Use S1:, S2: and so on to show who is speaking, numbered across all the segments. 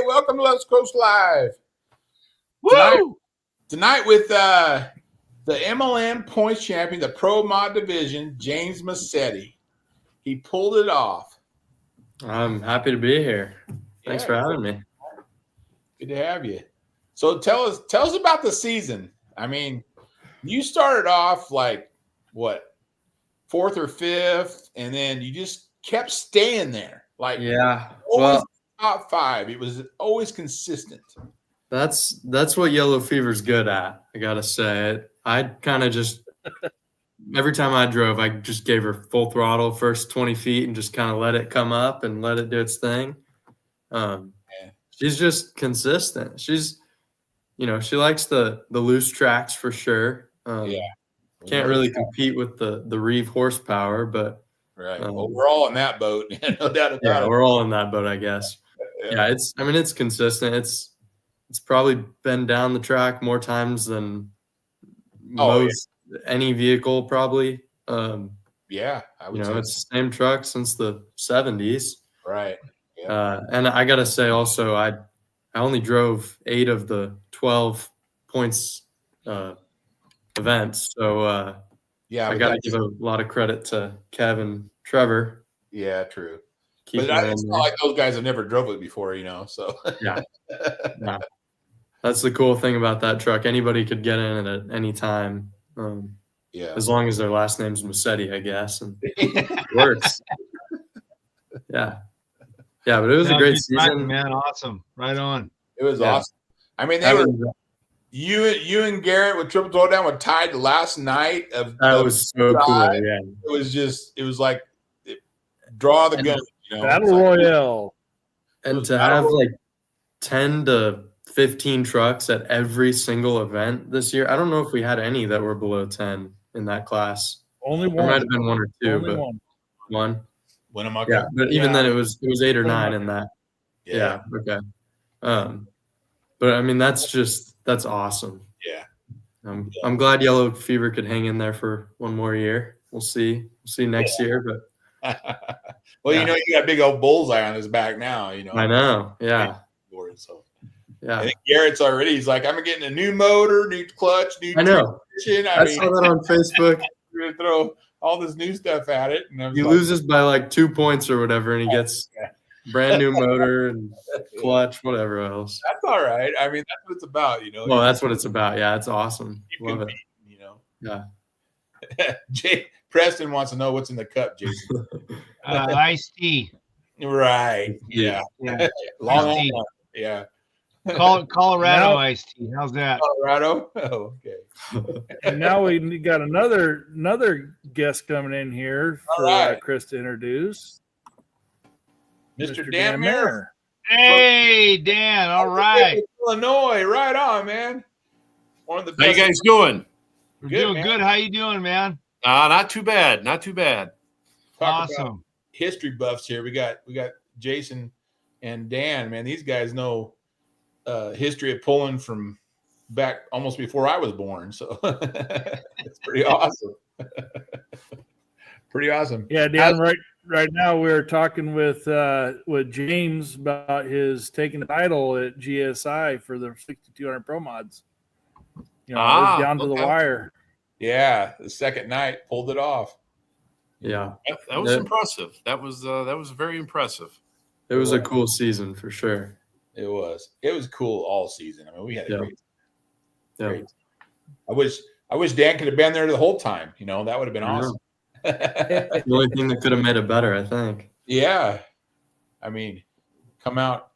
S1: Welcome to Let's Coast Live.
S2: Woo!
S1: Tonight with the MLM points champion, the Pro Mod Division, James Massetti. He pulled it off.
S3: I'm happy to be here. Thanks for having me.
S1: Good to have you. So tell us about the season. I mean, you started off like what, 4th or 5th, and then you just kept staying there. Like always top 5. It was always consistent.
S3: That's what Yellow Fever's good at. I gotta say, I kind of just every time I drove, I just gave her full throttle first 20 feet and just kind of let it come up and let it do its thing. She's just consistent. She's, she likes the loose tracks for sure. Can't really compete with the Reeve horsepower, but
S1: right. Well, we're all in that boat, no doubt about it.
S3: We're all in that boat, I guess. Yeah, it's consistent. It's probably been down the track more times than any vehicle probably.
S1: I would say
S3: it's the same truck since the 70s.
S1: Right.
S3: Yeah. And I gotta say also, I only drove 8 of the 12 points events. So I gotta give a lot of credit to Kev and Trevor.
S1: Yeah, true. But it's not like those guys have never drove it before, so.
S3: Yeah. That's the cool thing about that truck. Anybody could get in it at any time. As long as their last name's Massetti, I guess. And it works. Yeah, but it was a great season.
S2: Man, awesome. Right on.
S1: It was awesome. I mean, they were you and Garrett with Triple Throwdown were tied the last night of
S3: that was so cool. Yeah.
S1: It was like draw the gun,
S4: Battle Royale.
S3: And to have like 10 to 15 trucks at every single event this year. I don't know if we had any that were below 10 in that class.
S4: Only one.
S3: There might have been 1 or 2,
S4: Only
S3: but one.
S1: Yeah,
S3: but even then it was 8 or 9 in that. Yeah. Okay. But I mean that's awesome.
S1: Yeah.
S3: I'm glad Yellow Fever could hang in there for one more year. We'll see next year, but
S1: well, you got a big old bullseye on his back now,
S3: I know. Yeah.
S1: So
S3: yeah.
S1: I think Garrett's he's like, I'm getting a new motor, new clutch, new transmission.
S3: I saw that on Facebook.
S1: We're gonna throw all this new stuff at it. And
S3: he loses by like 2 points or whatever, and he gets brand new motor and clutch, whatever else.
S1: That's all right. I mean, that's what it's about,
S3: Well, that's what it's about. Yeah, it's awesome. Love it.
S1: Yeah. Preston wants to know what's in the cup, Jason.
S2: Iced tea.
S1: Right. Yeah. Long tea. Yeah.
S2: Colorado iced tea. How's that?
S1: Colorado? Oh, okay.
S4: And now we got another guest coming in here for Chris to introduce.
S1: Mr. Dan Mayer.
S2: Hey, Dan. All right.
S1: Illinois. Right on, man. One of the best.
S5: How you guys doing?
S2: We're doing good. How you doing, man?
S5: Not too bad. Not too bad.
S2: Awesome.
S1: History buffs here. We got Jason and Dan. Man, these guys know history of pulling from back almost before I was born. So it's pretty awesome. Pretty awesome.
S4: Yeah, Dan. Right now we're talking with James about his taking the title at GSI for the 6200 Pro Mods. It was down to the wire.
S1: Yeah, the second night pulled it off.
S3: Yeah,
S5: that was impressive. That was very impressive.
S3: It was a cool season for sure.
S1: It was cool all season. I mean, we had a great.
S3: Yeah.
S1: I wish I wish Dan could have been there the whole time. That would have been awesome.
S3: The only thing that could have made it better, I think.
S1: Yeah. I mean, come out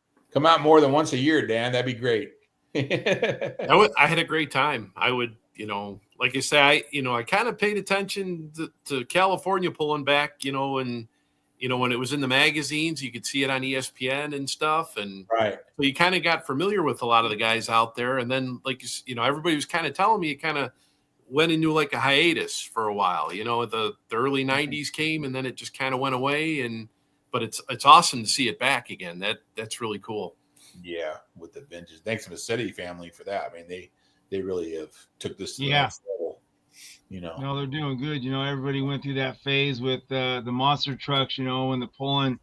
S1: more than once a year, Dan. That'd be great.
S5: I had a great time. I would, like I say, I kind of paid attention to California pulling back, and when it was in the magazines, you could see it on ESPN and stuff. And
S1: right.
S5: So you kind of got familiar with a lot of the guys out there. And then, like, everybody was kind of telling me it kind of went into like a hiatus for a while. The early 90s came and then it just kind of went away. But it's awesome to see it back again. That's really cool.
S1: Yeah, with the vintage. Thanks to the Massetti family for that. I mean, they really have took this to the
S2: Yeah.
S1: next level.
S2: No, they're doing good. Everybody went through that phase with the monster trucks, when the pulling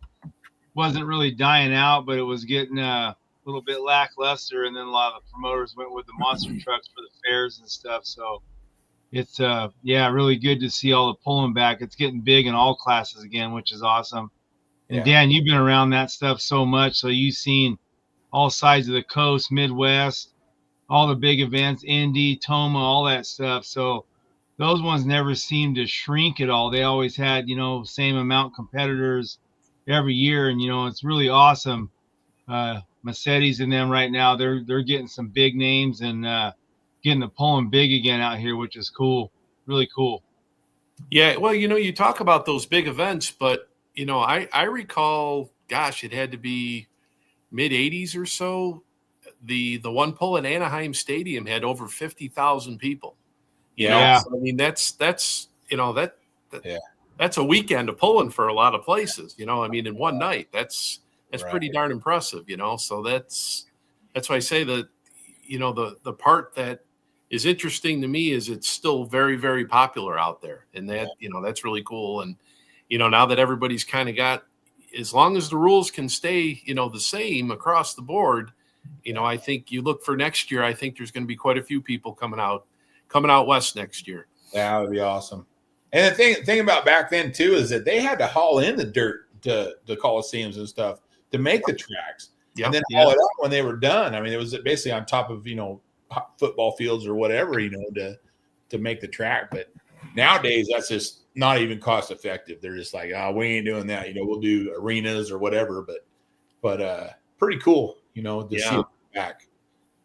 S2: wasn't really dying out, but it was getting a little bit lackluster. And then a lot of the promoters went with the monster trucks for the fairs and stuff. So it's, really good to see all the pulling back. It's getting big in all classes again, which is awesome. And
S1: Yeah.
S2: Dan, you've been around that stuff so much. So you've seen all sides of the coast, Midwest, all the big events, Indy, Toma, all that stuff. So those ones never seemed to shrink at all. They always had, same amount competitors every year. And, it's really awesome. Massetti's in them right now. They're getting some big names and getting the pulling big again out here, which is cool. Really cool.
S5: Yeah. Well, you talk about those big events, but, I recall, gosh, it had to be mid 80s or so. The one pull at Anaheim Stadium had over 50,000 people.
S2: Yeah.
S5: So, I mean, that's a weekend of pulling for a lot of places, in one night. That's
S1: Right.
S5: pretty darn impressive, So that's why I say that, the part that is interesting to me is it's still very, very popular out there. And that, that's really cool. And, now that everybody's kind of got, as long as the rules can stay, the same across the board, I think you look for next year, I think there's going to be quite a few people coming out west next year.
S1: That would be awesome. And the thing about back then too is that they had to haul in the dirt to the Coliseums and stuff to make the tracks, and then haul it up when they were done. I mean, it was basically on top of football fields or whatever to make the track. But nowadays, that's just not even cost effective. They're just like, oh, we ain't doing that. We'll do arenas or whatever. But pretty cool, to see it back.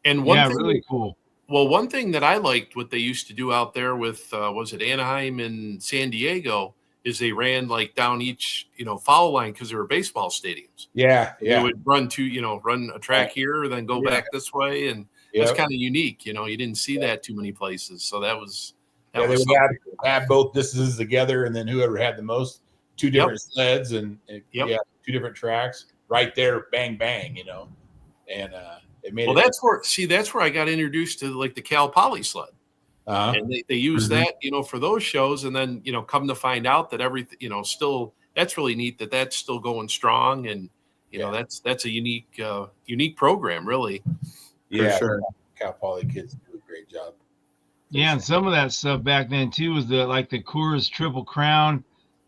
S5: And one thing,
S2: really cool.
S5: Well, one thing that I liked what they used to do out there with was it Anaheim and San Diego is they ran like down each foul line because they were baseball stadiums.
S1: Yeah.
S5: They would run a track here, then go back this way, and that's kind of unique. You didn't see that too many places, so that was.
S1: They would have both distances together, and then whoever had the most, two different sleds and two different tracks right there, bang bang, and it made. Well,
S5: that's where I got introduced to like the Cal Poly sled, and they use that for those shows, and then come to find out that everything still that's really neat that's still going strong, and that's a unique program, really.
S1: Yeah,
S3: for sure.
S1: Cal Poly kids do a great job.
S2: Yeah, and some of that stuff back then too was the Coors Triple Crown.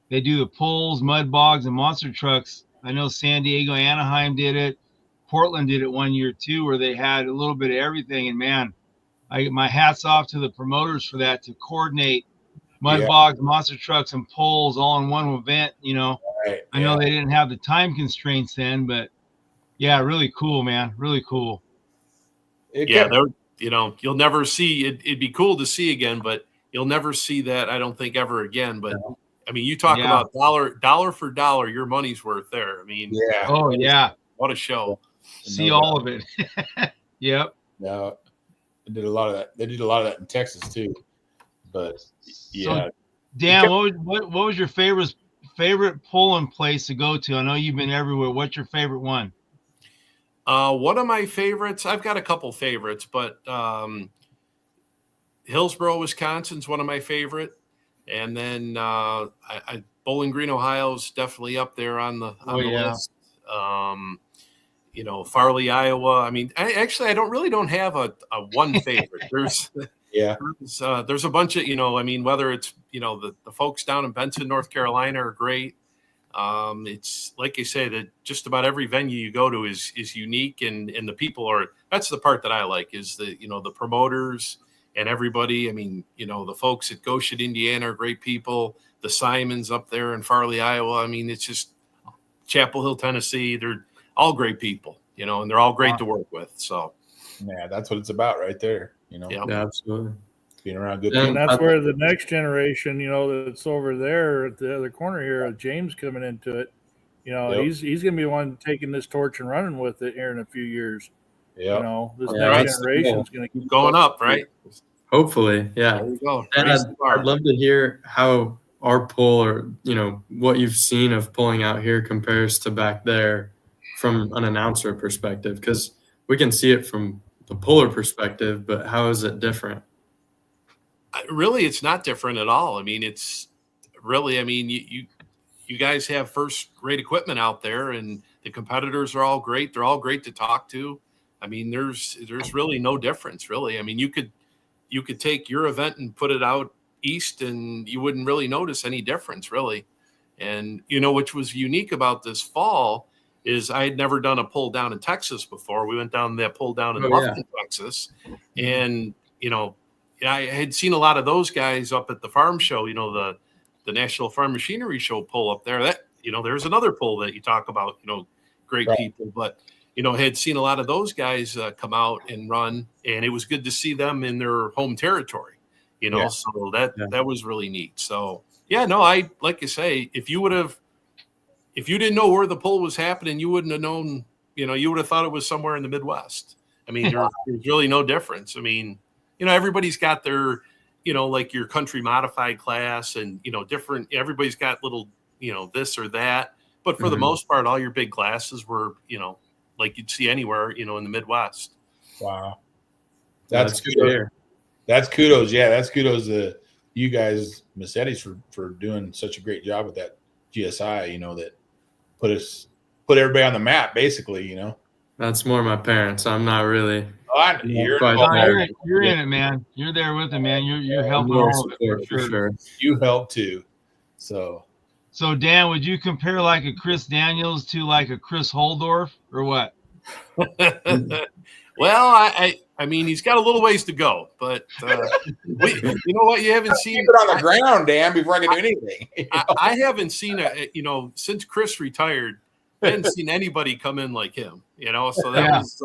S2: They do the pulls, mud bogs, and monster trucks. I know San Diego, Anaheim did it. Portland did it one year too, where they had a little bit of everything. And man, my hats off to the promoters for that, to coordinate mud bogs, monster trucks, and pulls all in one event.
S1: Right.
S2: I know they didn't have the time constraints then, but really cool, man, really cool.
S5: You'll never see it. It'd be cool to see again, but you'll never see that, I don't think, ever again. But I mean, you talk about dollar for dollar, your money's worth there. I mean, what a show.
S2: See all of it. Yep.
S1: No, they did a lot of that. They did a lot of that in Texas too. But
S2: So, Dan, what was your favorite pulling place to go to? I know you've been everywhere. What's your favorite one?
S5: One of my favorites, I've got a couple favorites, but Hillsboro, Wisconsin's one of my favorite. And then Bowling Green, Ohio is definitely up there on the list. Farley, Iowa. I mean, I don't have a one favorite. There's there's a bunch of, whether it's, the folks down in Benson, North Carolina are great. It's like I say that just about every venue you go to is unique, and the people that's the part that I like is the promoters and everybody. I mean, the folks at Goshen, Indiana are great people. The Simons up there in Farley, Iowa. I mean, it's just Chapel Hill, Tennessee. They're all great people, and they're all great to work with. So,
S1: yeah, that's what it's about right there.
S5: Yeah,
S3: absolutely.
S1: Being around good
S4: And
S1: people.
S4: that's where the next generation, that's over there at the other corner here, James coming into it. He's going to be the one taking this torch and running with it here in a few years.
S1: Yeah.
S4: This next generation is going to keep
S5: going up, right?
S3: Hopefully, yeah.
S5: There we go.
S3: And I'd love to hear how our pull, or what you've seen of pulling out here compares to back there from an announcer perspective, because we can see it from the puller perspective, but how is it different?
S5: Really, it's not different at all. I mean, it's really, you guys have first-rate equipment out there, and the competitors are all great. They're all great to talk to. I mean, there's really no difference, really. I mean, you could take your event and put it out east, and you wouldn't really notice any difference, really. And which was unique about this fall is I had never done a pull down in Texas before. We went down that pull down in Lufkin, Texas, and I had seen a lot of those guys up at the farm show. The National Farm Machinery Show pull up there. That there's another pull that you talk about. Great people, but had seen a lot of those guys come out and run, and it was good to see them in their home territory. So that was really neat. So I like you say, if you didn't know where the pull was happening, you wouldn't have known. You would have thought it was somewhere in the Midwest. I mean, there's really no difference. I mean, everybody's got their, like your country modified class and, different, everybody's got little, this or that. But for the most part, all your big classes were, like you'd see anywhere, in the Midwest.
S1: Wow. That's good to hear. That's kudos. Yeah, that's kudos to you guys, Massetti's, for doing such a great job with that GSI, that put everybody on the map, basically,
S3: That's more my parents. I'm not really.
S2: You're in it, man. You're there with them, man. You're helping all of it
S3: for sure.
S1: You help too. So
S2: Dan, would you compare like a Chris Daniels to like a Chris Holdorf or what?
S5: Well, I mean, he's got a little ways to go, but you know what? You haven't seen
S1: it on the ground, Dan, before I can do anything.
S5: I haven't seen since Chris retired. I hadn't seen anybody come in like him. So that was,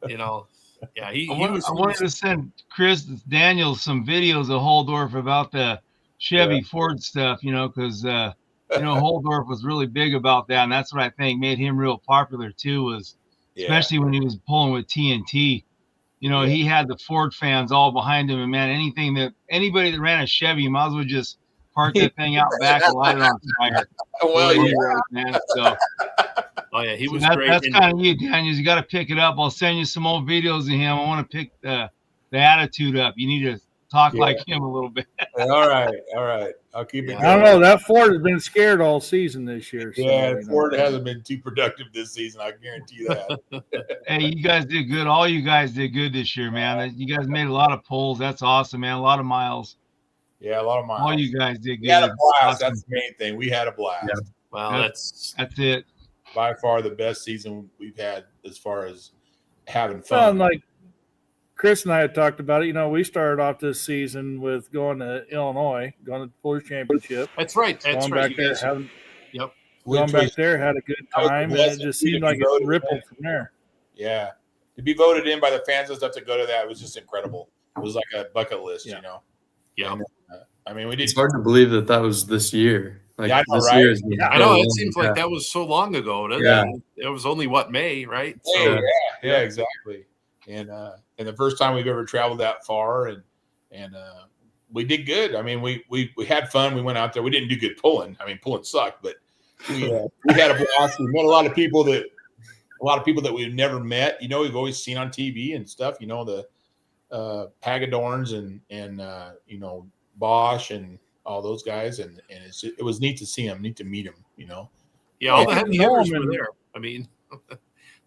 S5: he was.
S2: I wanted to send Chris Daniels some videos of Holdorf about the Chevy Ford stuff, because Holdorf was really big about that, and that's what I think made him real popular too. Was especially when he was pulling with TNT. He had the Ford fans all behind him, and man, anybody that ran a Chevy might as well just park that thing out back and light it on fire.
S1: Well,
S2: man. So.
S5: Oh yeah, he was great.
S2: That's kind of you, Daniel. You got to pick it up. I'll send you some old videos of him. I want to pick the attitude up. You need to talk like him a little bit.
S1: All right. I'll keep it going.
S4: I don't know. That Ford has been scared all season this year. So,
S1: Ford hasn't been too productive this season. I guarantee that.
S2: Hey, you guys did good. All you guys did good this year, man. You guys made a lot of pulls. That's awesome, man. A lot of miles.
S1: Yeah, a lot of miles.
S2: All you guys did good.
S1: We had a blast.
S2: Awesome.
S1: That's the main thing. We had a blast.
S3: Yeah.
S5: Well,
S2: that's it.
S1: By far the best season we've had as far as having
S4: Well,
S1: fun.
S4: and like Chris and I had talked about it. We started off this season with going to Illinois, going to the Pullers Championship.
S5: That's right. That's right.
S4: Back there,
S1: Going
S4: back there, had a good time, and it just seemed like it rippled from there.
S1: Yeah. To be voted in by the fans and stuff to go to that was just incredible. It was like a bucket list,
S5: Yeah.
S1: And, we did.
S3: It's hard to believe that was this year. Like
S1: Yeah, I know,
S3: this
S1: right?
S3: year is
S5: I know it seems like that was so long ago. It was only May, right? So,
S1: Yeah, exactly. And the first time we've ever traveled that far, and we did good. I mean, we had fun. We went out there. We didn't do good pulling. I mean, pulling sucked, but we had a blast. We met a lot of people that we've never met. We've always seen on TV and stuff. The Hagedorns and Bosch and all those guys, and it was neat to see them, neat to meet them.
S5: Yeah, all the heavy hitters were there. I mean,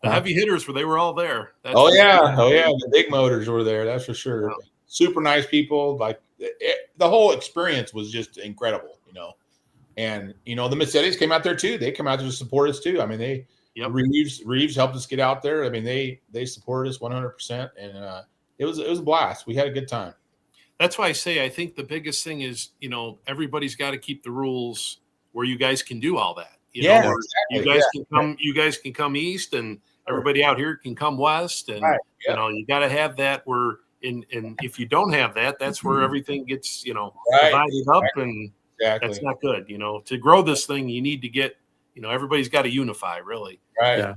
S5: the heavy hitters they were all there.
S1: The big motors were there. That's for sure. Yeah. Super nice people. Like the whole experience was just incredible. And the Massettis came out there too. They come out there to support us too. I mean, Reeves helped us get out there. I mean, they supported us 100%, and it was a blast. We had a good time.
S5: that's why I say I think the biggest thing is, everybody's got to keep the rules where you guys can do all that.
S1: Yeah,
S5: you guys can come. You guys can come east, and everybody out here can come west, and you got to have that. Where and if you don't have that, that's where everything gets divided up, and that's not good. To grow this thing, you need to get everybody's got to unify, really.
S1: Right.
S3: Yeah.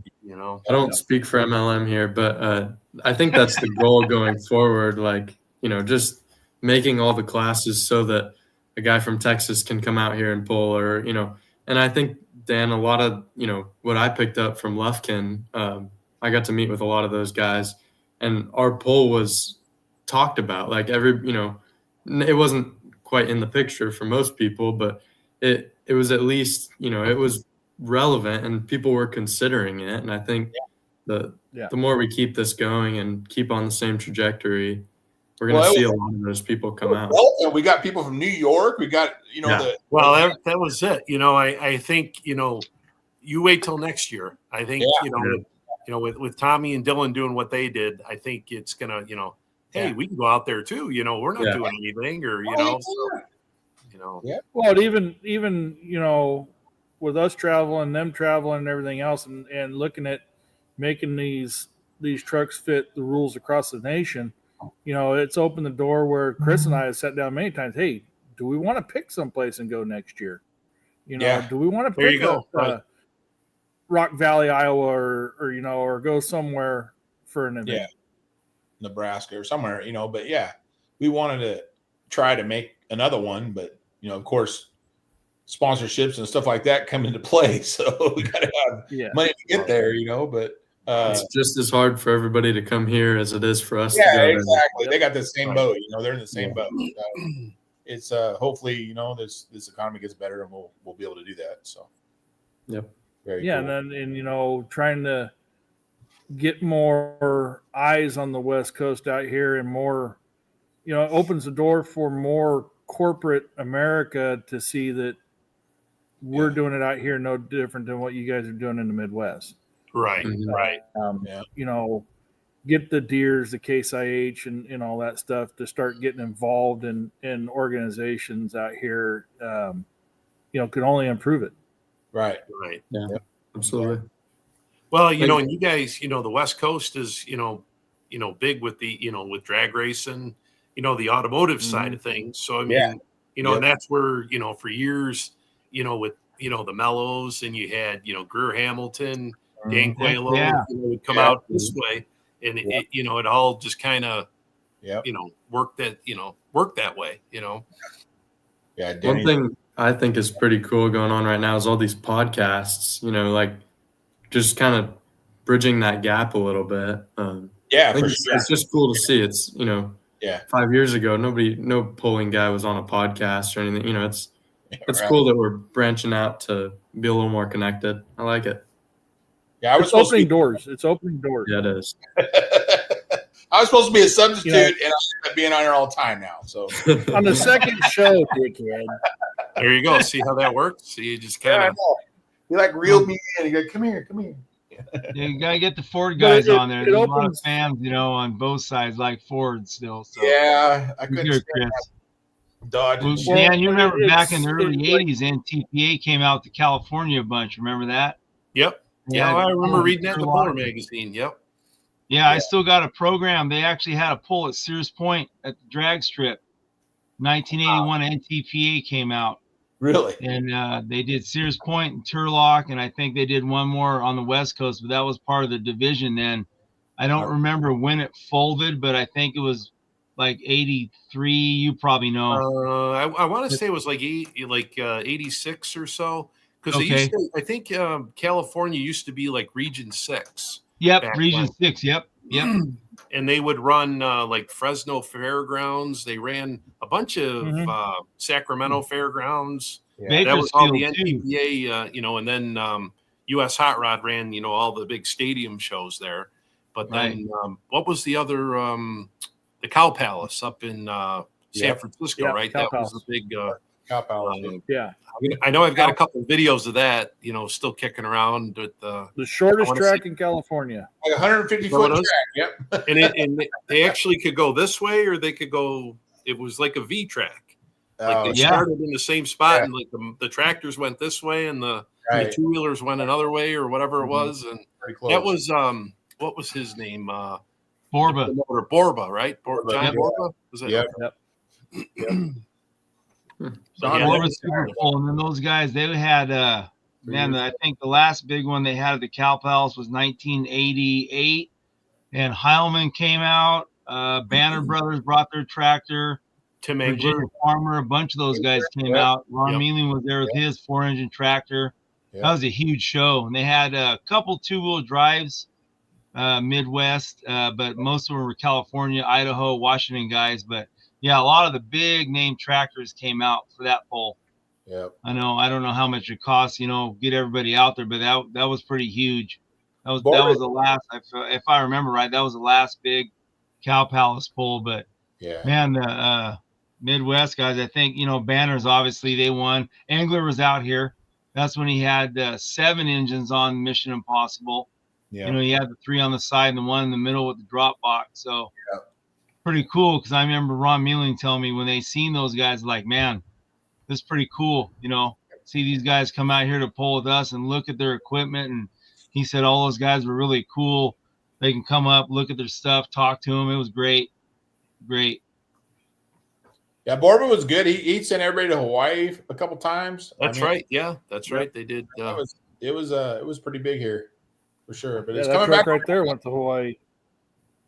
S3: I don't speak for MLM here, but I think that's the goal going forward. Like, just making all the classes so that a guy from Texas can come out here and pull, or, and I think, Dan, a lot of, what I picked up from Lufkin, I got to meet with a lot of those guys, and our pull was talked about. Like it wasn't quite in the picture for most people, but it was at least, it was relevant and people were considering it. And I think the more we keep this going and keep on the same trajectory, we're going to see a lot of those people come out.
S1: We got people from New York. We got,
S5: that was it. I think, you wait till next year. I think, with Tommy and Dylan doing what they did, I think it's going to, hey, we can go out there too. We're not doing anything, or,
S4: Well, even, with us traveling, them traveling and everything else, and looking at making these trucks fit the rules across the nation, it's opened the door where Chris and I have sat down many times. Hey, do we want to pick someplace and go next year? Do we want to pick Rock Valley, Iowa, or go somewhere for an event?
S1: Yeah. Nebraska or somewhere, but we wanted to try to make another one, but of course, sponsorships and stuff like that come into play. So we got to have money to get there, but
S3: it's just as hard for everybody to come here as it is for us.
S1: Yeah, to go exactly. They got the same boat. They're in the same boat. It's hopefully this economy gets better and we'll be able to do that. So, very cool.
S4: and trying to get more eyes on the West Coast out here, and more, it opens the door for more corporate America to see that we're doing it out here no different than what you guys are doing in the Midwest.
S5: Right. Right.
S4: Get the Deers, the Case IH, and all that stuff to start getting involved in organizations out here, could only improve it.
S5: Right.
S3: Yeah, absolutely.
S5: Well, and you guys, the West Coast is, big with the, with drag racing, the automotive side of things. So, I mean, and that's where, for years, with, the Mellows, and you had, Greer Hamilton, Dan Quaylo, would come out this way. And it all just kind of, worked that way,
S1: Yeah.
S3: One thing I think is pretty cool going on right now is all these podcasts, like just kind of bridging that gap a little bit. It's just cool to see. It's, 5 years ago, no polling guy was on a podcast or anything. It's cool that we're branching out to be a little more connected. I like it.
S1: Yeah,
S4: it's opening doors. It's opening doors.
S3: Yeah, it is.
S1: I was supposed to be a substitute, and I end up being on here all the time now. So
S4: on the second show, dickhead.
S5: There you go. See how that works? So you just kind of
S1: you reeled me in. You go, come here.
S2: Yeah, you gotta get the Ford guys on there. There's a lot of fans, on both sides like Ford still. So
S1: yeah, I couldn't.
S2: Dodge. Well, Dan, you remember back in the early '80s, NTPA came out to California a bunch. Remember that?
S5: Yep. Yeah, I remember reading that in the Polar magazine. Yep.
S2: Yeah, I still got a program. They actually had a pull at Sears Point at the drag strip. 1981 NTPA came out.
S1: Really?
S2: And they did Sears Point and Turlock, and I think they did one more on the West Coast, but that was part of the division then. I don't remember when it folded, but I think it was like 83. You probably know.
S5: I want to say it was like 86 or so. Because I think California used to be like Region 6.
S2: Yep, Region 6. Yep.
S5: And they would run like Fresno Fairgrounds. They ran a bunch of Sacramento Fairgrounds.
S2: Yeah.
S5: That was all the NTPA, and then US Hot Rod ran, all the big stadium shows there. But then what was the other, the Cow Palace up in San Francisco, right? That was the big
S1: Cow Palace.
S5: I know I've got a couple of videos of that, still kicking around with
S4: the shortest track in California,
S1: like 150-foot track. Yep.
S5: and they actually could go this way, or they could go it was like a V track. Like
S1: Oh,
S5: they started in the same spot, and like the tractors went this way, and the two wheelers went another way, or whatever it was. And
S1: pretty close.
S5: that was what was his name?
S2: Borba.
S5: Borba, right? John Borba. Was that?
S1: Yep.
S5: So,
S2: Borba's super cool. And then those guys, they had I think the last big one they had at the Cow Palace was 1988, and Heilman came out. Banner Brothers brought their tractor.
S5: Tim
S2: Virginia
S5: Engler.
S2: Farmer, a bunch of those guys came out. Ron Mealing was there with his 4-engine tractor. That was a huge show. And they had a couple 2-wheel drives, Midwest, but most of them were California, Idaho, Washington guys. But yeah, a lot of the big name tractors came out for that poll.
S1: Yep.
S2: I don't know how much it costs, get everybody out there, but that was pretty huge. That was the last, if I remember right, that was the last big Cow Palace poll. But man, the Midwest guys, I think, Banners, obviously they won. Engler was out here. That's when he had 7 engines on Mission Impossible.
S1: Yeah.
S2: He had the 3 on the side and the 1 in the middle with the drop box. So pretty cool, because I remember Ron Mealing telling me when they seen those guys, like, man, this is pretty cool. See these guys come out here to pull with us and look at their equipment. And he said all those guys were really cool. They can come up, look at their stuff, talk to them. It was great. Great.
S1: Yeah, Borba was good. He sent everybody to Hawaii a couple times.
S5: That's right. Yeah, that's right. They did.
S1: It was pretty big here for sure. But it's
S4: that
S1: coming
S4: truck
S1: back
S4: right there. Went to Hawaii.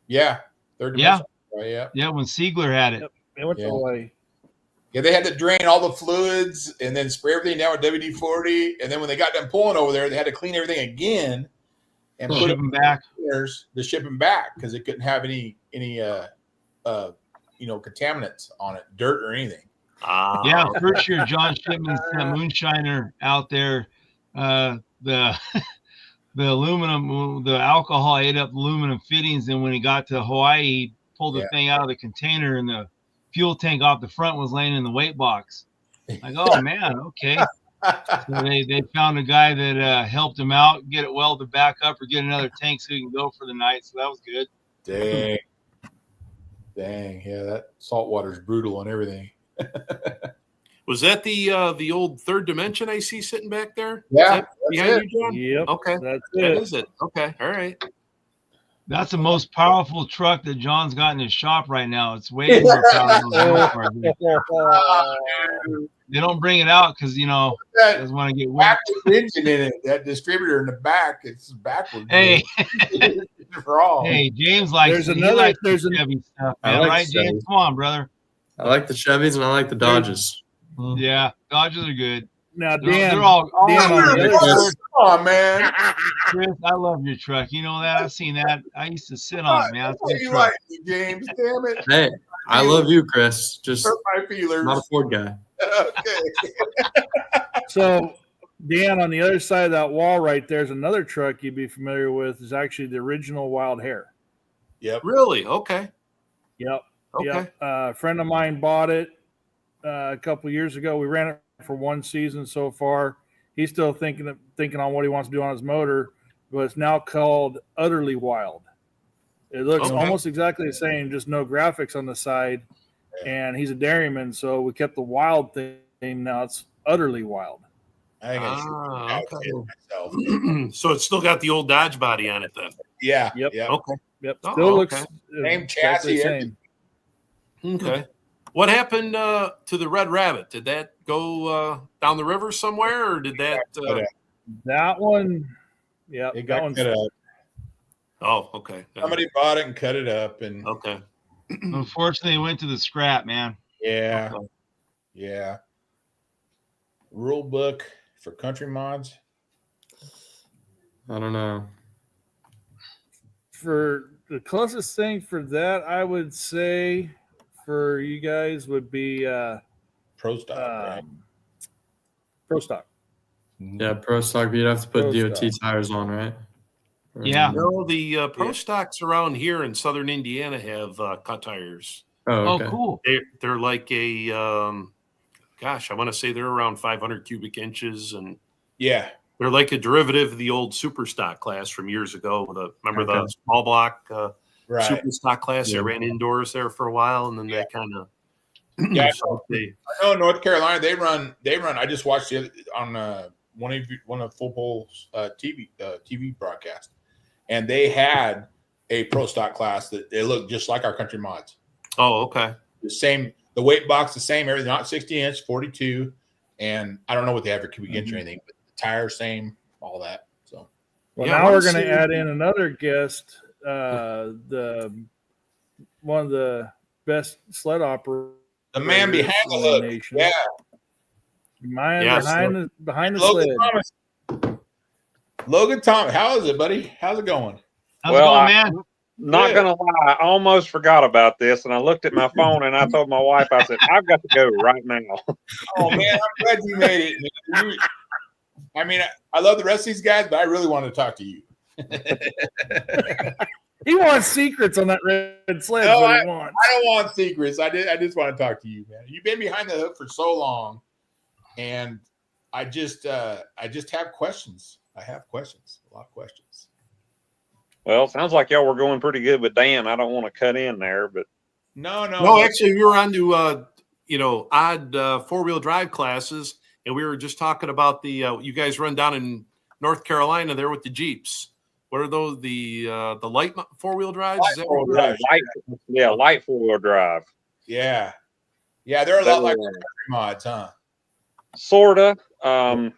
S1: Yeah, third dimension. Right,
S2: yeah. When Siegler had it,
S4: they went to Hawaii.
S1: Yeah, they had to drain all the fluids and then spray everything down with WD-40. And then when they got done pulling over there, they had to clean everything again and put
S2: them back
S1: to ship them back because it couldn't have any contaminants on it, dirt or anything.
S2: Yeah, first year John Shipman sent Moonshiner out there. The aluminum, the alcohol ate up aluminum fittings, and when he got to Hawaii, he pulled the thing out of the container, and the fuel tank off the front was laying in the weight box. Like, oh man, okay. So they found a guy that helped him out, get it welded back up, or get another tank so he can go for the night. So that was good.
S1: Dang, yeah, that salt water is brutal and everything.
S5: Was that the old third dimension I see sitting back there?
S1: Yeah,
S5: behind you, John?
S4: Yep.
S5: Okay, that is it. Okay, all right.
S2: That's the most powerful truck that John's got in his shop right now. It's way more powerful than they don't bring it out because doesn't want to get wet.
S1: Engine in it. That distributor in the back, it's backwards.
S2: Hey,
S1: wrong.
S2: Hey, James likes there's heavy stuff, man.
S3: Like
S2: right, James? Come on, brother.
S3: I like the Chevys and I like the Dodges.
S2: Yeah, Dodges are good.
S4: Now, Dan,
S2: they're all
S1: come on, man.
S2: Chris, I love your truck. You know that? I've seen that. I used to sit on it, man.
S1: You like me, James? Damn it.
S3: Hey, I love you, Chris. Just
S1: hurt my feelers.
S3: Not a Ford guy.
S1: Okay.
S4: So, Dan, on the other side of that wall right there's another truck you'd be familiar with. Is actually the original Wild Hare.
S1: Yep.
S5: Really? Okay.
S4: Yep.
S5: Okay.
S4: Yep. A friend of mine bought it a couple of years ago. We ran it for one season so far. He's still thinking on what he wants to do on his motor, but it's now called Utterly Wild. It looks almost exactly the same, just no graphics on the side. And he's a dairyman, so we kept the wild thing. Now it's Utterly Wild.
S1: I think myself.
S5: So it's still got the old Dodge body on it then.
S1: Yeah.
S4: Yep.
S1: Yep.
S5: Okay.
S4: Yep. Still looks
S1: same chassis.
S4: Same.
S5: Okay. What happened to the Red Rabbit? Did that go down the river somewhere, or did that?
S4: That one, yeah,
S1: it got
S4: that one's
S1: cut up.
S5: Oh, okay.
S1: Somebody bought it and cut it up, and
S5: okay.
S2: Unfortunately, it went to the scrap, man.
S1: Yeah,
S5: okay.
S1: Yeah. Rule book for country mods.
S3: I don't know.
S4: For the closest thing for that, I would say for you guys would be
S1: Pro Stock. Right?
S4: Pro Stock.
S3: Yeah, Pro Stock, but you'd have to put DOT tires on, right?
S2: Yeah.
S5: No, the Pro Stocks around here in southern Indiana have cut tires.
S3: Oh, okay.
S2: Cool.
S5: They're like a, I want to say they're around 500 cubic inches, and
S1: yeah,
S5: they're like a derivative of the old Super Stock class from years ago. Remember the small block Super Stock class? They ran indoors there for a while, and then that kind of
S1: Yeah,
S5: So they,
S1: I know North Carolina. They run. I just watched it on one of Full Polls TV broadcast, and they had a pro stock class that they looked just like our country mods.
S5: oh, okay.
S1: The same, the weight box, the same, everything. Not 60-inch, 42, and I don't know what they have for cubic inch or anything, but the tire same, all that. So,
S4: Well,
S5: Yeah, I
S4: now
S5: wanna
S4: we're going
S5: see-
S4: to add in another guest, the one of the best sled operators.
S1: the man behind the
S4: in the
S1: hook,
S4: nation.
S1: yeah,
S4: Man
S5: Yeah,
S4: behind the
S1: Logan
S4: sled.
S1: Thomas. Logan Thomas, how is it, buddy? How's it going?
S2: How's it going, man?
S6: Not
S1: Good.
S6: gonna lie, I almost forgot about this, and I looked at my phone and I told my wife, I said, "I've got to go right now."
S1: Oh man, I'm glad you made it. I mean, I love the rest of these guys, but I really want to talk to you.
S4: He wants secrets on that red sled.
S1: No,
S4: what he wants.
S1: I don't want secrets. I just want to talk to you, man. You've been behind the hook for so long, and I just have questions. I have questions, a lot of questions.
S6: Well, sounds like y'all were going pretty good with Dan. I don't want to cut in there, but
S5: No, actually, we were on to odd 4-wheel drive classes, and we were just talking about the you guys run down in North Carolina there with the Jeeps. What are those? The light 4-wheel drives?
S1: Light
S5: Is that
S1: four-wheel
S5: what
S1: drive.
S6: light 4-wheel drive.
S1: Yeah, they're a lot like the country mods, huh?
S6: Sorta.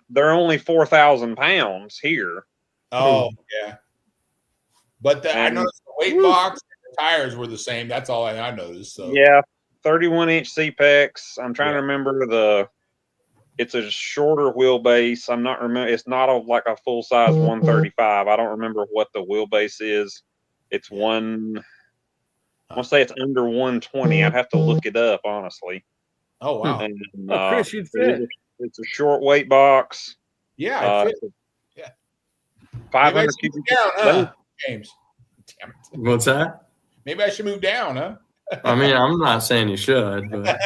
S6: They're only 4,000 pounds here.
S1: Oh, yeah. But I
S6: And-
S1: noticed the weight box and the tires were the same. That's all I noticed. So
S6: Yeah, 31-inch C-Pex. I'm trying
S1: Yeah.
S6: to remember it's a shorter wheelbase. I'm not remember. It's not like a full size 135. I don't remember what the wheelbase is. It's one. I want to say it's under 120. I'd have to look it up honestly.
S1: Oh wow.
S6: And,
S4: Oh, Chris, you'd fit.
S6: It's a short weight box.
S1: Yeah, I fit. Yeah. Maybe I
S6: 500
S1: should
S6: cubic.
S1: move down, huh? James. Damn it.
S3: What's that?
S1: Maybe I should move down, huh?
S3: I mean, I'm not saying you should, but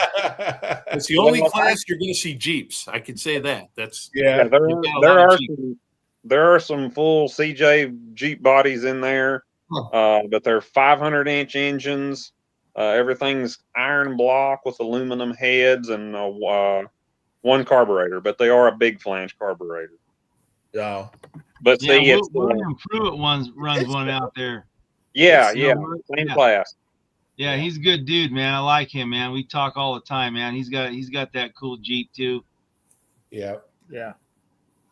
S5: It's the only class you're going to see Jeeps. I could say that. That's
S6: Yeah,
S1: yeah.
S6: there,
S5: You've got a
S6: there
S5: lot of
S6: are
S5: Jeep.
S6: there are some full CJ Jeep bodies in there, but they're 500-inch engines. Everything's iron block with aluminum heads and one carburetor, but they are a big flange carburetor.
S1: Oh.
S6: But see,
S2: Yeah,
S6: it's
S2: William Pruitt runs one out there.
S6: yeah,
S2: You know
S6: yeah,
S2: what?
S6: same
S2: Yeah.
S6: class.
S2: Yeah, he's a good dude, man. I like him, man. We talk all the time, man. He's got that cool Jeep too.
S1: Yeah.
S4: Yeah.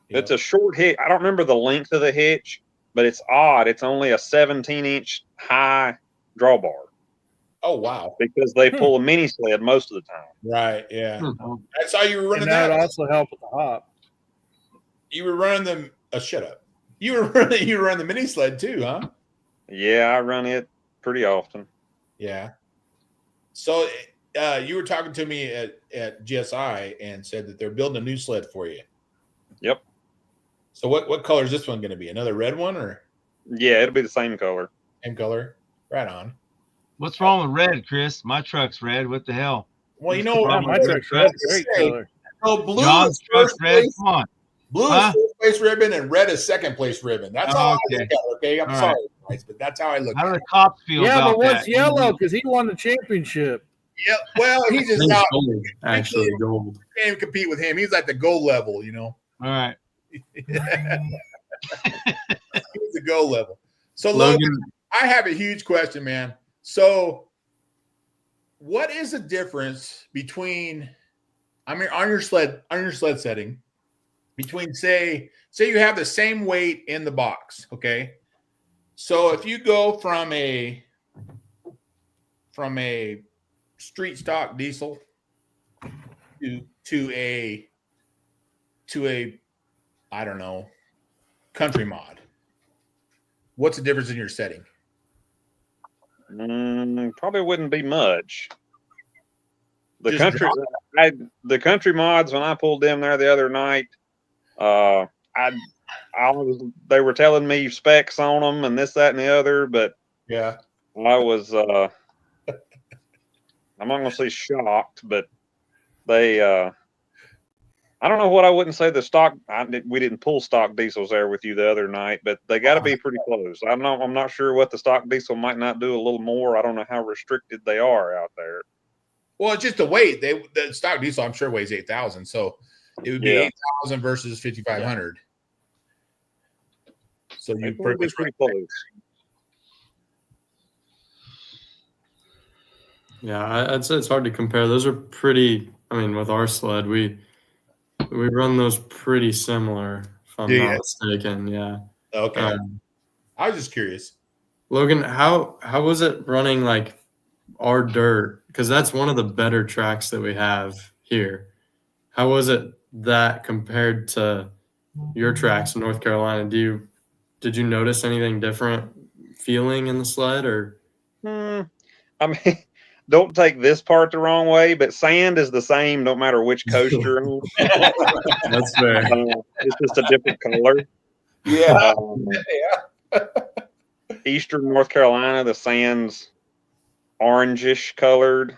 S6: It's a short hitch. I don't remember the length of the hitch, but it's odd. It's only a 17-inch high drawbar
S1: Oh wow.
S6: because they pull a mini sled most of the time.
S1: Right. Yeah. I saw you were running
S4: And that would
S1: that.
S4: also help with the hop.
S1: You were running them. Shut up. You were running the mini sled too, huh?
S6: Yeah, I run it pretty often.
S1: Yeah. So you were talking to me at GSI and said that they're building a new sled for you.
S6: Yep.
S1: So what color is this one going to be? Another red one or
S6: Yeah, it'll be the same color.
S1: same color? Right on.
S2: What's wrong with red, Chris? My truck's red. What the hell?
S1: Well, you
S2: What's
S1: know,
S2: the problem
S4: my
S2: with
S4: truck's
S2: red?
S4: red. Great color.
S1: So blue
S2: John's
S1: is
S2: truck's
S1: first
S2: red.
S1: place.
S2: Come on.
S1: Blue
S2: Huh?
S1: is first place ribbon and red is second place ribbon. That's
S2: Oh,
S1: all I
S2: okay.
S1: look at. Okay, I'm
S2: All
S1: sorry, guys, but that's how I look
S2: How do
S1: at
S2: the
S1: it.
S2: cops feel
S4: Yeah,
S2: about
S4: but what's
S2: that?
S4: yellow? Because he won the championship.
S1: Yeah, well, he's just
S3: it's
S1: not.
S3: gold, actually gold.
S1: Can't even compete with him. He's like the gold level, you know.
S2: All right.
S1: He's the gold level. So Logan, I have a huge question, man. So, what is the difference between, I mean, on your sled setting, between say you have the same weight in the box, okay? So if you go from a street stock diesel to a I don't know, country mod, what's the difference in your setting?
S6: Probably wouldn't be much. The
S1: Just
S6: country mods, when I pulled them there the other night, they were telling me specs on them and this, that, and the other, but
S1: Yeah.
S6: I was I'm not gonna say shocked, but they I don't know what I wouldn't say the stock. We didn't pull stock diesels there with you the other night, but they got to be pretty close. I'm not sure what the stock diesel might not do a little more. I don't know how restricted they are out there.
S1: Well, it's just the weight. The stock diesel, I'm sure, weighs 8,000. So it would be 8,000 versus 5,500. So you pretty much
S6: pretty close.
S3: Yeah, I'd say it's hard to compare. Those are pretty. I mean, with our sled, we run those pretty similar. If I'm not mistaken, yeah.
S1: Okay. I was just curious.
S3: Logan, how was it running like our dirt? Because that's one of the better tracks that we have here. How was it that compared to your tracks in North Carolina? Did you notice anything different feeling in the sled or?
S6: I mean, don't take this part the wrong way, but sand is the same no matter which coast you're on.
S3: That's fair.
S6: It's just a different color.
S1: Yeah.
S6: Eastern North Carolina, the sand's orangish colored.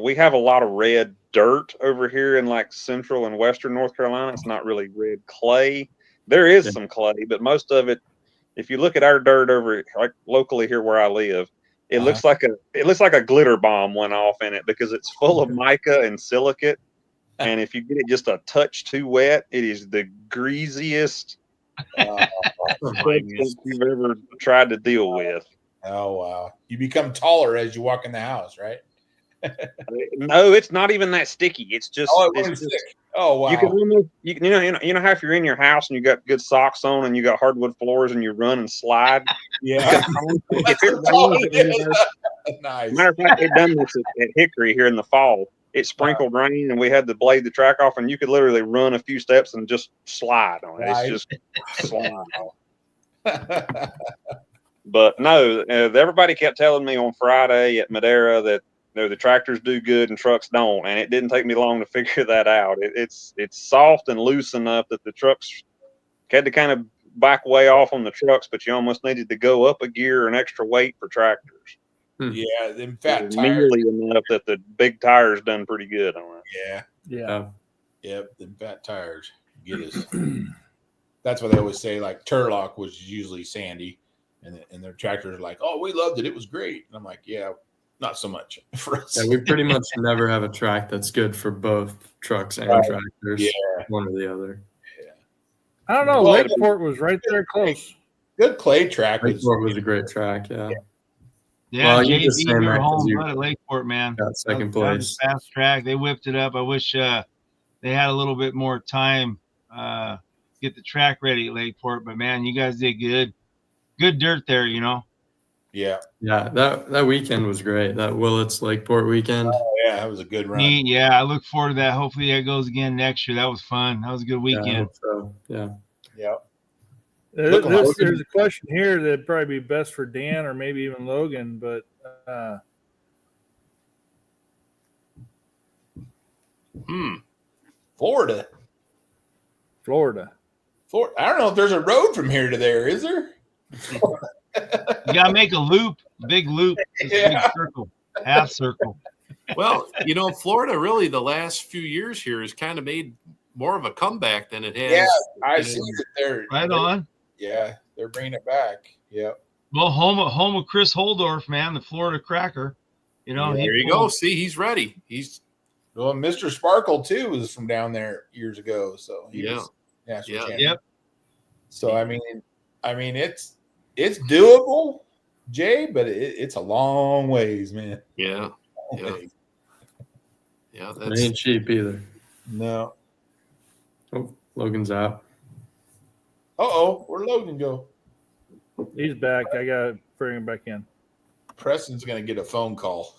S6: We have a lot of red dirt over here in like central and western North Carolina. It's not really red clay. There is some clay, but most of it, if you look at our dirt over like locally here where I live, it looks like a glitter bomb went off in it because it's full of mica and silicate. And if you get it just a touch too wet, it is the greasiest substance you've ever tried to deal with.
S1: Oh wow! You become taller as you walk in the house, right?
S6: No, it's not even that sticky. It's just
S1: thick. Oh wow!
S6: You can almost you know how if you're in your house and you got good socks on and you got hardwood floors and you run and slide.
S1: Yeah.
S6: Nice. Matter of fact, it done this at Hickory here in the fall. It sprinkled rain and we had to blade the track off, and you could literally run a few steps and just slide on it. Nice. It's just slide. But no, everybody kept telling me on Friday at Madera that the tractors do good and trucks don't, and it didn't take me long to figure that out. It's soft and loose enough that the trucks had to kind of back way off on the trucks, but you almost needed to go up a gear or an extra weight for tractors.
S1: Yeah, them fat tires.
S6: Nearly enough that the big tires done pretty good on it.
S1: Yeah. Yep, them fat tires get us. That's what they always say. Like Turlock was usually sandy, and their tractors are like, "Oh, we loved it. It was great." And I'm like, "Yeah, not so much for us."
S3: Yeah, we pretty much never have a track that's good for both trucks and tractors. Yeah, one or the other.
S4: Yeah. I don't know. Lakeport was right there close.
S1: Good clay track.
S3: Lakeport was a great track. Yeah.
S2: Yeah, well, JB, we were home at Lakeport, man.
S3: Got second place.
S2: Fast track. They whipped it up. I wish they had a little bit more time to get the track ready at Lakeport. But, man, you guys did good. Good dirt there, you know.
S1: Yeah.
S3: Yeah, that weekend was great. That Willits Lakeport weekend.
S1: Oh, yeah, that was a good run.
S2: Neat, yeah, I look forward to that. Hopefully that goes again next year. That was fun. That was a good weekend.
S3: Yeah, I hope so. Yeah.
S1: Yep.
S4: There's a question here that'd probably be best for Dan or maybe even Logan, but
S1: Florida. I don't know if there's a road from here to there. Is there?
S2: You gotta make a loop, big loop, big circle, half circle.
S5: Well, you know, Florida really the last few years here has kind of made more of a comeback than it has.
S1: Yeah, I see that they're
S2: right on.
S1: Yeah, they're bringing it back. Yeah.
S2: Well, home of Chris Holdorf, man, the Florida Cracker. You know,
S5: there you go. See, he's ready.
S1: Well, Mr. Sparkle too was from down there years ago, so he was national champion.
S2: Yep.
S1: So I mean, it's doable, Jay, but it's a long ways, man.
S5: Yeah.
S3: Yeah, that ain't cheap either.
S1: No.
S3: Oh, Logan's out.
S1: Where'd Logan go?
S4: He's back. I gotta bring him back in.
S1: Preston's gonna get a phone call.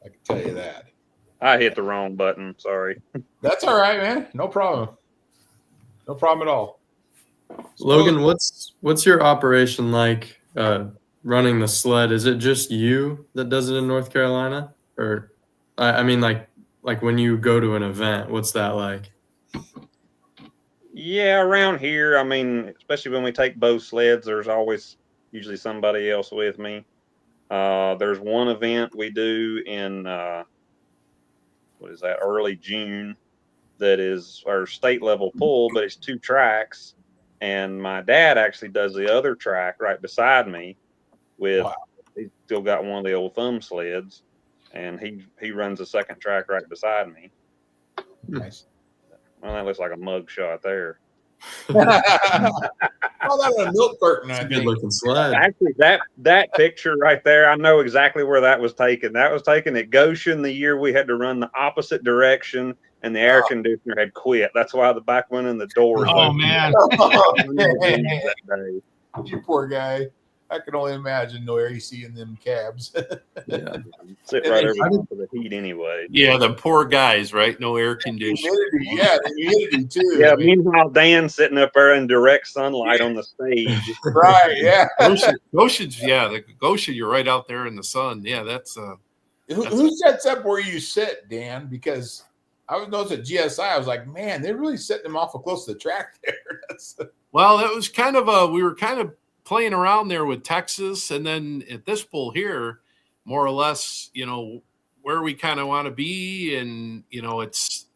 S1: I can tell you that.
S6: I hit the wrong button. Sorry.
S1: That's all right, man. No problem. No problem at all.
S3: Logan, what's your operation like running the sled? Is it just you that does it in North Carolina? Or I mean like when you go to an event, what's that like?
S6: Yeah, around here, I mean, especially when we take both sleds, there's always usually somebody else with me. There's one event we do in early June that is our state level pull, but it's 2 tracks, and my dad actually does the other track right beside me with he's still got one of the old thumb sleds, and he runs the second track right beside me.
S1: Nice.
S6: Well, that looks like a mug shot there.
S1: Oh, that was a milk carton.
S3: It's
S1: I
S3: a good
S1: think.
S3: looking sled.
S6: Actually, that picture right there, I know exactly where that was taken. That was taken at Goshen the year we had to run the opposite direction, and the air conditioner had quit. That's why the back went in the door.
S2: Oh man.
S6: That day.
S1: You poor guy. I can only imagine no AC in them cabs.
S3: Yeah.
S6: Sit right over for the heat anyway.
S5: Yeah, the poor guys, right? No air conditioning.
S1: Humidity, yeah, the humidity too.
S6: Yeah,
S1: I mean,
S6: meanwhile, Dan's sitting up there in direct sunlight on the stage.
S1: right, yeah.
S5: Goshen's, the Goshen, you're right out there in the sun. Yeah, that's
S1: Who sets up where you sit, Dan? Because I was noticing at GSI, I was like, man, they're really setting them awful close to the track there.
S5: well, that was kind of we were kind of playing around there with Texas, and then at this pool here, more or less, where we kind of want to be, and it's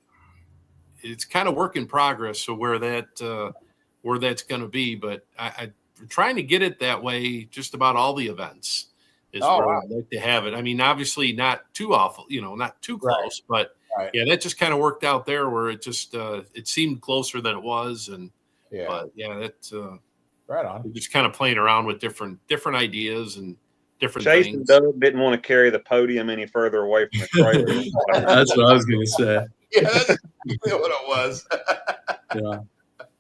S5: kind of work in progress. So where that's going to be, but I'm trying to get it that way. Just about all the events is where I'd like to have it. I mean, obviously not too awful, not too close, but yeah, that just kind of worked out there where it just it seemed closer than it was, and but yeah, that's
S1: right on.
S5: we're just kind of playing around with different ideas and different
S6: Chase
S5: things.
S6: and Doug didn't want to carry the podium any further away from the trailer.
S3: That's what I was going to say.
S1: Yeah, that's exactly what it was.
S3: Yeah.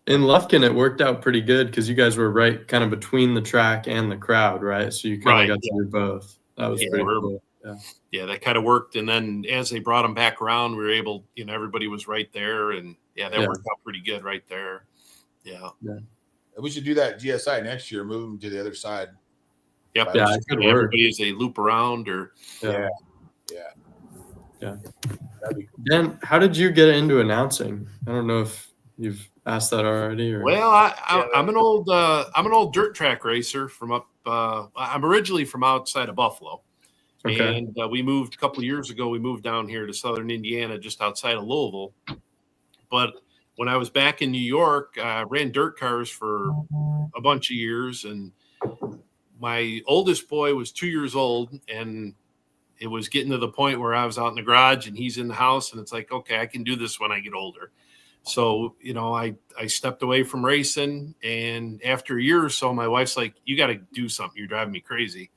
S3: In Lufkin, it worked out pretty good because you guys were right kind of between the track and the crowd, right? So you kind of got to do both. That was pretty cool.
S5: Yeah, that kind of worked. And then as they brought them back around, we were able, everybody was right there. And that worked out pretty good right there. Yeah.
S1: We should do that GSI next year, move them to the other side.
S5: Yep.
S3: Yeah, it could work.
S5: Everybody as they loop around or.
S1: Yeah.
S3: That'd be cool. Dan, how did you get into announcing? I don't know if you've asked that already. Or...
S5: Well, I'm an old dirt track racer from up. I'm originally from outside of Buffalo, and we moved a couple of years ago. We moved down here to Southern Indiana, just outside of Louisville. But when I was back in New York, I ran dirt cars for a bunch of years, and my oldest boy was 2 years old, and it was getting to the point where I was out in the garage and he's in the house, and it's like, okay, I can do this when I get older. So, I stepped away from racing, and after a year or so, my wife's like, you got to do something. You're driving me crazy.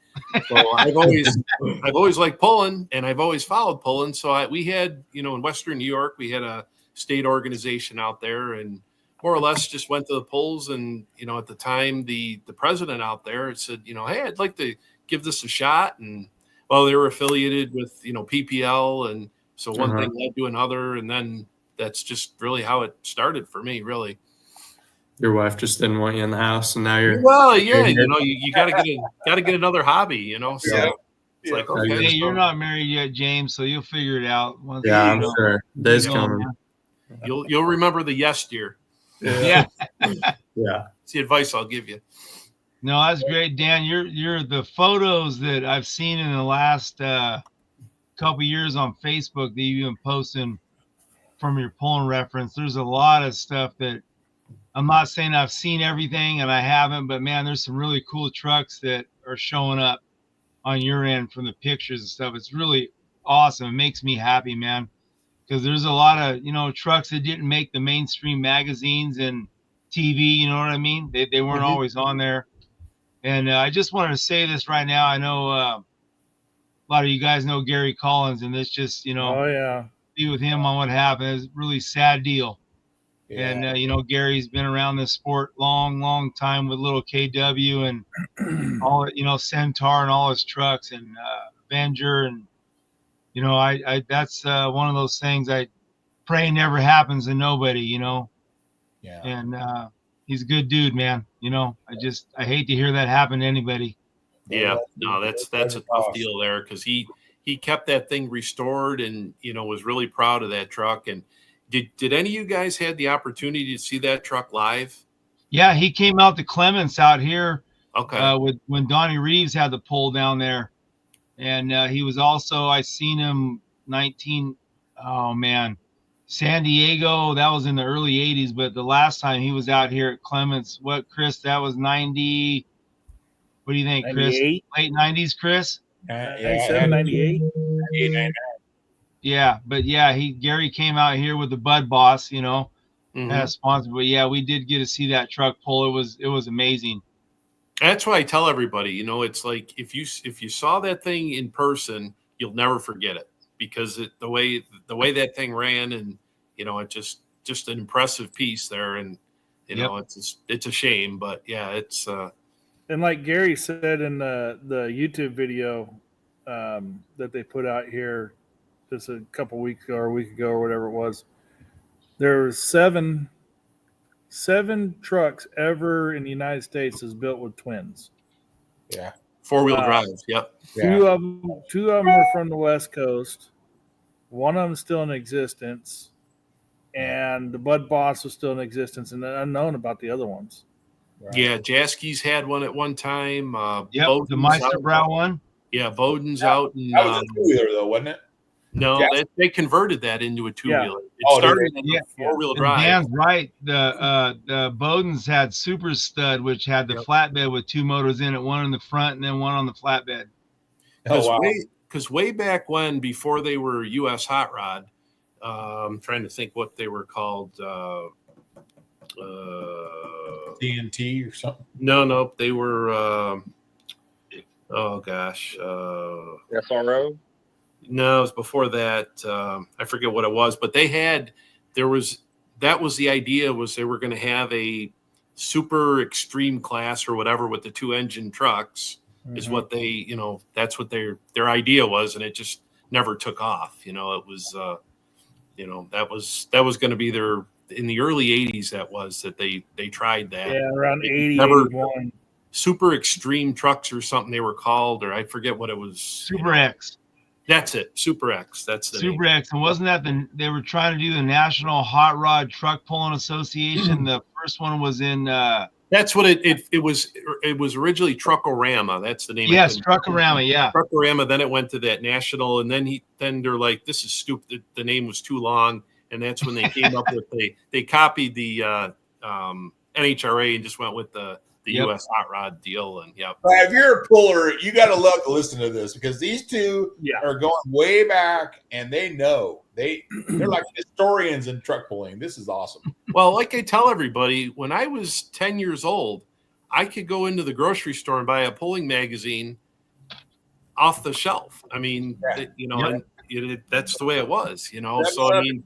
S5: So I've always liked pulling, and I've always followed pulling. So we had, in Western New York, we had a state organization out there, and more or less just went to the polls. And, at the time, the president out there said, hey, I'd like to give this a shot. And, well, they were affiliated with, PPL. And so one thing led to another. And then that's just really how it started for me, really.
S3: Your wife just didn't want you in the house, and now you're.
S5: Well, yeah, you got to get another hobby, So it's like, okay,
S2: hey, you're not married yet, James, so you'll figure it out. Once
S3: I'm sure. Days coming.
S5: You'll remember the yes, dear.
S2: Yeah.
S5: It's the advice I'll give you.
S2: No, that's great, Dan. You're the photos that I've seen in the last couple years on Facebook that you've been posting from your pulling reference. There's a lot of stuff that I'm not saying I've seen everything, and I haven't, but man, there's some really cool trucks that are showing up on your end from the pictures and stuff. It's really awesome. It makes me happy, man, because there's a lot of trucks that didn't make the mainstream magazines and TV. You know what I mean? They weren't always on there. And I just wanted to say this right now. I know a lot of you guys know Gary Collins, and it's just be with him on what happened. It's a really sad deal. Yeah. And Gary's been around this sport long time with little KW and all Centaur and all his trucks and Avenger, and I that's one of those things I pray never happens to nobody. Yeah. And he's a good dude, man. I hate to hear that happen to anybody.
S5: Yeah, no, that's a tough deal there, because he kept that thing restored and was really proud of that truck. And did any of you guys had the opportunity to see that truck live?
S2: Yeah, he came out to Clements out here.
S5: Okay.
S2: When Donnie Reeves had the pull down there, and he was also, I seen him San Diego. That was in the early '80s, but the last time he was out here at Clements, Chris? That was 90. What do you think, Chris?
S4: 98?
S2: Late '90s, Chris?
S4: 97, 98.
S2: Yeah, but yeah, Gary came out here with the Bud Boss, you know, as sponsor. But yeah, we did get to see that truck pull. It was amazing.
S5: That's why I tell everybody, you know, it's like if you saw that thing in person, you'll never forget it because the way that thing ran, and you know, it just an impressive piece there, and you know, it's a shame, but yeah, it's
S4: and like Gary said in the YouTube video that they put out here just a couple weeks ago or a week ago or whatever it was, there were seven trucks ever in the United States is built with twins.
S1: Yeah.
S5: 4-wheel drive. Yep.
S4: Two of them were from the West Coast. One of them still in existence, and the Bud Boss was still in existence, and unknown about the other ones.
S5: Right. Yeah, Jasky's had one at one time.
S2: The Meisterbrow one.
S5: Yeah, Bowden's out. And,
S1: that was a two-wheeler, though, wasn't it?
S5: No, they converted that into a two-wheeler.
S1: Yeah.
S5: It started in a four-wheel drive.
S2: Dan's right. The Bowden's had Super Stud, which had the flatbed with two motors in it, one in the front and then one on the flatbed.
S5: Because way back when, before they were U.S. Hot Rod, I'm trying to think what they were called.
S1: TNT or something?
S5: No, they were. Oh gosh,
S6: SRO.
S5: No, it was before that. I forget what it was, but that was the idea, was they were going to have a super extreme class or whatever with the 2-engine trucks. Is what they, you know, that's what their idea was, and it just never took off. You know, it was, you know, that was going to be their, in the early 80s. That was that they tried that.
S4: Yeah, around 80, 81.
S5: Super extreme trucks or something they were called, or I forget what it was.
S2: Super X.
S5: That's it. Super X. That's the
S2: Super
S5: name.
S2: X. And wasn't that they were trying to do the National Hot Rod Truck Pulling Association? The first one was in.
S5: That's what it was. It was originally Truckorama. That's the name.
S2: Yes, Truckorama. Yeah,
S5: Truckorama. Then it went to that national, and then they're like, this is stupid. The name was too long, and that's when they came up with they copied the NHRA and just went with the U.S. Hot Rod deal. And
S1: if you're a puller, you got to love to listen to this, because these two are going way back, and they know they're like historians in truck pulling. This is awesome.
S5: Well, like I tell everybody, when I was 10 years old, I could go into the grocery store and buy a pulling magazine off the shelf. I mean, you know, and that's the way it was, you know. So I mean,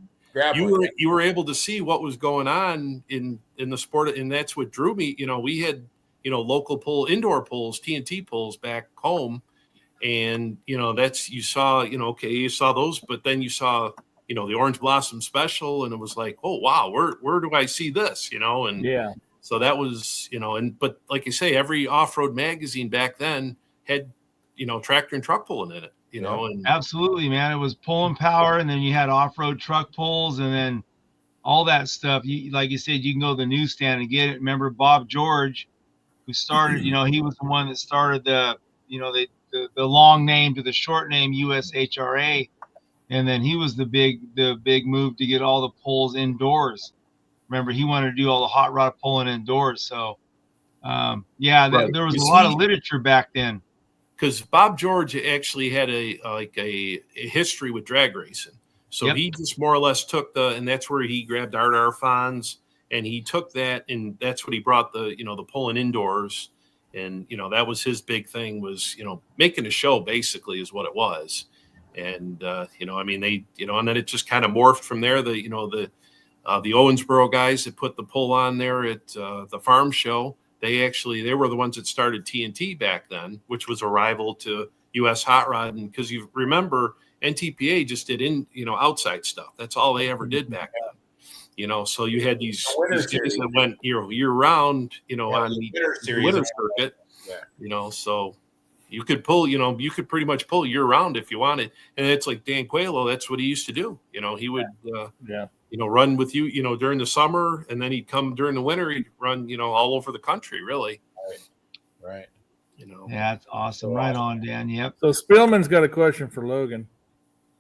S5: you were able to see what was going on in the sport, and that's what drew me. You know, we had, you know, local indoor pulls, TNT pulls back home, and you know, you saw those, but then you saw, you know, the Orange Blossom Special, and it was like, oh wow, where do I see this, you know? And so that was, you know, but like I say, every off-road magazine back then had, you know, tractor and truck pulling in it. You know, and
S2: absolutely, man. It was pulling power, and then you had off-road truck pulls, and then all that stuff. Like you said, you can go to the newsstand and get it. Remember Bob George, who started, you know, he was the one that started the long name to the short name USHRA, and then he was the big move to get all the pulls indoors. Remember, he wanted to do all the hot rod pulling indoors. So, there was a lot of literature back then.
S5: Because Bob George actually had a history with drag racing, so he just more or less took and that's where he grabbed Art Arfons, and he took that, and that's what he brought the pulling indoors, and you know, that was his big thing, was, you know, making a show basically is what it was, and you know, I mean, they, you know, and then it just kind of morphed from there. The Owensboro guys that put the pull on there at the farm show. They were the ones that started TNT back then, which was a rival to U.S. Hot Rod. And because you remember, NTPA just did outside stuff. That's all they ever did back then. You know, so you had these guys that went year round, you know, on the winter circuit. Yeah. You know, so you could pull, you know, you could pretty much pull year round if you wanted. And it's like Dan Coelho, that's what he used to do. You know, he would you know, run with you, you know, during the summer, and then he'd come during the winter, he'd run, you know, all over the country, really.
S1: Right.
S5: You know.
S2: Yeah, that's awesome. Right on, Dan. Yep.
S4: So Spillman's got a question for Logan.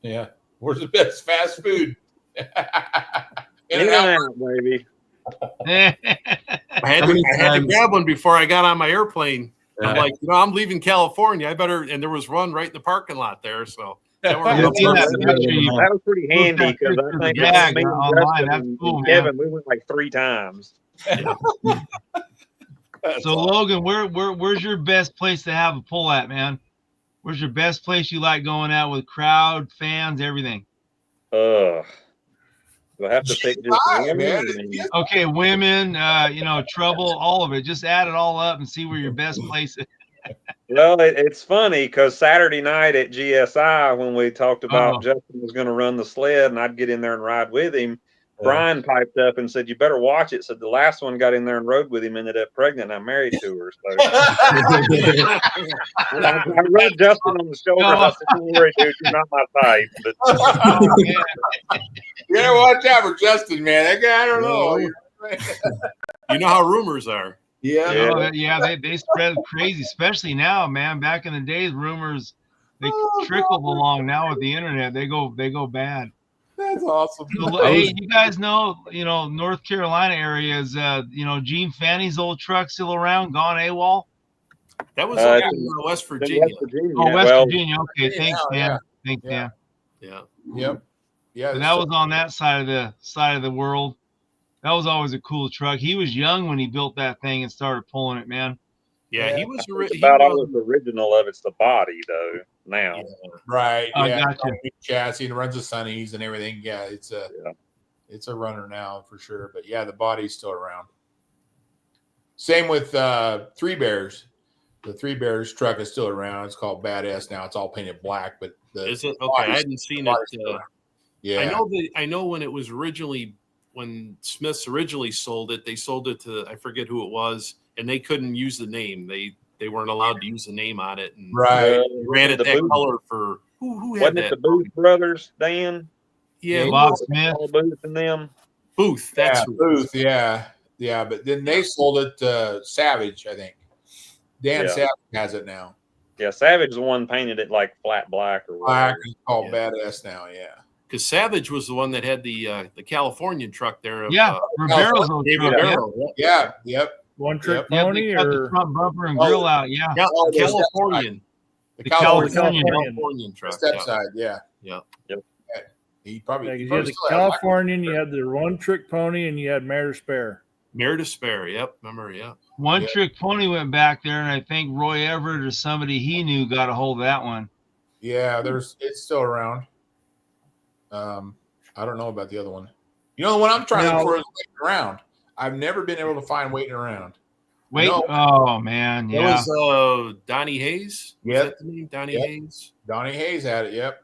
S1: Yeah. Where's the best fast food?
S6: In and out, baby.
S5: I had to grab one before I got on my airplane. I'm like, you know, I'm leaving California. And there was one right in the parking lot there. So That worked
S2: You
S5: out
S2: seen that
S5: perfect.
S2: picture? You
S6: That was pretty handy because I
S2: picture of the
S6: think
S2: bag
S6: me and
S2: online. That's
S6: Justin
S2: cool,
S6: and
S2: man.
S6: Kevin, we went like 3 times.
S1: That's
S2: So
S1: awesome.
S2: Logan, where's your best place to have a pull at, man? Where's your best place you like going out with crowd, fans, everything?
S6: Do I have to pick just
S1: Hi,
S6: one?
S1: man.
S6: I mean,
S2: Okay, women, trouble, all of it. Just add it all up and see where your best place is.
S6: well, it's funny because Saturday night at GSI, when we talked about
S2: Oh.
S6: Justin was going to run the sled and I'd get in there and ride with him,
S1: Yeah.
S6: Brian piped up and said, "You better watch it." Said the last one got in there and rode with him, ended up pregnant. And I'm married to her. So I rubbed Justin on the shoulder. And I said, "Don't worry, dude, you're not my type." But
S2: Oh, man.
S1: You gotta watch out for Justin, man. That guy, I don't know.
S5: You know how rumors are.
S1: Yeah.
S2: They spread crazy, especially now, man. Back in the days, rumors they trickled along. Now with the internet, they go bad.
S1: That's awesome.
S2: So, hey, you guys know, North Carolina area is, Gene Fanny's old truck still around, gone AWOL?
S5: That was up in West Virginia.
S2: Oh, West Virginia. Okay, thanks, man.
S1: Yeah.
S2: Thanks, man.
S5: Yeah.
S1: Yep. Yeah.
S2: So that was on that side of the world. That was always a cool truck. He was young when he built that thing and started pulling it, man.
S5: Yeah, he was
S6: about all the original of it's the body though. Now,
S1: right.
S2: I
S1: Yeah.
S2: got you.
S1: Chassis and runs the sunnies and everything. Yeah, it's a runner now for sure. But yeah, the body's still around. Same with Three Bears. The Three Bears truck is still around. It's called Badass now. It's all painted black, but
S5: is it okay? I hadn't seen it.
S1: Yeah,
S5: I know when it was originally, when Smiths originally sold it, they sold it to, I forget who it was, and they couldn't use the name. They weren't allowed to use the name on it, and
S1: right.
S5: ran it that
S6: Booth,
S5: color for who had
S6: wasn't
S5: that?
S6: it the Booth brothers, Dan?
S5: Yeah,
S2: Bob Smith.
S6: Paul Booth and them.
S5: Booth. That's
S1: Yeah,
S5: who.
S1: Booth. Yeah. But then they sold it to Savage, I think. Dan Savage has it now.
S6: Yeah, Savage is the one painted it like flat black or
S1: Black
S6: whatever.
S1: is called Badass now. Yeah.
S5: Because Savage was the one that had the Californian truck there.
S2: Yeah, Ribeiro's old
S5: David
S2: truck.
S5: Ribeiro.
S1: Yeah. Yep.
S4: One trick
S2: Yeah,
S4: pony
S2: they cut the
S4: or
S2: front bumper and grill out. Yeah.
S5: Yeah,
S1: Oh, the
S5: Californian.
S1: The
S2: The
S1: California
S5: Californian truck.
S1: step
S5: Yeah.
S1: side. Yeah.
S5: Yeah.
S6: Yep.
S1: He probably.
S4: Yeah,
S1: he
S4: 'cause you had
S1: probably
S4: the
S1: still has
S4: Californian, you had the one trick pony, and you had Mare to Spare.
S5: Mare to Spare. Yep. Remember? Yeah.
S2: One Trick Pony went back there, and I think Roy Everett or somebody he knew got a hold of that one.
S1: Yeah, it's still around. I don't know about the other one. You know, the one I'm trying to look for is Waiting Around. I've never been able to find Waiting Around.
S2: Wait,
S1: No.
S2: oh man,
S5: That
S2: yeah.
S5: was Donnie Hayes. Was
S1: Yep.
S5: that the name? Donnie
S1: Yep.
S5: Hayes.
S1: Donnie Hayes had it. Yep.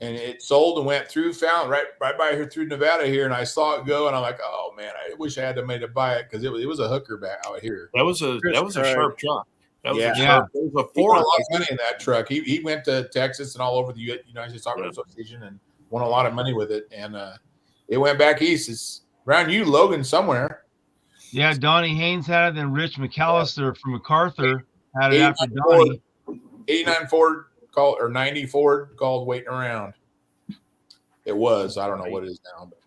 S1: And it sold and went through, found right by here through Nevada here, and I saw it go, and I'm like, oh man, I wish I had to made to buy it because it was a hooker back out here.
S5: That was a sharp truck. That was
S1: Yeah.
S5: a sharp. It was a
S1: He won a
S5: Ford.
S1: lot of money in that truck. He went to Texas and all over the United States Auto Association and won a lot of money with it. And it went back east. It's around you, Logan, somewhere.
S2: Yeah, Donnie Haynes had it, then Rich McAllister from MacArthur had it
S1: 89
S2: after Donnie.
S1: 89 Ford called, or 90 Ford called Waiting Around. It was. I don't know what it is now, but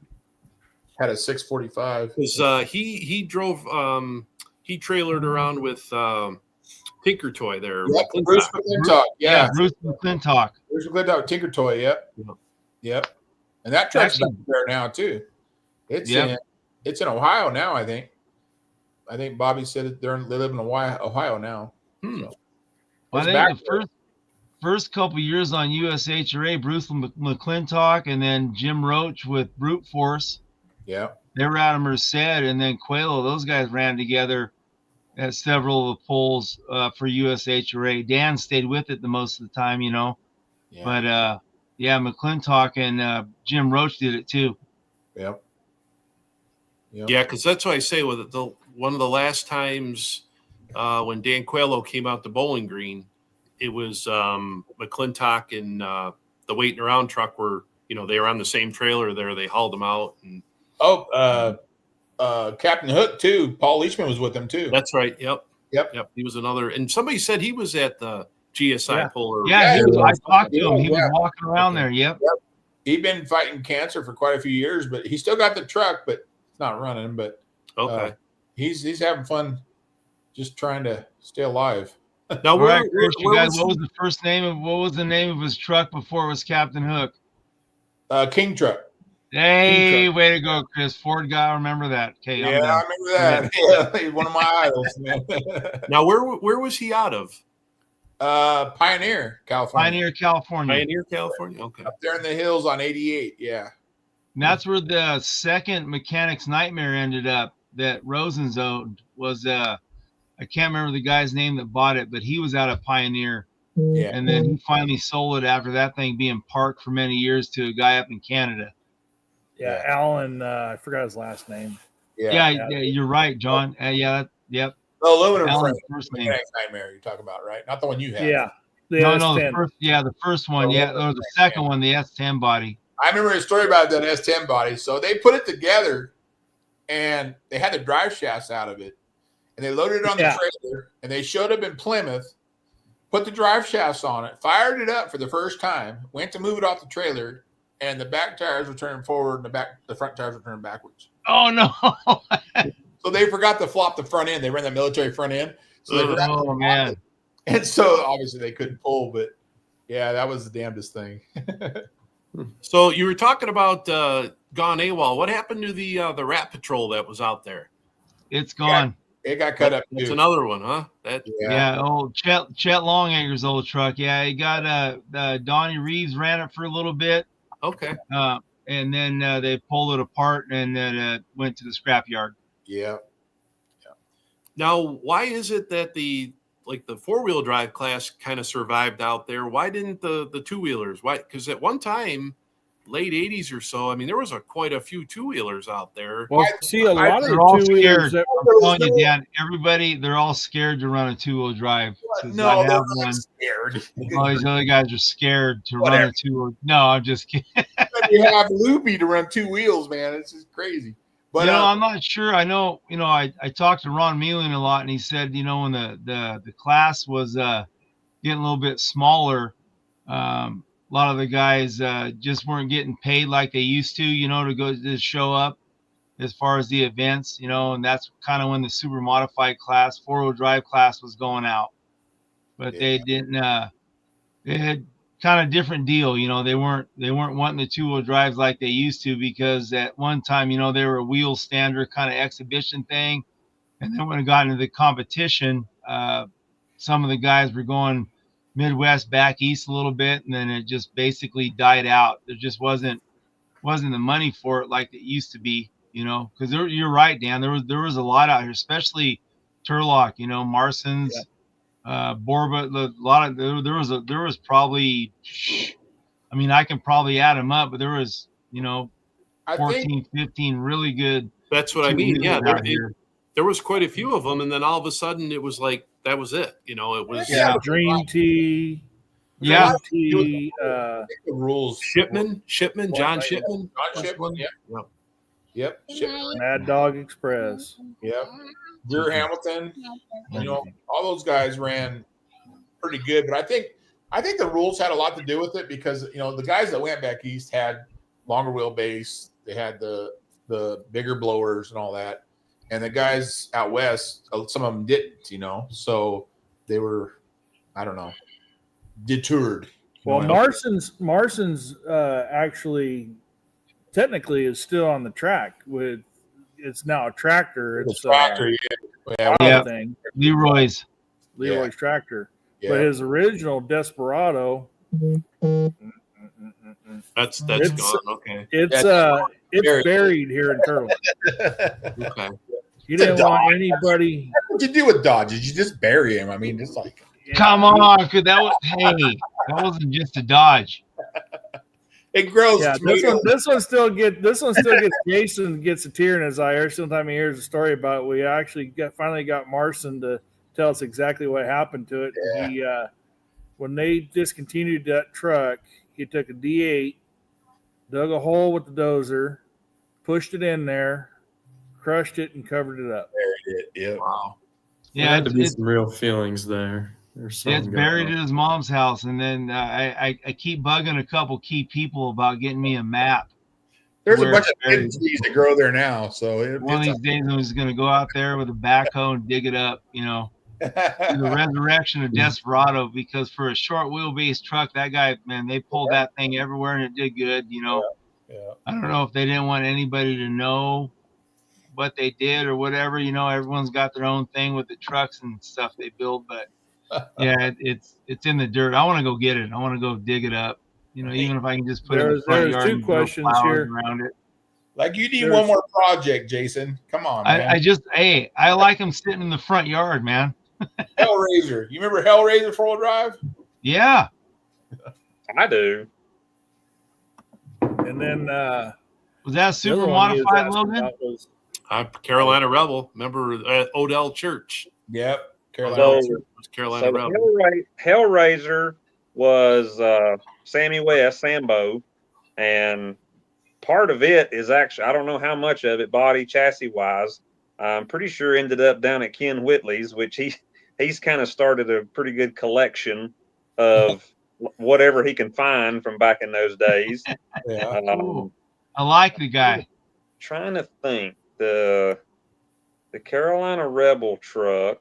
S1: had a 645.
S5: Because he drove he trailered around with Tinker Toy there.
S1: Yep, Bruce McClintock. Yeah.
S2: Bruce McClintock.
S1: Bruce McClintock, Tinker Toy. Yep. Yep. And that truck's back there now too. It's in Ohio now, I think. I think Bobby said that they live in Ohio now.
S2: Well, I think the first couple years on USHRA, Bruce McClintock and then Jim Roach with Brute Force.
S1: Yeah.
S2: They were out of Merced, and then Quelo. Those guys ran together at several of the polls for USHRA. Dan stayed with it the most of the time, you know.
S1: Yeah.
S2: But McClintock and Jim Roach did it too.
S1: Yep.
S5: Yeah, because that's why I say with it, one of the last times when Dan Quelo came out to Bowling Green, it was McClintock and the Waiting Around truck were, they were on the same trailer there. They hauled them out. And
S1: Captain Hook too. Paul Leachman was with them too.
S5: That's right. Yep. He was another. And somebody said he was at the GSI puller.
S2: Yeah, I talked to him. He was walking around there. Yep.
S1: He'd been fighting cancer for quite a few years, but he still got the truck, but it's not running. But
S5: okay,
S1: he's having fun, just trying to stay alive.
S5: Now,
S2: All
S5: where,
S2: right, Chris, you
S5: where
S2: guys,
S5: was
S2: what was the name of his truck before it was Captain Hook?
S1: King Truck.
S2: Hey, way to go, Chris. Ford guy, remember that. Okay,
S1: Yeah,
S2: I'm done.
S1: I remember that. Yeah, he's one of my idols, man.
S5: now where was he out of?
S1: Pioneer, California.
S2: Pioneer, California.
S5: Pioneer, California. Okay.
S1: Up there in the hills on 88. Yeah.
S2: And that's where the second Mechanic's Nightmare ended up that Rosen's owned was I can't remember the guy's name that bought it, but he was out of Pioneer.
S1: Yeah.
S2: And then he finally sold it after that thing being parked for many years to a guy up in Canada.
S4: Yeah, Alan. I forgot his last name.
S2: Yeah, you're right, John. Yep.
S1: The aluminum
S2: Alan's
S1: frame.
S2: first name.
S1: Mechanics Nightmare you're talking about, right? Not the one you have.
S4: Yeah.
S2: No, the
S4: S10.
S2: first one. Yeah, or the second one, the S10 body.
S1: I remember a story about that S10 body. So they put it together, and they had the drive shafts out of it, and they loaded it on the trailer, and they showed up in Plymouth, put the drive shafts on it, fired it up for the first time, went to move it off the trailer, and the back tires were turning forward, and the front tires were turning backwards.
S2: Oh no!
S1: So they forgot to flop the front end. They ran the military front end. So they forgot
S2: oh man!
S1: it. And so obviously they couldn't pull, but yeah, that was the damnedest thing.
S5: So you were talking about gone AWOL. What happened to the Rat Patrol that was out there?
S2: It's gone.
S1: It got cut up.
S5: That's
S1: too.
S5: another one, huh?
S2: Yeah. Old Chet Longacre's old truck. Yeah, he got Donnie Reeves ran it for a little bit.
S5: Okay.
S2: And then they pulled it apart and then went to the scrapyard.
S1: Yeah.
S5: Now, why is it that the 4-wheel drive class kind of survived out there? Why didn't the 2-wheelers? Why? Because at one time, late 80s or so, I mean, there was quite a few 2-wheelers out there.
S4: Well, see, a lot of
S2: They're all
S4: the 2-wheelers.
S2: scared. I'm telling you, Dan, everybody, they're all scared to run a 2-wheel drive.
S1: No, they're not scared.
S2: All these other guys are scared to run a 2-wheel. No, I'm just kidding.
S1: You have Loopy to run 2 wheels, man. It's just crazy. But
S2: I'm not sure. I know, I talked to Ron Mealing a lot, and he said, when the class was getting a little bit smaller, a lot of the guys just weren't getting paid like they used to go to show up as far as the events, and that's kind of when the super modified class, 4-wheel drive class was going out. But they didn't, they had kind of different deal. They weren't wanting the 2-wheel drives like they used to, because at one time, they were a wheel stander kind of exhibition thing. And then when it got into the competition, some of the guys were going Midwest back east a little bit, and then it just basically died out. There just wasn't the money for it like it used to be, because you're right, Dan. There was a lot out here, especially Turlock, Marston's, Borba, a lot of there was probably, I mean, I can probably add them up, but there was 14, 15 really good.
S5: That's what I mean. Yeah, there was quite a few of them, and then all of a sudden it was like that was it. It was
S4: Dream Tea.
S2: Yeah.
S1: the rules.
S5: Shipman, John Shipman.
S1: John Shipman, Yep. Shipman.
S4: Mad Dog Express.
S1: Yep. Greer Hamilton. All those guys ran pretty good. But I think the rules had a lot to do with it, because the guys that went back east had longer wheelbase. They had the bigger blowers and all that. And the guys out west, some of them didn't, so they were, I don't know, detoured.
S4: Well, Marston's actually technically is still on the track with. It's now a tractor. It's
S1: a tractor,
S4: thing.
S2: Leroy's
S4: tractor.
S1: Yeah.
S4: But his original Desperado.
S5: That's gone. Okay.
S4: It's buried here in Turtle.
S5: Okay.
S4: You didn't want anybody.
S1: What did you do with Dodge? Did you just bury him? I mean, it's like.
S2: Come on, that wasn't just a Dodge.
S1: It grows.
S4: Yeah, this one still gets Jason gets a tear in his eye every single time he hears a story about it. We actually finally got Marston to tell us exactly what happened to it.
S1: Yeah.
S4: He when they discontinued that truck, he took a D8, dug a hole with the dozer, pushed it in there, crushed it, and covered it up.
S1: Buried it. Yeah.
S5: Wow.
S3: There had to be some real feelings there.
S2: It's buried at his mom's house, and then I keep bugging a couple key people about getting me a map.
S1: There's a bunch of hidden trees that grow there now, so
S2: one of these days I was going to go out there with a backhoe and dig it up. the resurrection of Desperado, because for a short wheelbase truck, that guy, man, they pulled that thing everywhere and it did good.
S1: Yeah.
S2: I don't know if they didn't want anybody to know what they did or whatever. Everyone's got their own thing with the trucks and stuff they build, but yeah, it's in the dirt. I want to go get it. I want to go dig it up. Even if I can just put it in the front yard
S4: two
S2: and grow
S4: questions
S2: flowers
S4: here.
S2: around it.
S1: Like you need one more project, Jason. Come on, man.
S2: I like them sitting in the front yard, man.
S1: Hellraiser. You remember Hellraiser 4-wheel drive?
S2: Yeah.
S6: I do.
S4: And then
S2: was that super modified, Logan?
S5: Carolina Rebel. Remember Odell Church?
S1: Yep.
S6: Carolina
S5: Rebel.
S6: Hellraiser was Sammy West, Sambo, and part of it is actually, I don't know how much of it body chassis wise. I'm pretty sure ended up down at Ken Whitley's, which he's kind of started a pretty good collection of whatever he can find from back in those days.
S1: Yeah.
S2: I like the guy.
S6: Trying to think the Carolina Rebel truck.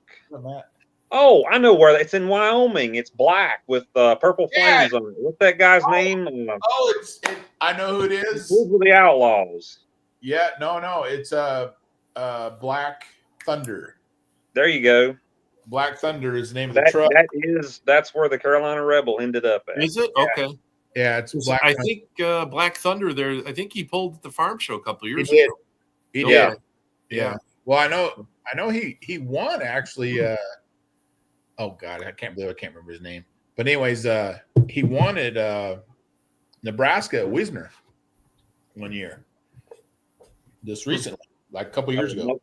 S6: Oh, I know where it's in Wyoming. It's black with purple flames on it. What's that guy's name?
S1: I know who it is.
S6: Who's with the Outlaws?
S1: Yeah, no, it's Black Thunder.
S6: There you go.
S1: Black Thunder is the name of the truck.
S6: That's where the Carolina Rebel ended up at.
S5: Is it?
S6: Yeah.
S5: Okay.
S1: Yeah, it's Black.
S5: I think Black Thunder there. I think he pulled at the farm show a couple of years
S1: ago.
S5: He
S1: did.
S5: Yeah.
S1: Yeah. Well, I know he won actually. Oh God, I can't remember his name. But anyways, he won at Nebraska at Wisner one year. Just recently, like a couple years ago.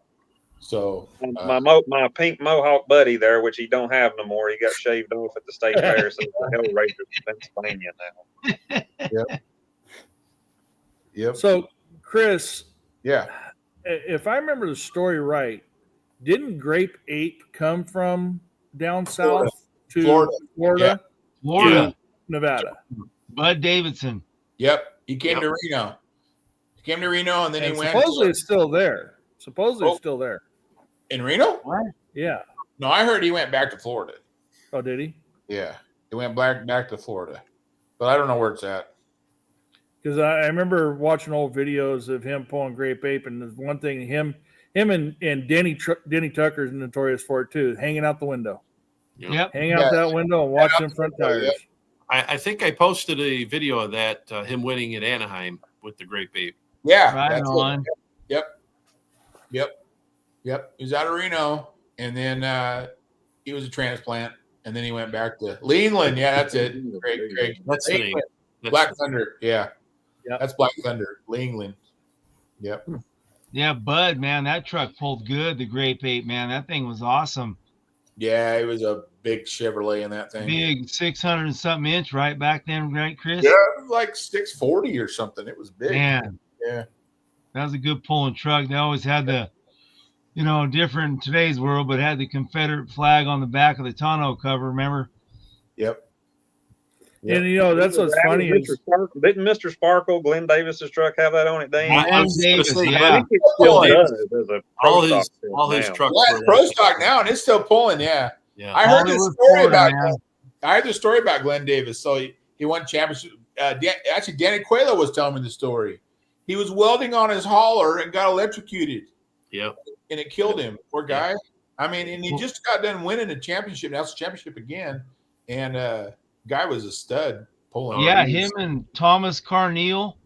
S1: So
S6: my pink mohawk buddy there, which he don't have no more, he got shaved off at the state fair. So the Hellraiser Pennsylvania now.
S1: Yep.
S4: So, Chris.
S1: Yeah.
S4: If I remember the story right, didn't Grape Ape come from down south to Florida to Nevada?
S2: Bud Davidson.
S1: Yep. He came to Reno. And then he went.
S4: Supposedly it's still there. It's still there.
S1: In Reno?
S4: What? Yeah.
S1: No, I heard he went back to Florida.
S4: Oh, did he?
S1: Yeah. He went back to Florida. But I don't know where it's at.
S4: Because I remember watching old videos of him pulling Grape Ape, and there's one thing, him and Denny Tucker's notorious for it too, hanging out the window.
S2: Yep.
S4: Hanging out that window and watching front tires.
S1: Yep.
S5: I think I posted a video of that, him winning at Anaheim with the Grape Ape.
S1: Yeah.
S2: Right on.
S1: Yep. He was out of Reno, and then he was a transplant, and then he went back to Leland. Yeah, that's it. Great.
S5: That's the name.
S1: Black Thunder. Yeah.
S4: Yep.
S1: That's Black Thunder. Leland. Yep.
S2: Yeah, Bud, man, that truck pulled good. The Grape Ape, man, that thing was awesome.
S1: Yeah, it was a big Chevrolet in that thing.
S2: Big 600 and something inch right back then, right, Chris?
S1: Yeah, it was like 640 or something. It was big.
S2: Man.
S1: Yeah.
S2: That was a good pulling truck. They always had the, different in today's world, but had the Confederate flag on the back of the tonneau cover, remember?
S1: Yep.
S4: And that's what's funny is
S6: didn't Mr. Sparkle, Glenn Davis's truck, have that on it, Dan?
S2: Glenn Davis,
S6: I think it still does as a
S5: all his trucks.
S1: Yeah, it's pro stock now, and it's still pulling. Yeah. I heard the story about Glenn Davis. So he won championship. Actually, Danny Quayla was telling me the story. He was welding on his hauler and got electrocuted.
S5: Yep.
S1: And it killed him. Poor guy. I mean, and he just got done winning a championship. Now it's a championship again. And guy was a stud pulling.
S2: Yeah, him and Thomas Carneal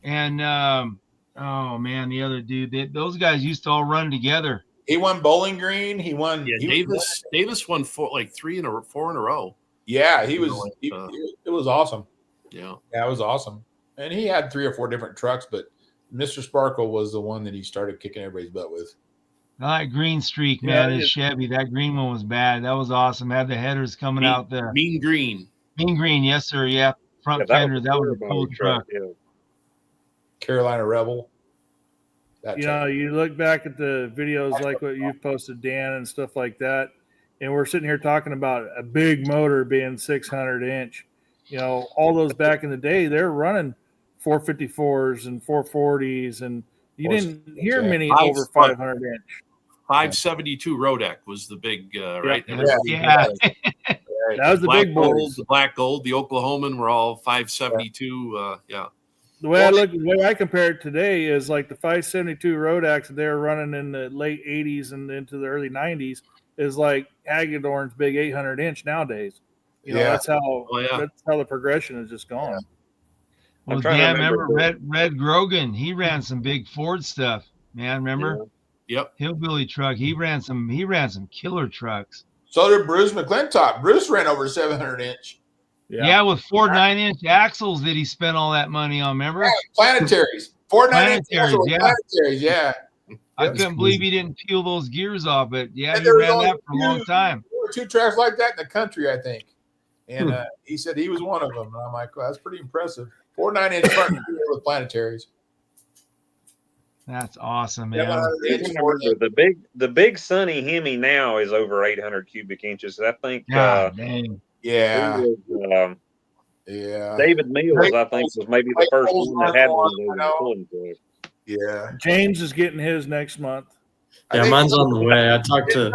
S2: and the other dude. Those guys used to all run together.
S1: He won Bowling Green. He won.
S5: Yeah, Davis won 4 in a row.
S1: Yeah, he was. It was awesome.
S5: Yeah,
S1: it was awesome. And he had 3 or 4 different trucks, but Mr. Sparkle was the one that he started kicking everybody's butt with.
S2: I like Green Streak, man. His Chevy. That green one was bad. That was awesome. Had the headers coming out there.
S5: Mean green,
S2: yes, sir. Yeah, front fender. That was a cool truck.
S6: Yeah.
S1: Carolina Rebel.
S4: You look back at the videos like what you've posted, Dan, and stuff like that, and we're sitting here talking about a big motor being 600 inch. All those back in the day, they're running 454s and 440s, and you didn't hear many over 500 inch.
S5: 572 Rodeck was the big right.
S2: Yeah.
S5: Everybody
S2: Yeah.
S4: That was the big boys.
S5: The black gold, the Oklahoman were all 572. Yeah.
S4: The way the way I compare it today is like the 572 Rodex that they were running in the late 80s and into the early 90s is like Hagedorn's big 800-inch nowadays. You know, that's how the progression has just gone.
S2: Well, Dan, remember Red Grogan? He ran some big Ford stuff, man. Remember?
S5: Yep.
S2: Hillbilly truck. He ran some killer trucks.
S1: So did Bruce McClintock. Bruce ran over 700-inch.
S2: Yeah, with Ford 9-inch axles that he spent all that money on. Remember?
S1: Yeah, planetaries. Ford 9-inch axles, planetaries. Yeah.
S2: I couldn't believe he didn't peel those gears off, but he ran that for a long time.
S1: There were 2 tracks like that in the country, I think. And he said he was one of them. And I'm like, well, that's pretty impressive. 4 9-inch front with planetaries.
S2: That's awesome, man.
S6: The big Sunny Hemi now is over 800 cubic inches. I think.
S2: Dang.
S1: Yeah.
S6: David Mills, I think, was maybe the first one that had one of those.
S1: Yeah.
S4: James is getting his next month.
S3: Yeah, mine's on the way. I talked to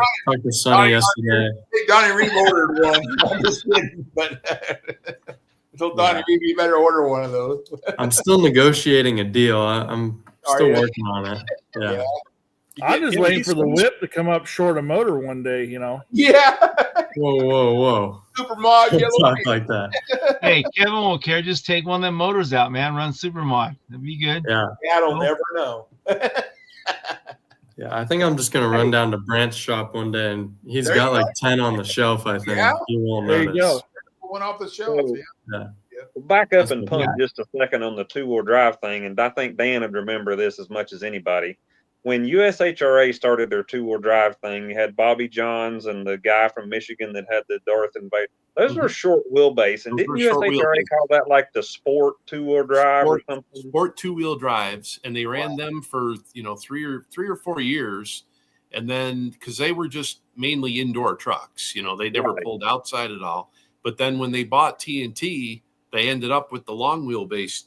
S3: Sonny yesterday.
S1: Donnie Reed ordered one. I'm just kidding, but I told Donnie Reed you better order one of those.
S3: I'm still negotiating a deal. I'm still working on it. Yeah.
S4: I'm just waiting for the whip to come up short of motor one day, you know.
S1: Yeah.
S3: Whoa.
S1: Supermod.
S3: Talk like that.
S2: Hey, Kevin won't care. Just take one of them motors out, man. Run Supermod. That'd be good.
S3: Yeah.
S1: I'll never know.
S3: Yeah, I think I'm just gonna run down to Brant's shop one day, and he's got like 10 on the shelf. I think he won't notice.
S4: There you go.
S1: One off the shelf.
S3: Yeah.
S6: Back up and punt just a second on the 2-wheel drive thing, and I think Dan would remember this as much as anybody. When USHRA started their 2-wheel drive thing, you had Bobby Johns and the guy from Michigan that had the Darth Invader. Those were short wheelbase, and didn't USHRA call that like the sport 2-wheel drive or something?
S5: Sport 2-wheel drives, and they ran them for 3 or 4 years, and then because they were just mainly indoor trucks, they never pulled outside at all. But then when they bought TNT, they ended up with the long wheelbase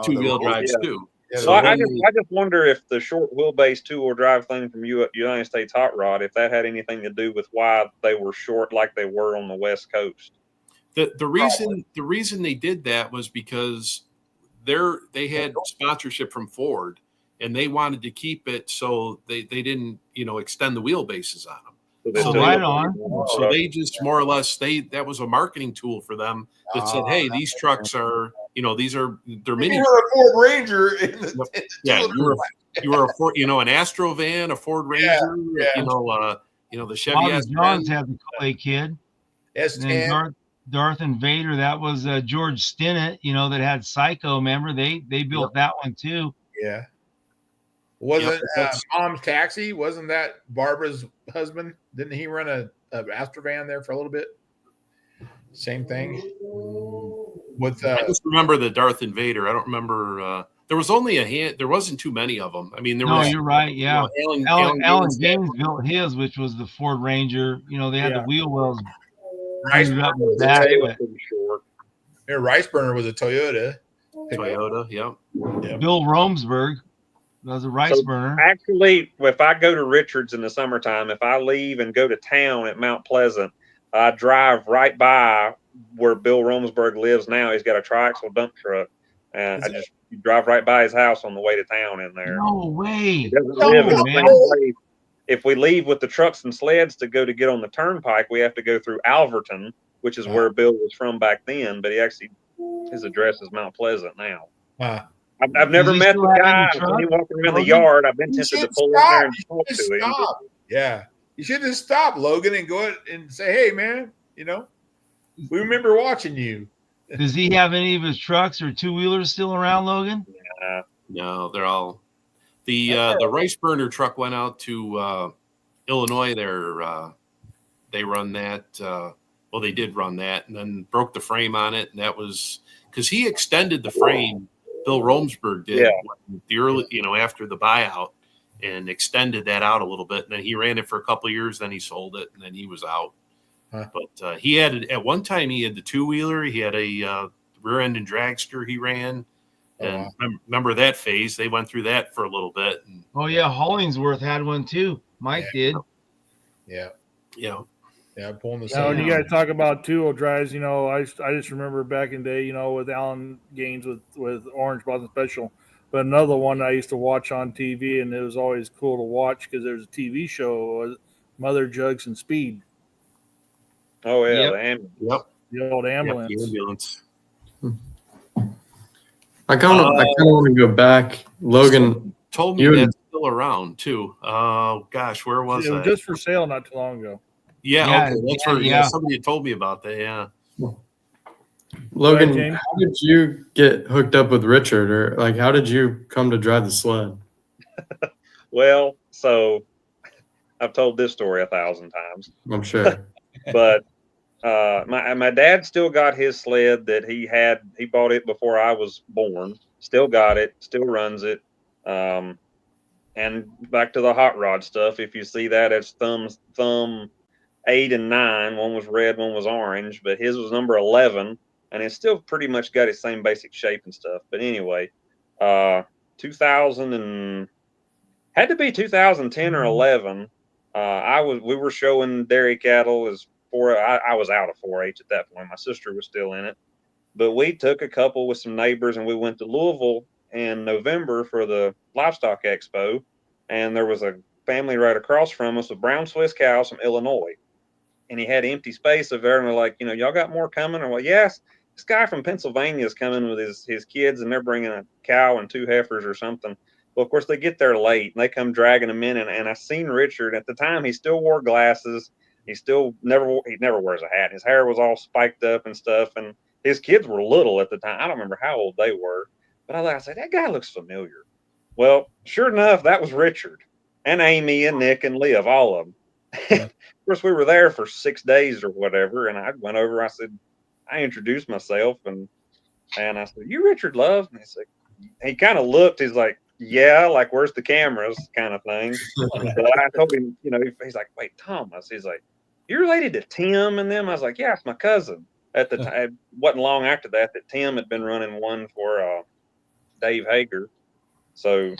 S5: 2-wheel drives too.
S6: So I just wonder if the short wheelbase 2-wheel drive thing from United States Hot Rod, if that had anything to do with why they were short like they were on the West Coast.
S5: The reason they did that was because they had sponsorship from Ford, and they wanted to keep it so they didn't extend the wheelbases on them. So they just more or less that was a marketing tool for them that said, hey, these trucks are they're mini.
S1: You were a Ford Ranger.
S5: You were a Ford, an Astro van, a Ford Ranger. The Chevy.
S2: Bobby Johns had the Clay Kid.
S1: S10.
S2: Darth Invader. That was George Stinnett. That had Psycho. Remember they built that one too.
S1: Yeah. Wasn't Mom's Taxi? Wasn't that Barbara's husband? Didn't he run a Astrovan there for a little bit? Same thing.
S5: I just remember the Darth Invader. I don't remember. There was only a hand. There wasn't too many of them. I mean, you're right. Yeah,
S2: Alan James built his, which was the Ford Ranger. They had the wheel wells.
S1: Rice
S2: up with that.
S1: Rice Burner was a Toyota.
S5: Yeah.
S2: Bill Romsberg. That was a rice burner.
S6: Actually, if I go to Richards in the summertime, if I leave and go to town at Mount Pleasant, I drive right by where Bill Romsberg lives now. He's got a triaxle dump truck, and you drive right by his house on the way to town in there.
S2: No way.
S6: He doesn't live in the same place. If we leave with the trucks and sleds to get on the turnpike, we have to go through Alverton, which is where Bill was from back then. But his address is Mount Pleasant now. I've never met the guy. When he walking around the yard, I've been tempted to pull in there and talk to him.
S1: Yeah. You should just stop, Logan, and go and say, hey, man, we remember watching you.
S2: Does he have any of his trucks or 2-wheelers still around, Logan?
S5: No, they're all the rice burner truck went out to Illinois. They run that. They did run that, and then broke the frame on it, and that was because he extended the frame. Bill Romsberg did the early, after the buyout, and extended that out a little bit. And then he ran it for a couple of years. Then he sold it, and then he was out. But he had at one time he had the 2-wheeler. He had a rear end and dragster he ran. And remember that phase? They went through that for a little bit. And,
S2: Hollingsworth had one too. Mike did.
S1: Yeah.
S5: Yeah.
S1: Yeah. Pulling the
S4: Now, when you
S2: Yeah.
S4: guys talk about two-wheel drives, I just remember back in the day, with Alan Gaines with Orange Blossom Special. But another one I used to watch on TV, and it was always cool to watch because there's a TV show, Mother Jugs and Speed,
S6: Oh yeah,
S2: Yep.
S6: the ambulance.
S5: Yep.
S4: the old
S5: Yep,
S4: ambulance.
S5: the ambulance.
S3: I kind of want to go back. Logan,
S5: Told me
S3: you-
S5: that's still around too. Gosh, where was
S4: It was
S5: that?
S4: just for sale not too long ago.
S5: Yeah,
S2: Yeah,
S5: okay. That's
S2: yeah,
S5: where
S2: yeah.
S5: somebody had told me about that. Yeah.
S3: Logan,
S4: Go ahead, James.
S3: how did you get hooked up with Richard, or like how did you come to drive the sled?
S6: Well, so I've told this story 1,000 times,
S3: I'm sure.
S6: but my dad still got his sled that he had. He bought it before I was born. Still got it. Still runs it. And back to the hot rod stuff. If you see that, it's thumb 8 and 9. One was red, one was orange, but his was number 11, and it's still pretty much got its same basic shape and stuff. But anyway, 2000 and had to be 2010 or 11. We were showing dairy cattle I was out of 4-H at that point. My sister was still in it, but we took a couple with some neighbors, and we went to Louisville in November for the livestock expo, and there was a family right across from us with brown Swiss cows from Illinois, and he had empty space over there, and we're like, y'all got more coming? Or, well, yes, this guy from Pennsylvania is coming with his kids, and they're bringing a cow and 2 heifers or something. Well, of course, they get there late, and they come dragging them in, and I seen Richard. At the time, he still wore glasses. He never wears a hat. His hair was all spiked up and stuff, and his kids were little at the time. I don't remember how old they were, but I said, that guy looks familiar. Well, sure enough, that was Richard, and Amy and Nick and Liv, all of them.
S1: Yeah.
S6: Of course, we were there for 6 days or whatever, and I went over. I introduced myself, and I said, "You Richard Love?" And he kind of looked. He's like, "Yeah, like where's the cameras?" kind of thing. So I told him, he's like, "Wait, Thomas?" He's like, "You're related to Tim and them?" I was like, "Yeah, it's my cousin." At the time, it wasn't long after that Tim had been running one for Dave Hager. So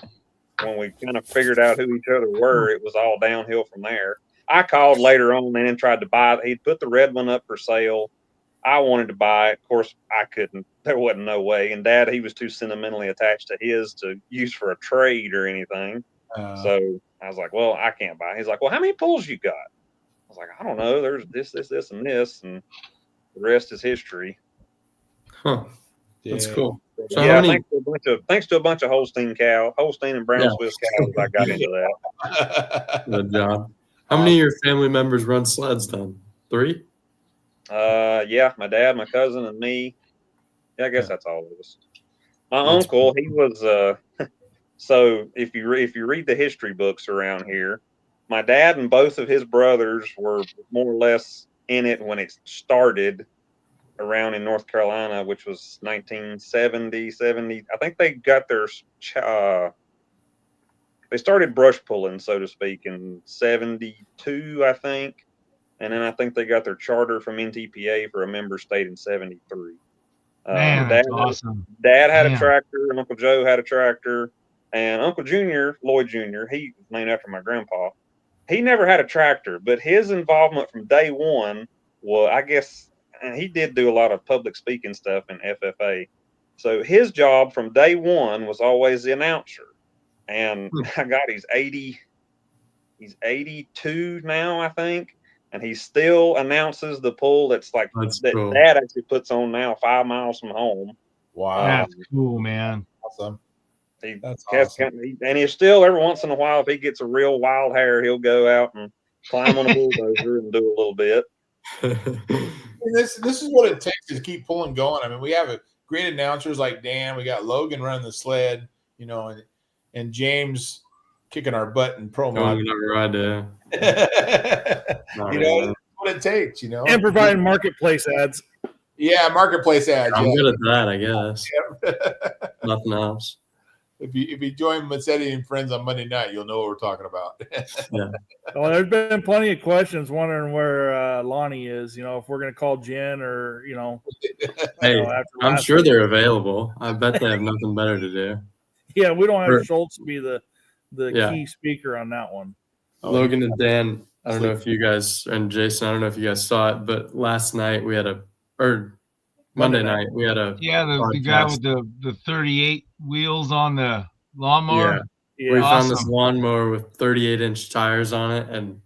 S6: when we kind of figured out who each other were, it was all downhill from there. I called later on and tried to buy it. He'd put the red one up for sale. I wanted to buy it. Of course, I couldn't. There wasn't no way. And Dad, he was too sentimentally attached to his to use for a trade or anything. So I was like, well, I can't buy it. He's like, well, how many pulls you got? I was like, I don't know. There's this, and this, and the rest is history.
S3: Huh. That's cool. So
S6: Yeah, thanks to a bunch of Holstein and brown Swiss cows, I got into that.
S3: Good job. How many of your family members run sleds then? 3?
S6: Yeah, my dad, my cousin, and me. Yeah, I guess that's all of us. My
S3: That's
S6: uncle, he was so if you read the history books around here, my dad and both of his brothers were more or less in it when it started around in North Carolina, which was 1970, 70. I think they got their they started brush pulling, so to speak, in 72, I think. And then I think they got their charter from NTPA for a member state in 73.
S2: Man, that's awesome.
S6: Dad had a tractor, and Uncle Joe had a tractor, and Uncle Junior, Lloyd Jr., he was named after my grandpa. He never had a tractor, but his involvement from day one was, I guess, and he did do a lot of public speaking stuff in FFA. So his job from day one was always the announcer. And I got he's 82 now, I think. And he still announces the pull that's cool. Dad actually puts on now 5 miles from home.
S1: Wow.
S2: That's cool, man.
S1: Awesome.
S6: That's awesome. And he's still, every once in a while, if he gets a real wild hair, he'll go out and climb on a bulldozer and do a little bit.
S1: This is what it takes to keep pulling going. I mean, we have great announcers like Dan. We got Logan running the sled, and James kicking our butt in pro mod. That's what it takes,
S4: And providing marketplace ads.
S1: Yeah, marketplace ads.
S3: I'm good at that, I guess. Nothing else.
S1: If you join Massetti and Friends on Monday night, you'll know what we're talking about.
S3: Yeah.
S4: Well, there's been plenty of questions wondering where Lonnie is. If we're going to call Jen or
S3: Hey, I'm sure they're available. I bet they have nothing better to do.
S4: Yeah, we don't have Schultz be the key speaker on that one.
S3: Logan and Dan, I don't know if you guys, and Jason, I don't know if you guys saw it, but last night we had Monday night we had a
S2: the guy with the 38 wheels on the lawnmower.
S3: We found this
S2: Awesome.
S3: lawnmower with 38-inch tires on it and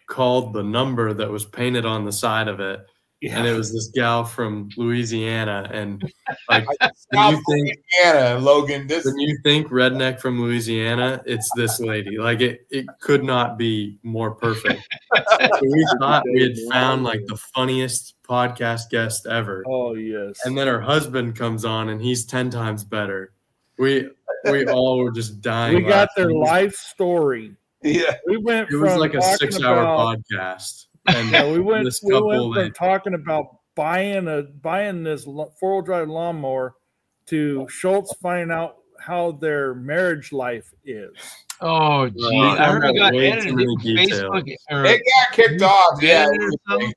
S3: called the number that was painted on the side of it. Yeah. And it was this gal from Louisiana. And like,
S1: Louisiana, Logan.
S3: When you think redneck from Louisiana, it's this lady. Like it could not be more perfect. So we thought we had found like the funniest podcast guest ever.
S4: Oh, yes.
S3: And then her husband comes on and he's 10 times better. We all were just dying.
S4: We got their life story.
S1: Yeah.
S4: We went
S3: It was like a 6-hour podcast. And
S4: we went from talking about buying this 4-wheel drive lawnmower to Schultz finding out how their marriage life is.
S2: Oh, geez. I heard it got edited in Facebook.
S1: It got kicked off. Yeah.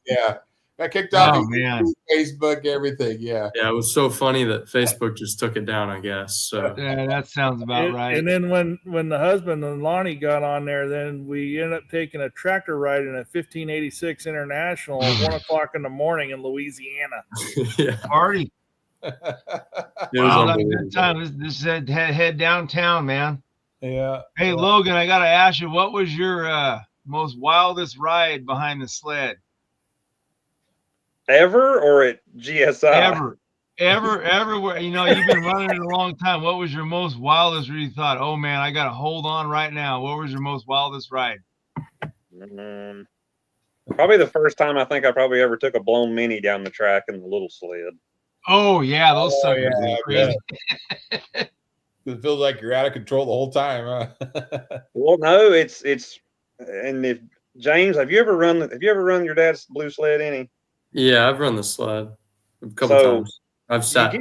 S1: Yeah. Got kicked off.
S2: Oh, man.
S1: Facebook, everything. Yeah.
S3: Yeah. It was so funny that Facebook just took it down, I guess. So
S2: yeah, that sounds about right.
S4: And then when the husband and Lonnie got on there, then we ended up taking a tractor ride in a 1586 International at 1:00 in the morning in Louisiana.
S3: Yeah.
S2: Party.
S3: It
S2: Wow, that was a good time. This said head downtown, man.
S1: Yeah.
S2: Hey, Logan, I got to ask you, what was your most wildest ride behind the sled?
S6: Ever or at GSI?
S2: Everywhere. You know, you've been running it a long time. What was your most wildest where you thought, oh, man, I got to hold on right now? What was your most wildest ride?
S6: Probably the first time I think I probably ever took a blown mini down the track in the little sled.
S2: Oh, yeah, those suckers are crazy.
S1: It feels like you're out of control the whole time, huh?
S6: Well, no, it's and if James, have you ever run your dad's blue sled any?
S3: Yeah, I've run the sled a couple times. I've sat.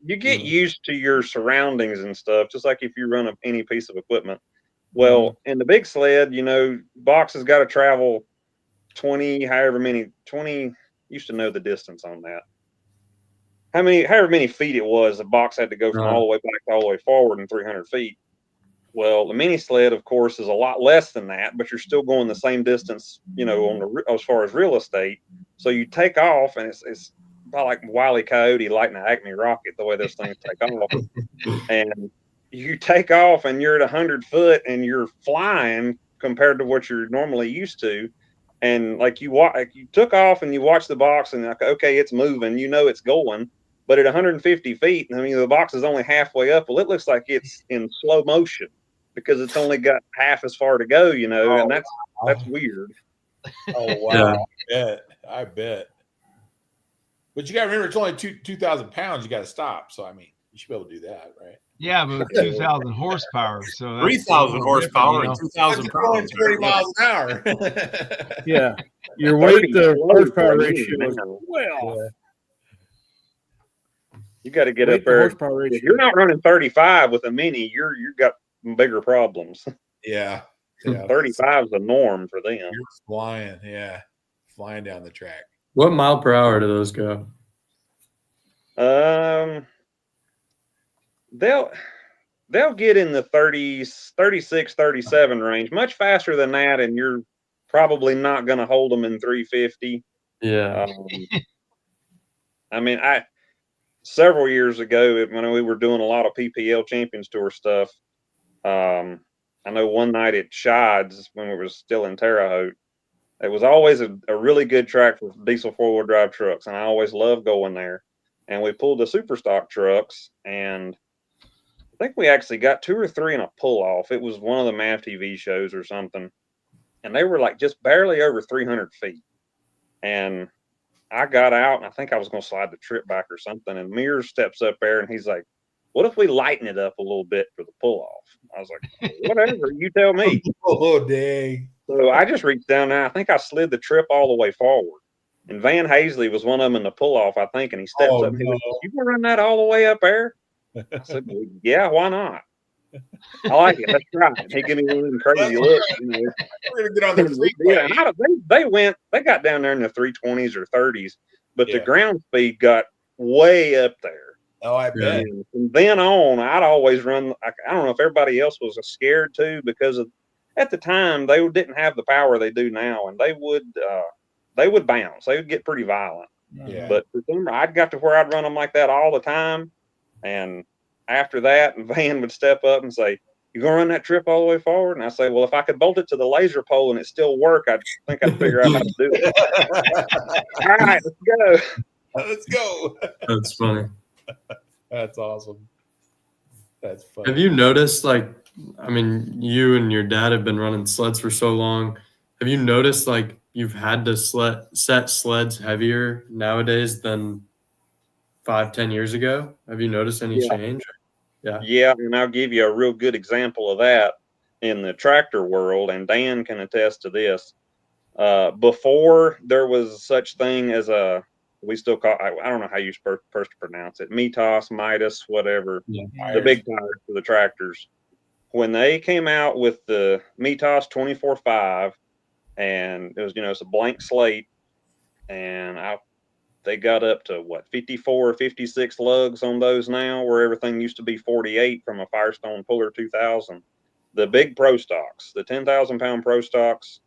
S6: You get used to your surroundings and stuff, just like if you run any piece of equipment. Well, in the big sled, you know, box has got to travel 20, used to know the distance on that. However many feet it was, the box had to go from all the way back to all the way forward in 300 feet. Well, the mini sled, of course, is a lot less than that, but you're still going the same distance, you know, as far as real estate. So you take off, and it's about like Wile E. Coyote lighting an Acme rocket, the way those things take off. And you take off, and you're at 100 foot, and you're flying compared to what you're normally used to. And like you took off, and you watch the box, and like, okay, it's moving, you know, it's going. But at 150 feet, I mean, the box is only halfway up. Well, it looks like it's in slow motion because it's only got half as far to go, you know, and that's weird.
S1: Oh, wow. Yeah. I bet. But you got to remember, it's only 2,000 pounds. You got to stop. So, I mean, you should be able to do that, right?
S2: Yeah, but 2,000 horsepower. So
S5: 3,000 horsepower and 2,000 pounds.
S1: 30 miles an hour.
S4: Yeah. Your weight to horsepower ratio is well.
S6: Yeah. You got to get up there. If you're not running 35 with a mini, you've got bigger problems.
S1: Yeah.
S6: 35 is the norm for them.
S1: You're flying, flying down the track.
S3: What mile per hour do those go?
S6: They'll get in the 30s, 36, 37 range, much faster than that, and you're probably not going to hold them in 350.
S3: Yeah.
S6: I mean, several years ago, when we were doing a lot of PPL Champions Tour stuff, I know one night at Shides, when we were still in Terre Haute, it was always a really good track for diesel 4-wheel drive trucks, and I always loved going there. And we pulled the super stock trucks, and I think we actually got 2 or 3 in a pull-off. It was one of the MAV TV shows or something, and they were like just barely over 300 feet. And I got out, and I think I was going to slide the trip back or something. And Mears steps up there, and he's like, "What if we lighten it up a little bit for the pull-off?" I was like, "Whatever, you tell me."
S1: Oh, dang.
S6: So I just reached down there. I think I slid the trip all the way forward. And Van Hazley was one of them in the pull-off, I think, and he steps up and he goes, "You going to run that all the way up there?" I said, "Well, yeah, why not? I like it. Let's try it." He gave me one of them crazy looks. You know.
S1: We're going to get on the freeway.
S6: They got down there in the 320s or 30s, but the ground speed got way up there.
S1: Oh, I bet.
S6: And from then on, I'd always run. I don't know if everybody else was scared too because of at the time they didn't have the power they do now, and they would bounce. They would get pretty violent.
S1: Yeah.
S6: But remember, I'd got to where I'd run them like that all the time, and after that, Van would step up and say, "You gonna run that trip all the way forward?" And I say, "Well, if I could bolt it to the laser pole and it still work, I think I'd figure out how to do it." All right, let's go.
S1: Let's go.
S3: That's funny.
S1: That's awesome. That's funny.
S3: Have you noticed, like, I mean, you and your dad have been running sleds for so long. Have you noticed, like, you've had to set sleds heavier nowadays than 5-10 years ago? Have you noticed any change?
S6: Yeah, and I'll give you a real good example of that in the tractor world, and Dan can attest to this. Before there was such thing as we still call, I don't know how you first pronounce it, Mitas, whatever, the big tires for the tractors. When they came out with the Mitas 24.5, and it was, it's a blank slate, and they got up to 54 or 56 lugs on those now, where everything used to be 48 from a Firestone Puller 2000. The big Pro Stocks, the 10,000-pound Pro Stocks,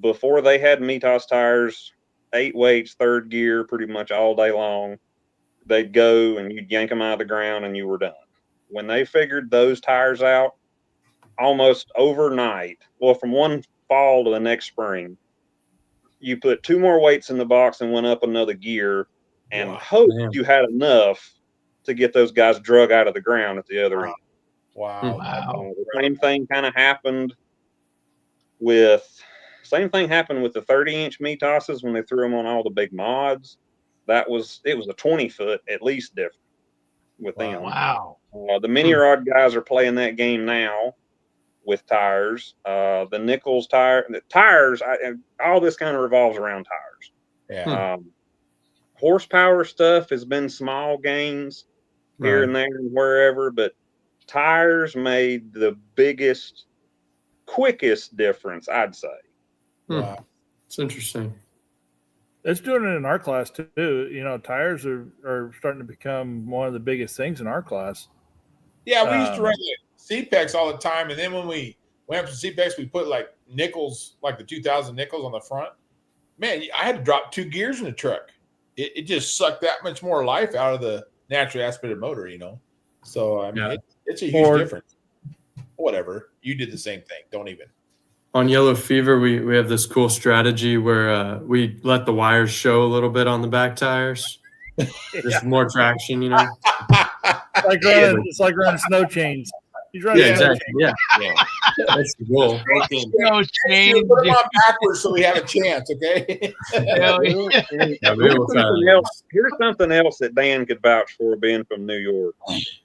S6: before they had Mitas tires, 8 weights, third gear, pretty much all day long, they'd go and you'd yank them out of the ground and you were done. When they figured those tires out, almost overnight, well, from one fall to the next spring, you put 2 more weights in the box and went up another gear and hoped you had enough to get those guys drug out of the ground at the other end.
S1: Wow.
S6: The same thing kind of happened with the 30-inch Mitas's when they threw them on all the big mods. It was a 20-foot at least difference with them.
S2: Wow.
S6: The mini rod guys are playing that game now with tires. The Nichols tires, all this kind of revolves around tires.
S1: Yeah.
S6: Horsepower stuff has been small gains here and there and wherever, but tires made the biggest, quickest difference, I'd say.
S1: Wow.
S3: It's interesting.
S4: It's doing it in our class too. Tires are starting to become one of the biggest things in our class.
S1: Yeah, we used to run CPEX all the time, and then when we went up to CPEX, we put like nickels, like the 2000 nickels on the front. Man, I had to drop 2 gears in the truck. It just sucked that much more life out of the naturally aspirated motor, So I mean, it's a huge difference. Whatever, you did the same thing. Don't even.
S3: On Yellow Fever, we have this cool strategy where we let the wires show a little bit on the back tires. There's more traction,
S4: It's like running snow chains. He's running
S3: exactly. Yeah. That's the goal.
S2: No change.
S1: Put them on backwards so we have a chance, okay?
S6: Here's something else that Dan could vouch for, being from New York.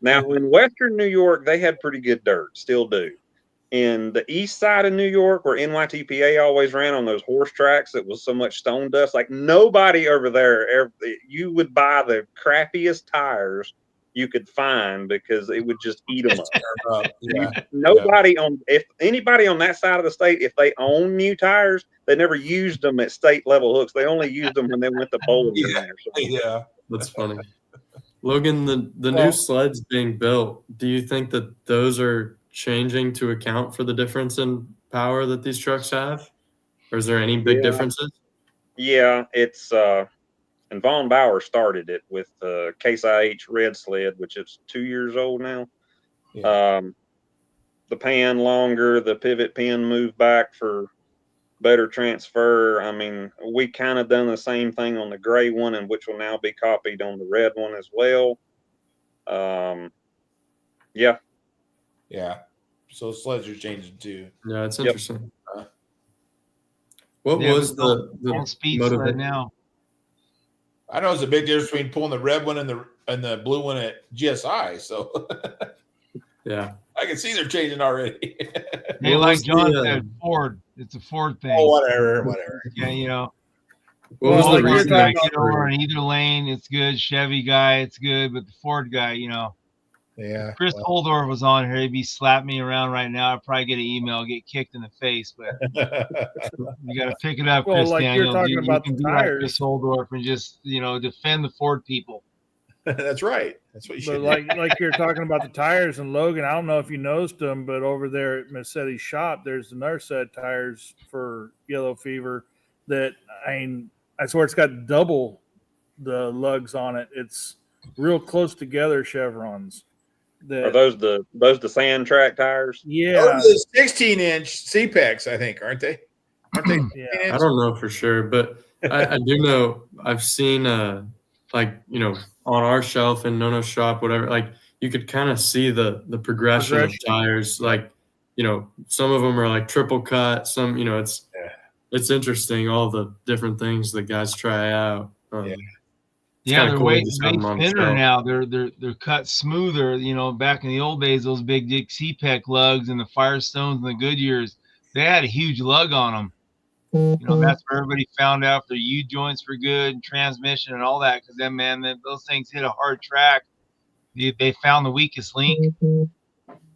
S6: Now, in Western New York, they had pretty good dirt, still do. In the east side of New York, where NYTPA always ran on those horse tracks that was so much stone dust, like nobody over there, you would buy the crappiest tires you could find because it would just eat them up. If anybody on that side of the state, if they own new tires, they never used them at state level hooks. They only used them when they went to bowling or something.
S3: Yeah, that's funny. Logan, the new sleds being built, do you think that those are changing to account for the difference in power that these trucks have? Or is there any big differences?
S6: Yeah, it's and Von Bauer started it with Case IH Red Sled, which is 2 years old now. Yeah. The pan longer, the pivot pin moved back for better transfer. I mean, we kind of done the same thing on the gray one, and which will now be copied on the red one as well.
S1: Yeah. So sleds are changing too.
S3: Yeah, it's interesting. What was the
S2: speed sled now?
S1: I know it's a big difference between pulling the red one and the blue one at GSI. So
S3: yeah,
S1: I can see they're changing already.
S2: Hey, like John said, Ford. It's a Ford thing.
S1: Oh, whatever.
S2: Yeah,
S3: What was the reason
S2: guy get over in either lane? It's good. Chevy guy, it's good, but the Ford guy,
S1: Yeah.
S2: Chris Holdorf was on here. He'd be slapping me around right now. I'd probably get an email, get kicked in the face, but you got to pick it up, Chris
S4: like
S2: Daniels.
S4: you're talking about
S2: you can
S4: the
S2: be
S4: tires.
S2: like Chris Holdorf and just, defend the Ford people.
S1: That's right. That's what you should
S4: But
S1: do.
S4: like you're talking about the tires and Logan, I don't know if you noticed them, but over there at Massetti's shop, there's another set of tires for yellow fever that I swear it's got double the lugs on it. It's real close together chevrons.
S6: Are those the sand track tires?
S1: Those
S4: Yeah,
S1: are the 16-inch CPEX, I think, aren't they? Aren't they?
S4: yeah.
S1: 16
S3: I
S1: inch?
S3: don't know for sure, but I do know I've seen like on our shelf in Nono's shop, whatever, like you could kind of see the progression of tires. Like, some of them are like triple cut, some, it's interesting, all the different things that guys try out.
S1: Yeah.
S3: It's
S2: Yeah,
S3: kinda
S2: they're
S3: cool
S2: way
S3: to just have them on the
S2: thinner
S3: shelf.
S2: now. They're cut smoother. Back in the old days, those big Dick CPEC lugs and the Firestones and the Goodyears, they had a huge lug on them. That's where everybody found out their U joints were good, and transmission and all that. Because then, man, those things hit a hard track. They found the weakest link.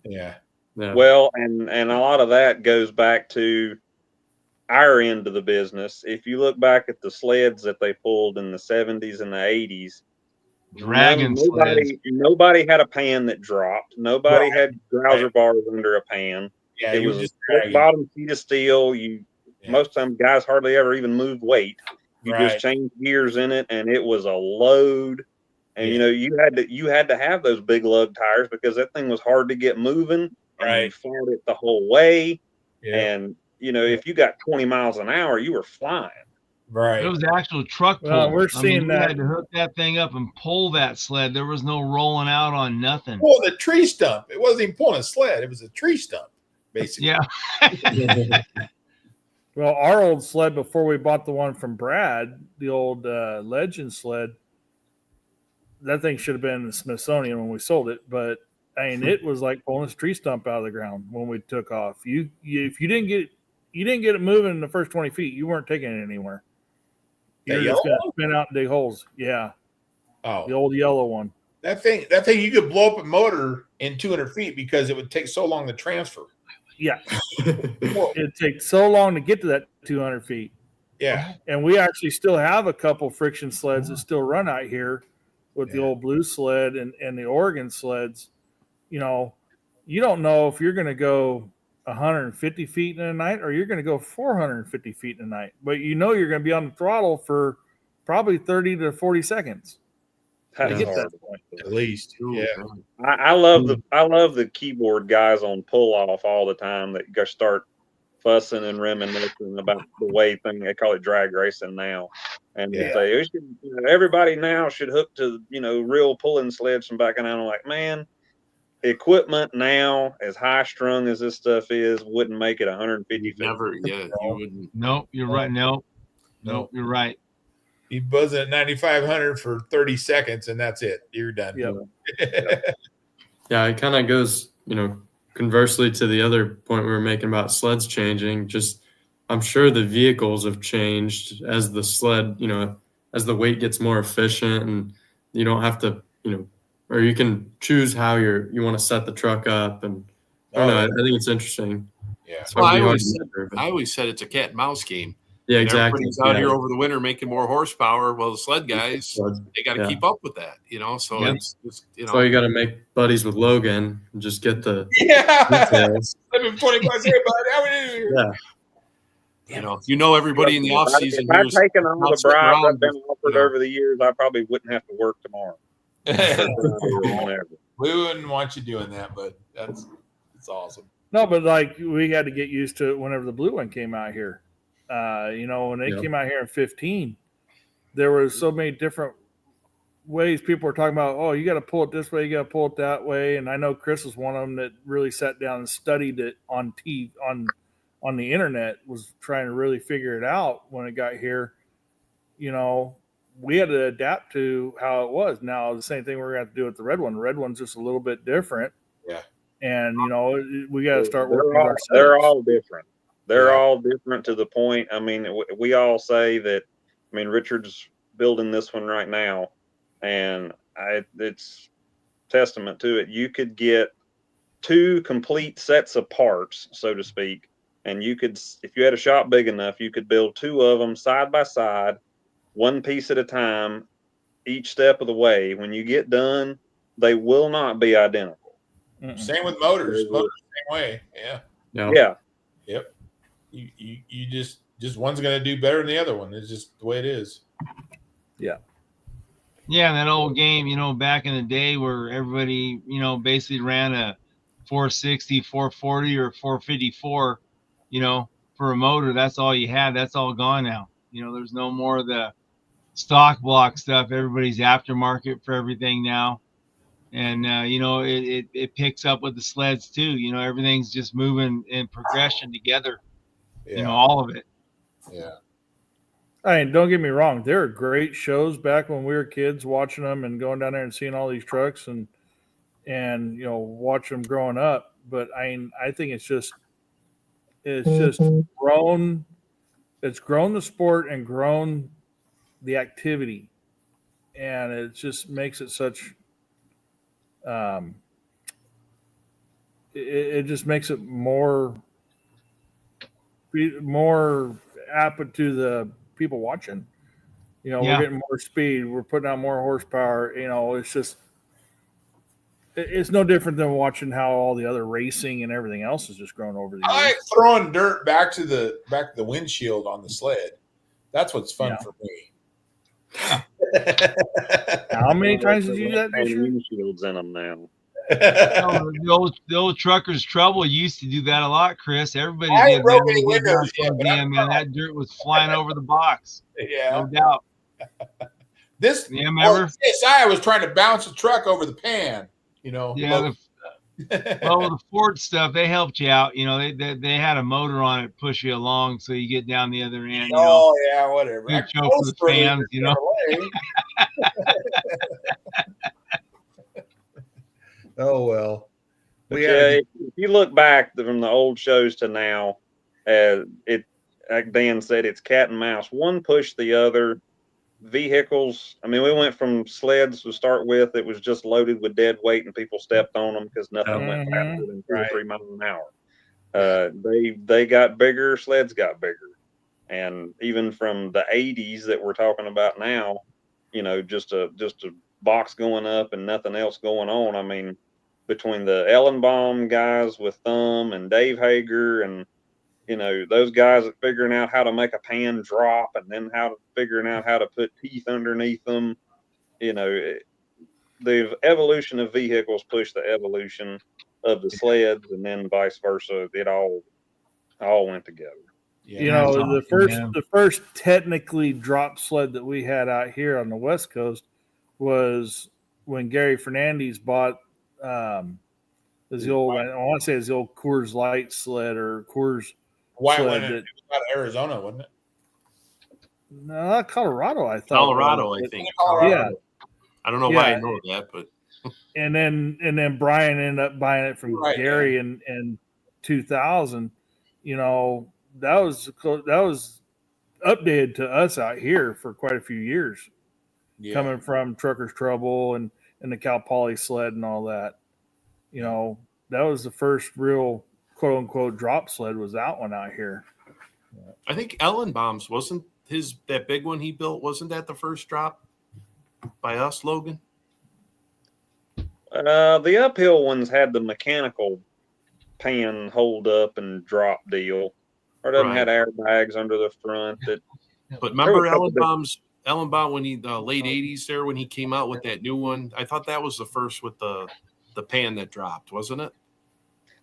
S1: Yeah.
S6: Well, and a lot of that goes back to our end of the business. If you look back at the sleds that they pulled in the 70s and the 80s,
S2: Dragon sleds.
S6: nobody had a pan that dropped. Nobody had grouser bars under a pan.
S1: Yeah,
S6: it
S1: you
S6: was
S1: were
S6: a
S1: just
S6: split bottom sheet of steel.
S1: Yeah.
S6: Most of the time guys hardly ever even moved weight. You just changed gears in it, and it was a load. And you had to have those big lug tires because that thing was hard to get moving, and you fought it the whole way.
S1: Yeah.
S6: And if you got 20 miles an hour, you were flying.
S2: It was actual truck pull.
S4: Well, we're seeing
S2: you had to hook that thing up and pull that sled. There was no rolling out on nothing.
S1: Well, the tree stump. It wasn't even pulling a sled. It was a tree stump, basically.
S2: Yeah.
S4: Well, our old sled before we bought the one from Brad, the old Legend sled, that thing should have been in the Smithsonian when we sold it. But it was like pulling a tree stump out of the ground when we took off. If you didn't get it moving in the first 20 feet, you weren't taking it anywhere. You're just going to spin out and dig holes. Yeah.
S1: Oh,
S4: the old yellow one.
S1: That thing, you could blow up a motor in 200 feet because it would take so long to transfer.
S4: Yeah. It'd take so long to get to that 200 feet.
S1: Yeah.
S4: And we actually still have a couple friction sleds that still run out here with the old blue sled and the Oregon sleds. You don't know if you're going to go 150 feet in a night or you're going to go 450 feet in a night, but you're going to be on the throttle for probably 30 to 40 seconds.
S6: That's
S4: to get
S6: hard.
S4: that point.
S1: At least. Yeah.
S6: I love the keyboard guys on pull off all the time that go start fussing and reminiscing about the way they call it drag racing now. And they say everybody now should hook to real pulling sleds from back. And I'm like, man, equipment now, as high strung as this stuff is, wouldn't make it 150 feet.
S5: Never, you wouldn't.
S2: Nope, you're right. Nope, you're right.
S1: You buzz it at 9,500 for 30 seconds, and that's it. You're done.
S4: Yep.
S3: Yeah, it kind of goes, conversely to the other point we were making about sleds changing. Just, I'm sure the vehicles have changed as the sled, as the weight gets more efficient, and you don't have to, or you can choose how you want to set the truck up. And I don't know. I think it's interesting.
S1: Yeah.
S5: Well, I always said it's a cat and mouse game.
S3: Yeah, exactly.
S5: Everybody's out here over the winter making more horsepower. Well, the sled guys, they got to keep up with that, So it's just,
S3: So you got to make buddies with Logan and just get the
S1: details. I've been 20 bucks here, bud. How many do
S5: everybody in the off season.
S6: If I'd taken on the bribes I've been offered over the years, I probably wouldn't have to work tomorrow.
S1: We wouldn't want you doing that, but it's awesome.
S4: No, but we had to get used to it whenever the blue one came out here. When they came out here in 15, there were so many different ways people were talking about, oh, you got to pull it this way, you got to pull it that way. And I know Chris was one of them that really sat down and studied it on the internet, was trying to really figure it out when it got here. We had to adapt to how it was. Now, the same thing we're going to have to do with the red one. The red one's just a little bit different.
S1: Yeah.
S4: And, we got to start working with ourselves.
S6: They're all different. They're all different to the point. I mean, we all say that. I mean, Richard's building this one right now, and it's testament to it. You could get 2 complete sets of parts, so to speak, and you could, if you had a shop big enough, you could build 2 of them side by side, one piece at a time, each step of the way. When you get done, they will not be identical.
S1: Same with motors. Motors same way. Yeah.
S3: No.
S6: Yeah.
S1: Yep. You just one's going to do better than the other one. It's just the way it is.
S4: Yeah.
S2: Yeah, that old game, back in the day where everybody, basically ran a 460, 440, or 454, for a motor. That's all you had. That's all gone now. There's no more of the stock block stuff. Everybody's aftermarket for everything now. And, it picks up with the sleds too. Everything's just moving in progression together, all of it.
S1: Yeah.
S4: I mean, don't get me wrong. There are great shows back when we were kids watching them and going down there and seeing all these trucks and watching them growing up. But I think it's just grown. It's grown the sport and grown the activity, and it just makes it such. It just makes it more apt to the people watching. We're getting more speed. We're putting out more horsepower. It's just it's no different than watching how all the other racing and everything else has just grown over the years.
S1: I like throwing dirt back to the windshield on the sled. That's what's fun for me.
S4: How many times did you do that this year?
S6: Windshields in them now.
S2: The old trucker's trouble used to do that a lot, Chris. Everybody
S1: I
S2: did
S1: broke
S2: that.
S1: any windows yet, but
S2: man, that dirt was flying over the box.
S1: Yeah,
S2: no doubt.
S1: CSI was trying to bounce the truck over the pan.
S2: Yeah. The Ford stuff, they helped you out. They had a motor on it, push you along, so you get down the other end.
S1: Yeah, whatever.
S2: You choke with fans,
S1: Oh well.
S6: If you look back from the old shows to now, like Dan said, it's cat and mouse. One pushed the other. Vehicles. I mean, we went from sleds to start with. It was just loaded with dead weight, and people stepped on them because nothing went faster than 2 or 3 miles an hour. They got bigger. Sleds got bigger, and even from the '80s that we're talking about now, just a box going up and nothing else going on. I mean, between the Ellenbaum guys with Thumb and Dave Hager and those guys that figuring out how to make a pan drop and then figuring out how to put teeth underneath them. The evolution of vehicles pushed the evolution of the sleds, and then vice versa. It all went together.
S4: Yeah, the first technically drop sled that we had out here on the West Coast was when Gary Fernandez bought I want to say his old Coors Light sled or Coors.
S1: White one out of Arizona, wasn't it?
S4: No, Colorado. I thought
S5: Colorado. I think.
S4: Yeah,
S5: I don't know why I know that, but.
S4: And then Brian ended up buying it from Gary in 2000. That was updated to us out here for quite a few years, coming from Trucker's Trouble and the Cal Poly sled and all that. That was the first real quote unquote drop sled was that one out here.
S5: I think Ellenbaum's wasn't that big one he built. Wasn't that the first drop by us, Logan?
S6: The uphill ones had the mechanical pan hold up and drop deal, or doesn't had airbags under the front.
S5: But remember Ellenbaum when he the late '80s there when he came out with that new one. I thought that was the first with the pan that dropped, wasn't it?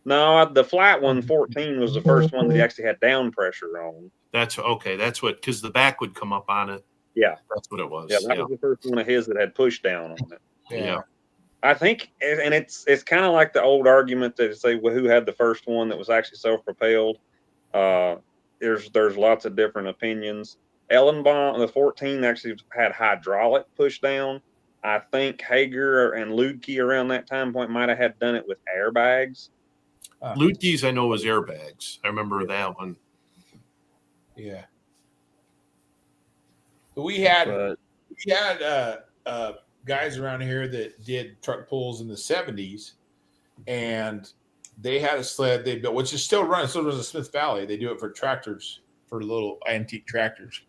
S6: No, the flat one, 14, was the first one that actually had down pressure on.
S5: That's okay. That's what, because the back would come up on it.
S6: Yeah.
S5: That's what it was.
S6: Yeah, that was the first one of his that had push down on it.
S5: Yeah.
S6: I think, and it's kind of like the old argument that say, well, who had the first one that was actually self-propelled? There's lots of different opinions. Ellenbaum, the 14, actually had hydraulic push down. I think Hager and Ludke around that time point might have had done it with airbags.
S5: Ludke's, I know, was airbags. I remember that one.
S1: Yeah. We had guys around here that did truck pulls in the 70s, and they had a sled they built, which is still running. Still runs in Smith Valley. They do it for tractors, for little antique tractors,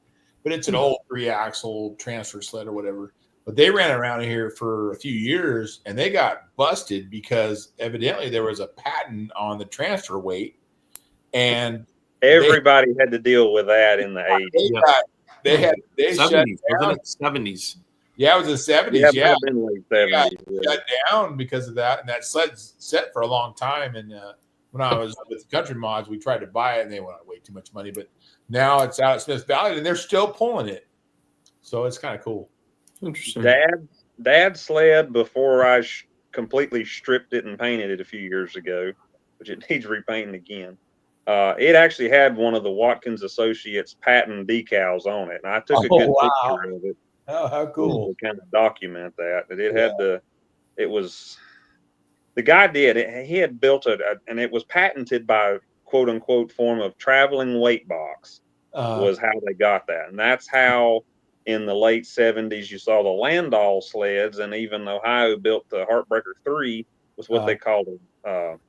S1: but it's an old 3-axle transfer sled or whatever. but they ran around here for a few years and they got busted because evidently there was a patent on the transfer weight, and
S6: Everybody had to deal with that in the 80s.
S1: They shut
S5: 70s,
S1: down.
S5: wasn't it? 70s.
S1: Yeah, it was the 70s.
S6: Yeah,
S1: Yeah,
S6: it been late
S1: they got
S6: 70s.
S1: shut down because of that, and that Sled's set for a long time. And when I was with Country Mods, we tried to buy it, and they wanted way too much money. But now it's out at Smith Valley, and they're still pulling it, so it's kind of cool.
S3: Interesting.
S6: Dad's sled, before I completely stripped it and painted it a few years ago, which it needs repainting again. It actually had one of the Watkins Associates patent decals on it, and I took a good picture of it.
S1: Oh, how cool!
S6: To kind of document that it had it was the guy did it. He had built it, and it was patented by quote unquote form of traveling weight box was how they got that, and that's how in the late 70s you saw the Landau sleds, and even Ohio built the Heartbreaker 3 was what they called them.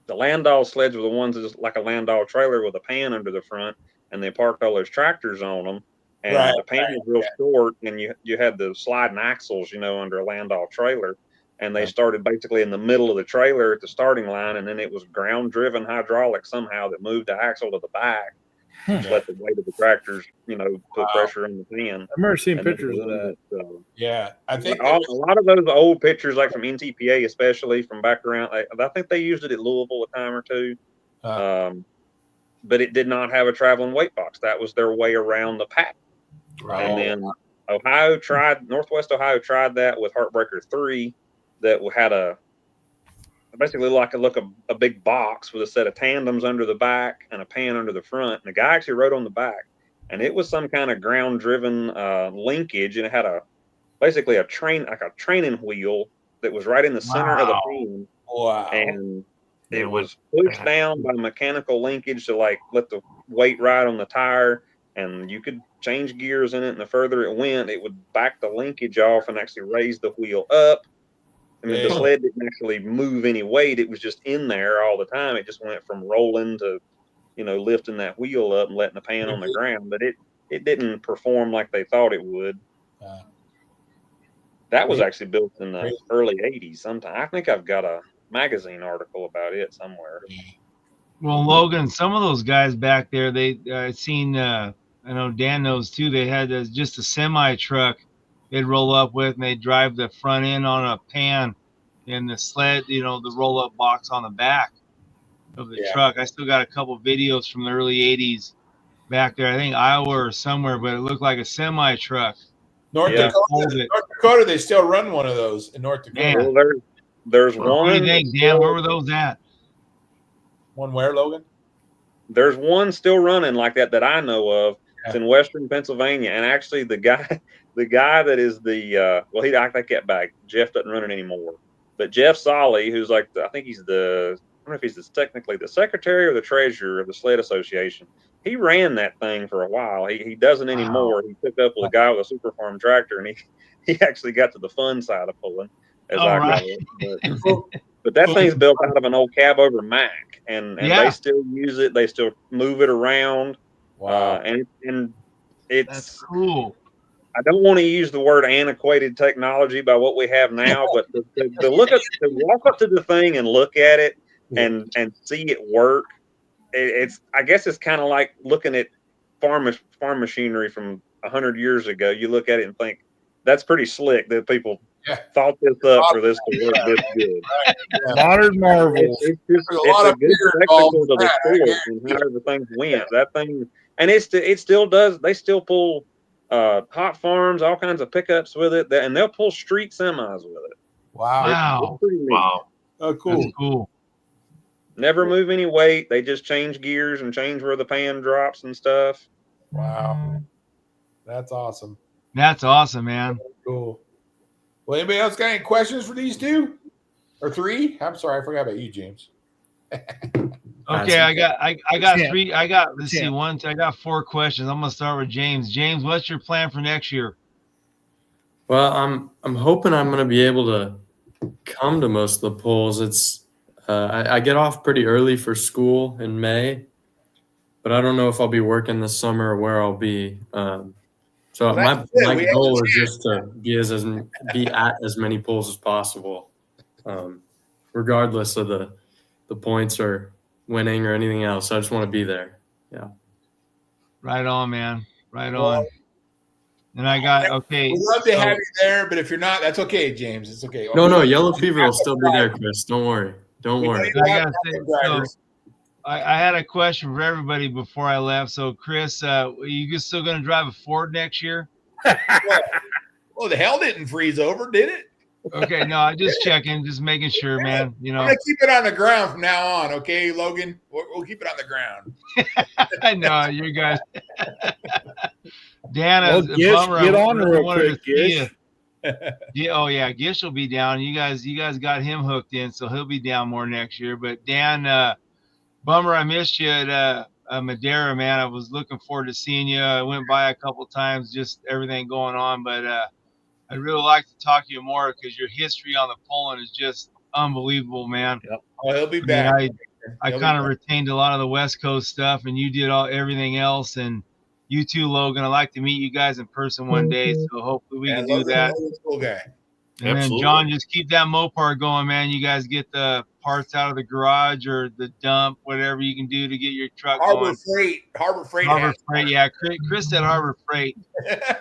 S6: The Landau sleds were the ones that just like a Landau trailer with a pan under the front, and they parked all those tractors on them. And the pan was real short, and you had the sliding axles, under a Landau trailer. And they started basically in the middle of the trailer at the starting line, and then it was ground-driven hydraulics somehow that moved the axle to the back, let the weight of the tractors, put pressure on the pan.
S4: I've never seen pictures of that.
S1: Yeah, I think
S6: a lot of those old pictures, like from NTPA, especially from back around, I think they used it at Louisville a time or two. But it did not have a traveling weight box. That was their way around the patent. Right. And then Northwest Ohio tried that with Heartbreaker 3 that had basically like a big box with a set of tandems under the back and a pan under the front. And the guy actually wrote on the back, and it was some kind of ground driven linkage, and it had basically a training wheel that was right in the center of the pan.
S1: Wow.
S6: And it was pushed down by mechanical linkage to let the weight ride on the tire, and you could change gears in it, and the further it went, it would back the linkage off and actually raise the wheel up. I mean, the sled didn't actually move any weight. It was just in there all the time. It just went from rolling to, lifting that wheel up and letting the pan on the ground. But it didn't perform like they thought it would. That was actually built in the early 80s sometime. I think I've got a magazine article about it somewhere.
S2: Well, Logan, some of those guys back there, I've seen, I know Dan knows too, they had just a semi truck they'd roll up with, and they'd drive the front end on a pan, and the sled, the roll up box on the back of the truck. I still got a couple videos from the early 80s back there. I think Iowa or somewhere, but it looked like a semi truck.
S1: North Dakota, they still run one of those in North Dakota.
S6: Well, there's one.
S2: What do you think, Dan? Where were those at?
S1: One where, Logan?
S6: There's one still running like that I know of. It's in Western Pennsylvania, and actually the guy that is I take that back. Jeff doesn't run it anymore, but Jeff Solly, who's I think he's I don't know if he's technically the secretary or the treasurer of the Sled Association. He ran that thing for a while. He doesn't anymore. He took up with a guy with a super farm tractor, and he actually got to the fun side of pulling, as I call it. But that thing's built out of an old cab over Mack, and they still use it. They still move it around.
S1: Wow.
S6: And it's
S2: that's cool.
S6: I don't want to use the word antiquated technology by what we have now, but to walk up to the thing and look at it and see it work, I guess it's kind of like looking at farm machinery from 100 years ago. You look at it and think that's pretty slick that people thought this up for this to work this good.
S4: Modern marvels.
S6: It's a good spectacle to the sport and how the things went. That thing, and it still does. They still pull hot farms, all kinds of pickups with it, and they'll pull street semis with it.
S1: Wow.
S6: It's pretty neat.
S5: Wow.
S1: Oh, cool.
S2: That's cool.
S6: Never move any weight. They just change gears and change where the pan drops and stuff.
S1: Wow. That's awesome.
S2: That's awesome, man.
S1: Cool. Well, anybody else got any questions for these two or three? I'm sorry, I forgot about you, James.
S2: Okay, I got three. I got 4 questions. I'm gonna start with James. James, what's your plan for next year?
S3: Well, I'm hoping I'm gonna be able to come to most of the pulls. It's I get off pretty early for school in May, but I don't know if I'll be working this summer or where I'll be. So
S1: Well,
S3: my
S1: that's it. We have
S3: goal
S1: a
S3: is just to be at as many pulls as possible, regardless of the points or winning or anything else. I just want to be there. Yeah.
S2: Right on, man. Right
S1: Well,
S2: on. And I got okay.
S1: We'd love to
S2: so-
S1: have you there, but if you're not, that's okay, James. It's okay.
S3: No, Yellow Fever will still be there, Chris. Don't worry. Don't
S1: We know
S3: worry.
S1: you
S2: I
S1: have
S2: gotta say,
S1: backup drivers.
S2: I had a question for everybody before I left. So, Chris, you still going to drive a Ford next year?
S1: Well, the hell didn't freeze over, did it?
S2: Okay, no, I'm just checking, just making sure, man. You
S1: I'm
S2: know,
S1: gonna keep it on the ground from now on, okay, Logan? We'll keep it on the ground.
S2: I know you guys. Dan,
S4: Well,
S2: a
S4: Gish,
S2: bummer.
S4: get
S2: I
S4: on
S2: really
S4: real
S2: wanted
S4: quick,
S2: to see
S4: Gish.
S2: you. Yeah, oh yeah, Gish will be down. You guys got him hooked in, so he'll be down more next year. But Dan, bummer, I missed you at Madeira, man. I was looking forward to seeing you. I went by a couple times, just everything going on, but I'd really like to talk to you more because your history on the Poland is just unbelievable, man.
S1: Oh, he'll be
S2: I mean,
S1: back.
S2: I
S1: He'll be
S2: kind of
S1: back.
S2: retained a lot of the West Coast stuff, and you did everything else. And you too, Logan. I'd like to meet you guys in person one day, so hopefully we can do that.
S1: Logan's a cool guy.
S2: And then
S5: Absolutely.
S2: John, just keep that Mopar going, man. You guys get the parts out of the garage or the dump, whatever you can do to get your truck
S1: Harbor
S2: going.
S1: Freight. Harbor Freight.
S2: Yeah. Chris said Harbor Freight.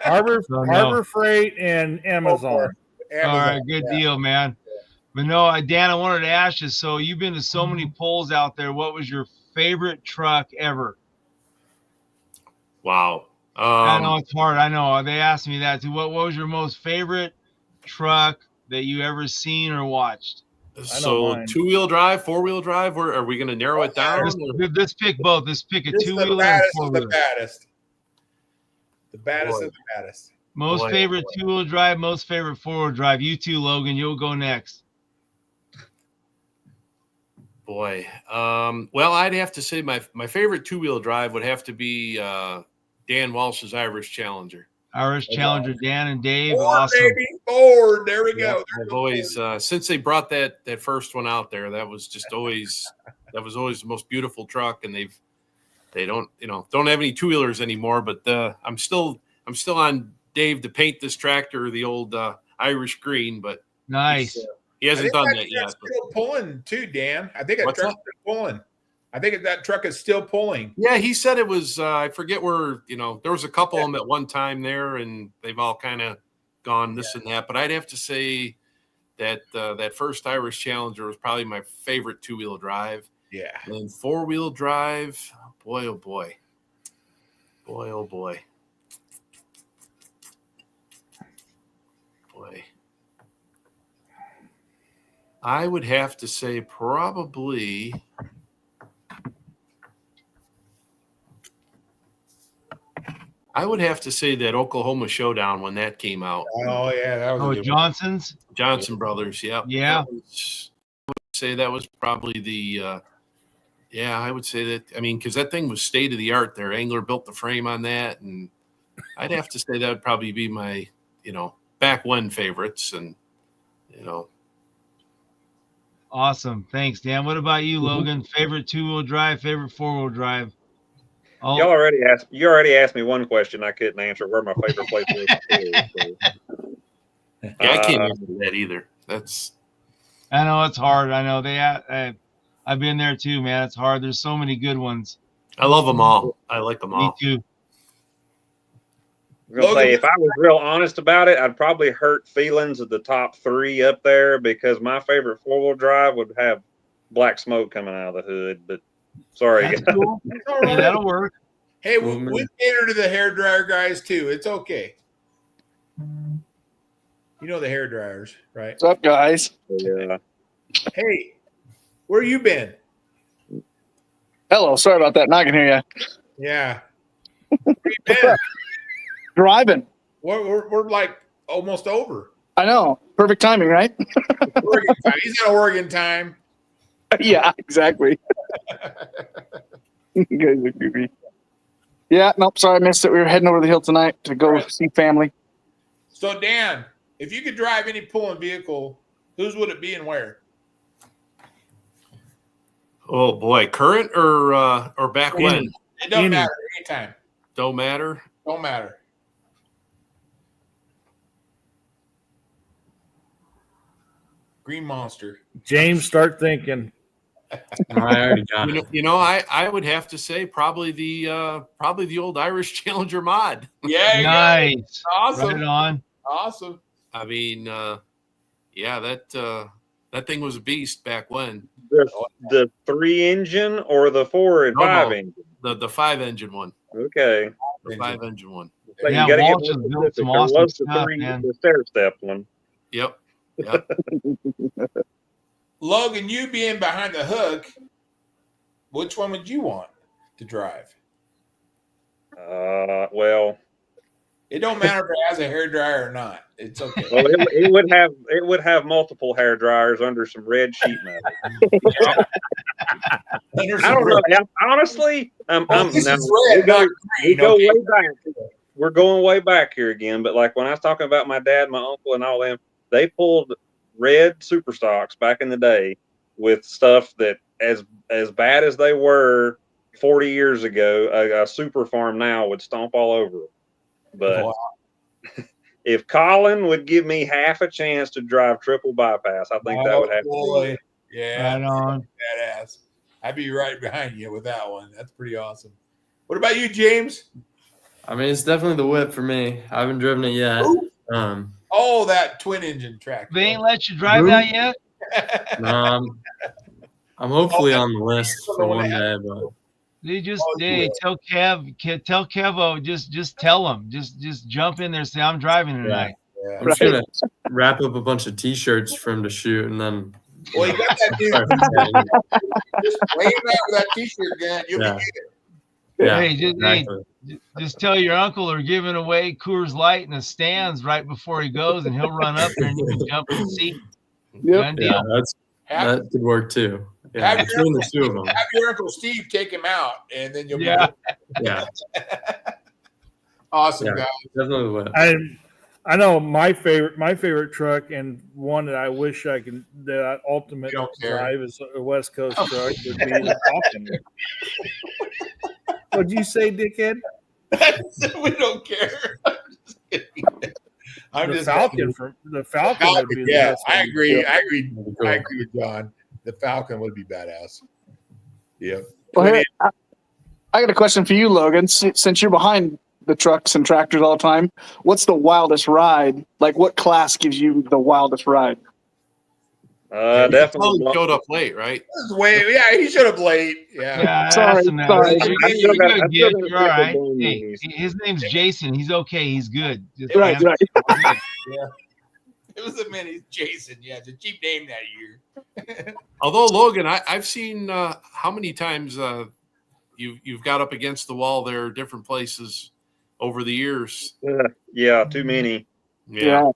S4: Harbor
S2: So, no.
S4: Harbor Freight and Amazon.
S1: Amazon.
S2: All right, good deal, man. But no, Dan, I wanted to ask you. So you've been to so many polls out there. What was your favorite truck ever?
S5: Wow.
S2: I know it's hard. I know they asked me that too. What was your most favorite truck that you ever seen or watched?
S5: So
S4: mine.
S5: 2-wheel drive, 4-wheel drive, or are we going to narrow it down?
S2: Let's pick both. Let's pick a
S1: Just the
S2: 2-wheeler and
S1: baddest of
S2: 4-wheeler.
S1: the baddest. The baddest
S5: Boy.
S1: of the baddest.
S2: Most
S5: Boy.
S2: favorite 2-wheel drive, most favorite 4-wheel drive. You too, Logan. You'll go next.
S5: Boy. Well, I'd have to say my favorite 2-wheel drive would have to be Dan Walsh's Irish Challenger.
S2: Irish Challenger, Dan and Dave.
S1: Ford,
S2: Awesome.
S1: baby. Ford. There we go.
S5: I've always since they brought that first one out there, that was always the most beautiful truck, and they don't have any 2-wheelers anymore, but I'm still on Dave to paint this tractor the old Irish green, but
S2: Nice.
S5: he hasn't done that yet.
S1: Truck's still pulling too, Dan. I think that
S5: What's
S1: truck's still pulling. I think that truck is still pulling.
S5: Yeah, he said it was. I forget where. There was a couple of them at one time there, and they've all kind of gone this and that. But I'd have to say that that first Irish Challenger was probably my favorite 2-wheel drive.
S1: Yeah.
S5: And 4-wheel drive, boy, oh boy, boy, oh boy, boy. I would have to say probably. I would have to say that Oklahoma Showdown when that came out.
S1: Oh yeah, that was a good one.
S2: Johnson's.
S5: Johnson Brothers, yeah.
S2: Yeah.
S5: I would say that was probably the I would say that. I mean, because that thing was state of the art there. Angler built the frame on that, and I'd have to say that would probably be my, back when favorites, and
S2: Awesome. Thanks, Dan. What about you, Logan? Favorite 2-wheel drive, favorite 4-wheel drive? Oh,
S6: You already asked me one question I couldn't answer. Where my favorite place was.
S5: yeah, I can't answer that either.
S2: I know it's hard. I know I've been there too, man. It's hard. There's so many good ones.
S5: I love them all. I like them
S2: Me
S5: all.
S2: too.
S6: I'm gonna say, if I was real honest about it, I'd probably hurt feelings of the top 3 up there because my favorite 4-wheel drive would have black smoke coming out of the hood. But sorry,
S2: That's cool. Yeah, that'll work.
S1: Hey, we cater to the hairdryer guys too. It's okay. You know the hairdryers, right?
S7: What's up, guys?
S6: yeah.
S1: Hey, where you been?
S7: Hello. Sorry about that. Now I can hear you.
S1: Yeah. Where you been?
S7: Driving.
S1: We're like almost over.
S7: I know. Perfect timing, right?
S1: Oregon time. He's got Oregon time.
S7: Yeah, exactly. You guys are goofy. Yeah, nope. Sorry, I missed it. We were heading over the hill tonight to go see family.
S1: So Dan, if you could drive any pulling vehicle, whose would it be and where?
S5: Oh boy, current or back when?
S1: It doesn't matter. Anytime.
S5: Don't matter.
S1: Don't matter. Green Monster.
S4: James, start thinking.
S3: I already got it.
S5: I would have to say probably the old Irish Challenger mod.
S1: Yeah,
S2: Nice.
S1: Awesome.
S2: Right on.
S1: Awesome.
S5: I mean, that thing was a beast back when.
S6: The 3-engine or the 4 and 5 engine?
S5: The 5-engine one.
S6: Okay.
S5: The 5-engine one.
S6: So
S2: Yeah,
S6: you got to get
S2: Walsh
S6: more
S2: has built
S6: specific.
S2: some
S6: There
S2: awesome
S6: was the
S2: stuff,
S6: 3,
S2: man.
S6: the stair step one.
S5: Yep.
S1: Logan, you being behind the hook, which one would you want to drive?
S6: Well,
S1: it don't matter if it has a hairdryer or not. It's okay.
S6: Well, it would have multiple hair dryers under some red sheet metal. I don't know. Honestly,
S1: this is red, not green.
S6: We go way back. We're going way back here again. But like when I was talking about my dad, my uncle, and all them, they pulled red super stocks back in the day with stuff that as bad as they were 40 years ago, a super farm now would stomp all over them. But if Colin would give me half a chance to drive triple bypass, I think that would have to be.
S1: Yeah,
S2: right on.
S1: Badass. I'd be right behind you with that one. That's pretty awesome. What about you, James?
S3: I mean, it's definitely the whip for me. I haven't driven it yet.
S1: Oh, that twin engine track.
S2: They ain't let you drive that yet?
S3: I'm hopefully on the list for one day, but
S2: They just tell Kevo, just tell him, just jump in there, say I'm driving tonight.
S1: Yeah.
S3: I'm just gonna wrap up a bunch of T-shirts for him to shoot, and then.
S1: Well, you got that dude. Just wave out with that T-shirt gun. You'll be good.
S3: Yeah,
S2: Hey, just tell your uncle they're giving away Coors Light in the stands right before he goes, and he'll run up there and you can jump in the seat.
S3: Yep. Yeah, that could work too. Yeah, between the two of them.
S1: Have your Uncle Steve take him out, and then you'll be
S3: good.
S1: Awesome, guys.
S3: Definitely the
S4: I know my favorite truck, and one that I wish I can that ultimate drive is a West Coast truck would be the Falcon. What'd you say, dickhead?
S1: We don't care.
S4: The Falcon would be the best.
S1: I agree. I agree with John. The Falcon would be badass. Yeah.
S7: Well, hey, I got a question for you, Logan. Since you're behind the trucks and tractors all the time, what's the wildest ride? Like, what class gives you the wildest ride?
S6: Definitely
S5: showed up late, right?
S1: He showed up late. Yeah.
S7: Sorry.
S2: You're good. You're all right. Hey, his name's Jason. He's okay. He's good.
S7: Right.
S1: Yeah. It was a mini Jason. Yeah, it's a cheap name that year.
S5: Although Logan, I've seen how many times you've got up against the wall there, different places over the years.
S6: Yeah, too many.
S7: Yeah.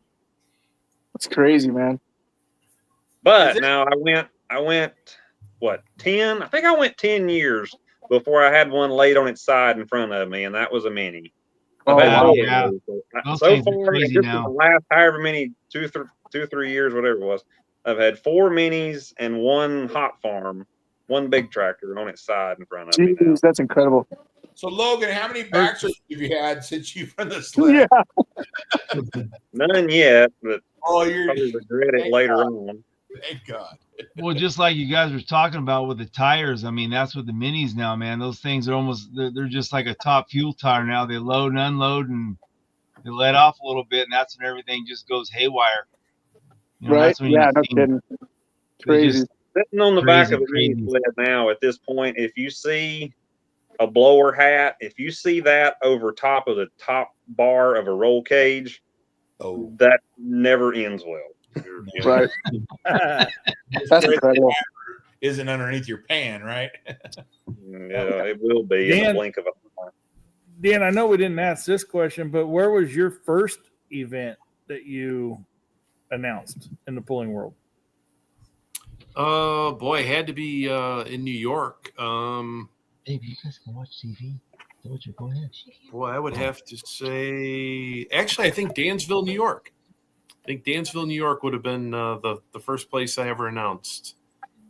S7: That's crazy, man.
S6: But now I went what 10? I think I went 10 years before I had one laid on its side in front of me, and that was a mini.
S2: So
S6: far, just in the last however many 2-3 years, whatever it was, I've had 4 minis and 1 hot farm, 1 big tractor on its side in front of me.
S7: Jeez, that's incredible.
S1: So Logan, how many backstreets have you had since you've run the sled?
S7: Yeah.
S6: None yet, but
S1: you're
S6: probably regret it later on.
S1: Thank God.
S2: Well, just like you guys were talking about with the tires, I mean, that's what the minis now, man. Those things are they're just like a top fuel tire now. They load and unload and they let off a little bit, and that's when everything just goes haywire.
S7: Right? Yeah, no kidding. Crazy.
S6: Sitting on the back of a mini sled now at this point, if you see a blower hat, if you see that over top of the top bar of a roll cage, that never ends well.
S7: Right. That's incredible.
S1: Isn't underneath your pan, right?
S6: Yeah, it will be in the blink of an eye.
S4: Dan, I know we didn't ask this question, but where was your first event that you announced in the pulling world?
S5: Boy, it had to be in New York.
S2: Hey, you guys can watch TV. Go ahead.
S5: Boy, I would have to say, actually, I think Dansville, New York. I think Dansville, New York would have been the first place I ever announced.